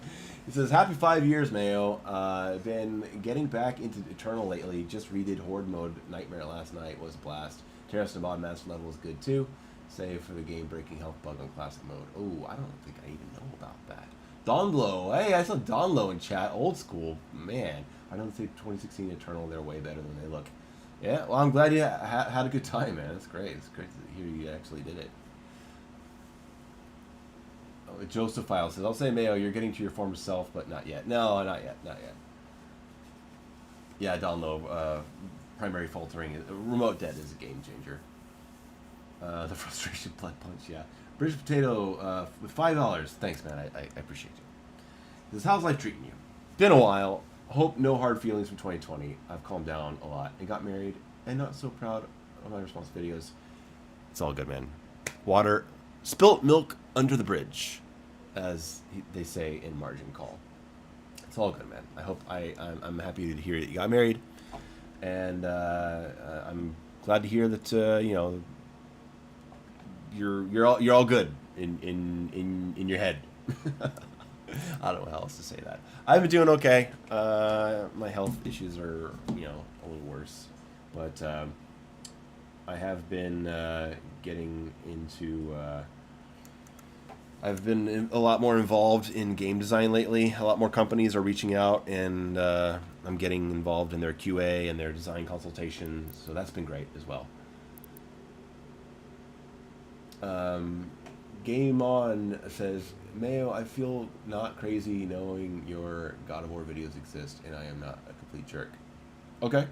It says, happy 5 years, Mayo. I've been getting back into Eternal lately. Just redid Horde mode Nightmare last night. Was a blast. Terrace Nevada master level was good too. Save for the game-breaking health bug on classic mode. Oh, I don't think I even know about that. Donlow. Hey, I saw Donlow in chat. Old school. Man, I don't think 2016 Eternal, they're way better than they look. Yeah, well, I'm glad you had a good time, man. It's great. It's great to hear you actually did it. Joseph File says, I'll say, Mayo, you're getting to your former self, but not yet. No, not yet. Not yet. Yeah, Donlo, primary faltering. Remote dead is a game changer. The frustration blood punch, yeah. British Potato with $5. Thanks, man. I appreciate you. This how's life treating you? Been a while. Hope no hard feelings from 2020. I've calmed down a lot and got married and not so proud of my response videos. It's all good, man. Water, spilt milk under the bridge, as they say in Margin Call. It's all good, man. I hope I'm happy to hear that you got married, and I'm glad to hear that you know you're all good in your head. I don't know how else to say that. I've been doing okay. My health issues are, you know, a little worse, but I have been getting into. I've been a lot more involved in game design lately. A lot more companies are reaching out, and I'm getting involved in their QA and their design consultations. So that's been great as well. Game On says, Mayo, I feel not crazy knowing your God of War videos exist, and I am not a complete jerk. Okay.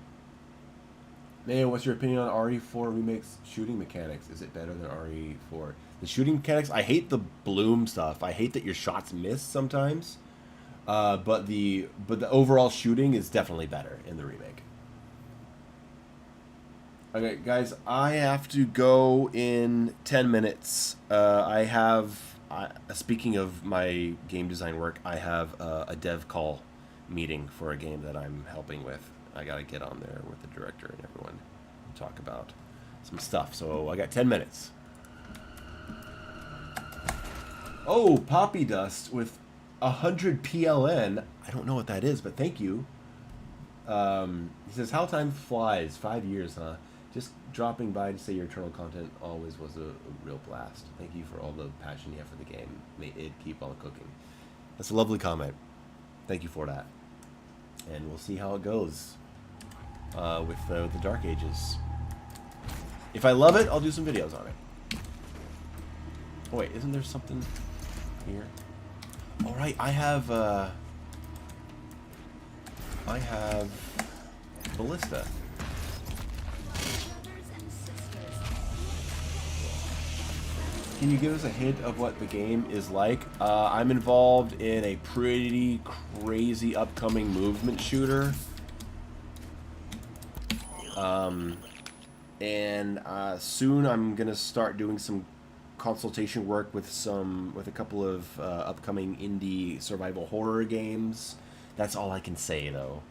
Mayo, what's your opinion on RE4 Remake's shooting mechanics? Is it better than RE4? The shooting mechanics, I hate the bloom stuff. I hate that your shots miss sometimes. But the overall shooting is definitely better in the remake. Okay, guys, I have to go in 10 minutes. Speaking of my game design work, I have a dev call meeting for a game that I'm helping with. I got to get on there with the director and everyone and talk about some stuff. So I got 10 minutes. Oh, Poppy Dust with 100 PLN. I don't know what that is, but thank you. He says, how time flies. 5 years, huh? Just dropping by to say your eternal content always was a real blast. Thank you for all the passion you have for the game. May it keep on cooking. That's a lovely comment. Thank you for that. And we'll see how it goes with the Dark Ages. If I love it, I'll do some videos on it. Oh wait, isn't there something here? All right, I have Ballista. Can you give us a hint of what the game is like? I'm involved in a pretty crazy upcoming movement shooter. And soon I'm gonna start doing some consultation work with a couple of upcoming indie survival horror games. That's all I can say, though.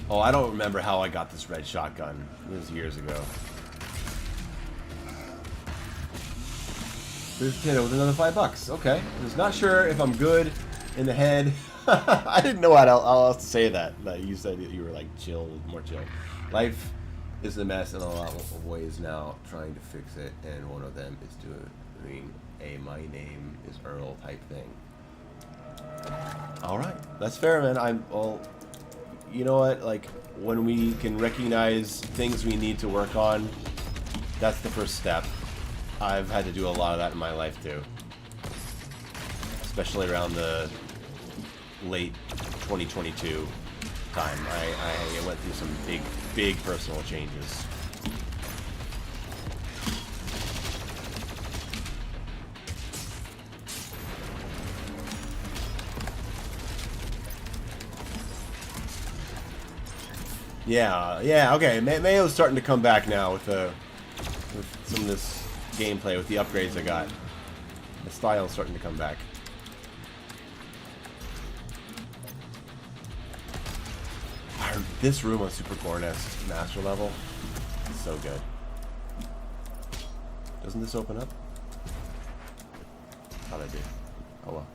Oh, I don't remember how I got this red shotgun. It was years ago. There's Potato with another $5. Okay. I was not sure if I'm good in the head. I didn't know how else to say that. But you said that you were like chill, more chill. Life is a mess in a lot of ways now. Trying to fix it, and one of them is doing a "my name is Earl" type thing. All right, that's fair, man. You know what? Like, when we can recognize things we need to work on, that's the first step. I've had to do a lot of that in my life, too. Especially around the late 2022 time. I went through some big personal changes. Yeah, okay. Mayo's starting to come back now with some of this gameplay, with the upgrades I got. The style's starting to come back. This room on Super Core Nest Master Level is so good. Doesn't this open up? Thought I did. Oh well.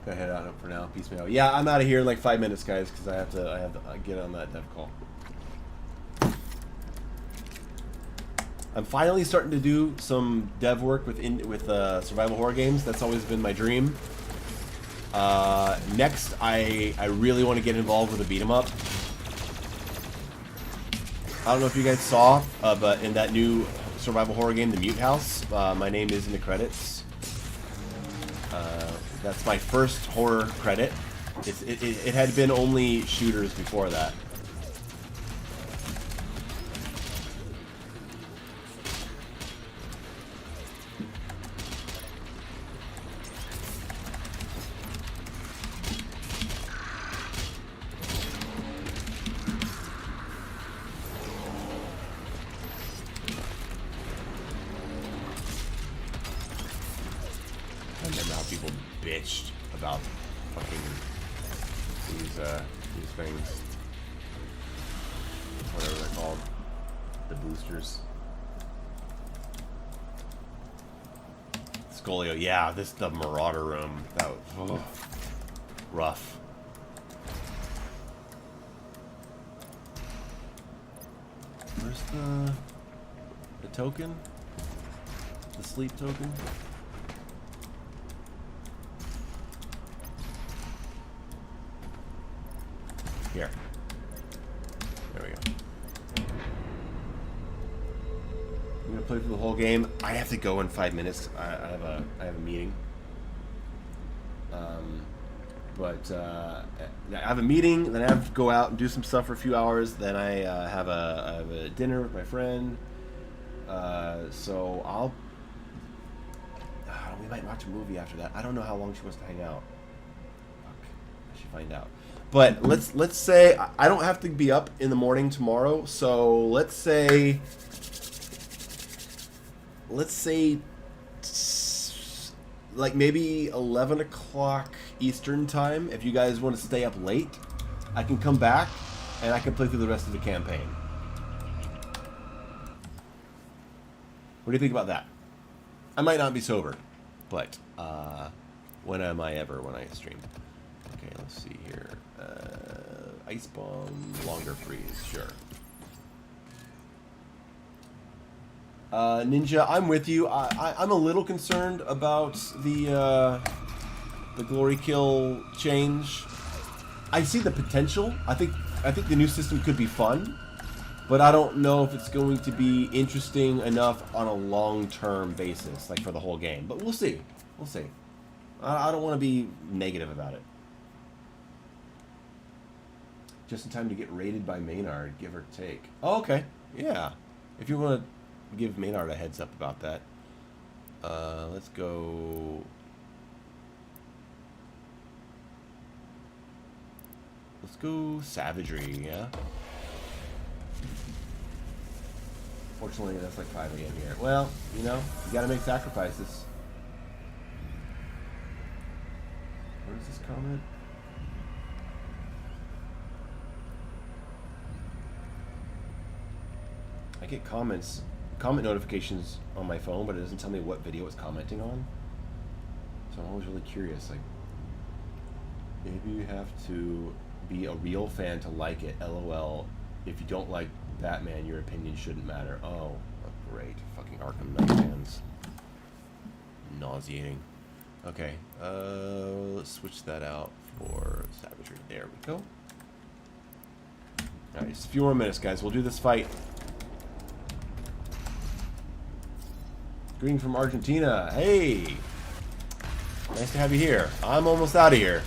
Okay. Gotta head out for now. Peace, Mayo. Yeah, I'm out of here in like 5 minutes, guys, because I have to get on that dev call. I'm finally starting to do some dev work with survival horror games. That's always been my dream. Next, I really want to get involved with a beat 'em up. I don't know if you guys saw, but in that new survival horror game, The Mute House, my name is in the credits. That's my first horror credit. It had been only shooters before that. I remember how people bitched about fucking these things. Whatever they're called. The boosters. Scolio, yeah, the Marauder room. That was rough. Where's the token? The sleep token? Here. There we go. I'm gonna play through the whole game. I have to go in 5 minutes. I have a meeting. I have a meeting. Then I have to go out and do some stuff for a few hours. Then I have a dinner with my friend. So we might watch a movie after that. I don't know how long she wants to hang out. Fuck. I should find out. But let's say I don't have to be up in the morning tomorrow, so let's say like maybe 11 o'clock Eastern time. If you guys want to stay up late, I can come back and I can play through the rest of the campaign. What do you think about that? I might not be sober, but when am I ever when I stream? Okay, let's see here. Ice bomb, longer freeze, sure. Ninja, I'm with you. I'm a little concerned about the glory kill change. I see the potential. I think the new system could be fun, but I don't know if it's going to be interesting enough on a long-term basis, like for the whole game. But we'll see. We'll see. I don't want to be negative about it. Just in time to get raided by Maynard, give or take. Oh, okay. Yeah. If you want to give Maynard a heads up about that. Let's go... Let's go Savagery, yeah? Fortunately, that's like 5 a.m. here. Well, you know, you gotta make sacrifices. Where's this comment? I get comment notifications on my phone, but it doesn't tell me what video it's commenting on. So I'm always really curious, like, maybe you have to be a real fan to like it, LOL. If you don't like Batman, your opinion shouldn't matter. Oh, great. Fucking Arkham Knight fans. Nauseating. Okay, let's switch that out for Savagery. There we go. Alright, just a few more minutes, guys. We'll do this fight. Green from Argentina. Hey! Nice to have you here. I'm almost out of here.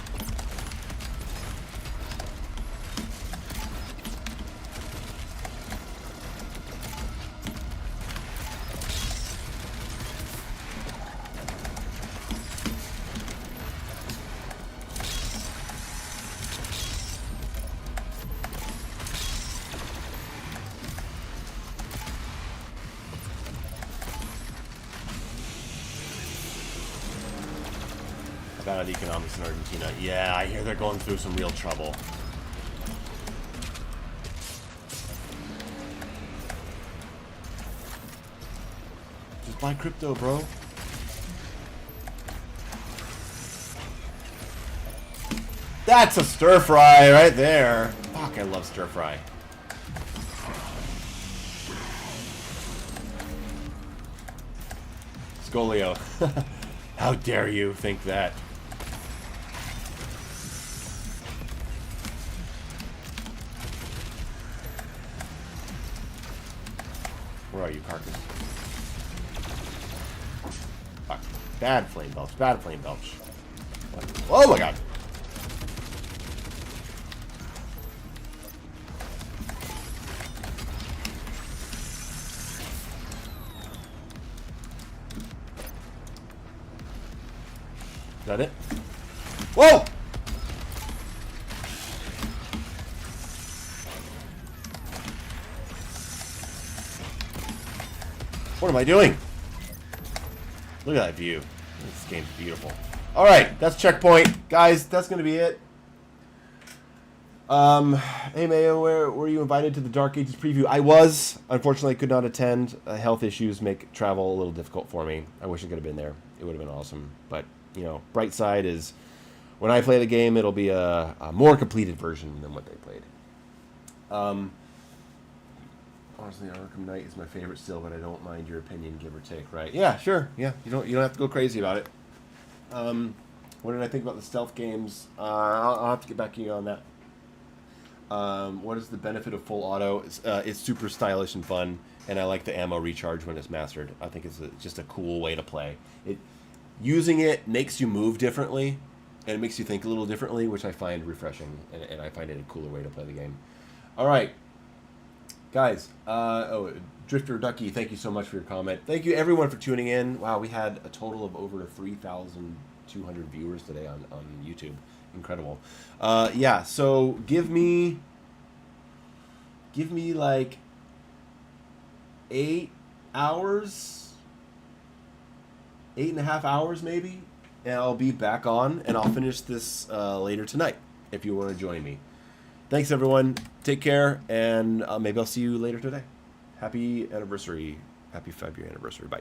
Bad economics in Argentina. Yeah, I hear they're going through some real trouble. Just buy crypto, bro. That's a stir fry right there. Fuck, I love stir fry. Scolio. How dare you think that? Where are you, Carcass? Fuck. Bad flame belch. Bad flame belch. Oh my god. Is that it? Whoa! What am I doing? Look at that view. This game's beautiful. Alright, that's checkpoint. Guys, that's going to be it. Hey Mayo, were you invited to the Dark Ages preview? I was. Unfortunately, I could not attend. Health issues make travel a little difficult for me. I wish I could have been there. It would have been awesome. But, you know, bright side is when I play the game, it'll be a more completed version than what they played. Honestly, Arkham Knight is my favorite still, but I don't mind your opinion, give or take, right? Yeah, sure. Yeah, you don't have to go crazy about it. What did I think about the stealth games? I'll have to get back to you on that. What is the benefit of full auto? It's super stylish and fun, and I like the ammo recharge when it's mastered. I think it's just a cool way to play. Using it makes you move differently, and it makes you think a little differently, which I find refreshing, and I find it a cooler way to play the game. All right. Guys, Drifter Ducky, thank you so much for your comment. Thank you everyone for tuning in. Wow, we had a total of over 3,200 viewers today on YouTube. Incredible. Yeah, so give me like 8 hours, 8.5 hours maybe, and I'll be back on, and I'll finish this later tonight if you want to join me. Thanks, everyone. Take care, and maybe I'll see you later today. Happy anniversary. Happy 5-year anniversary. Bye.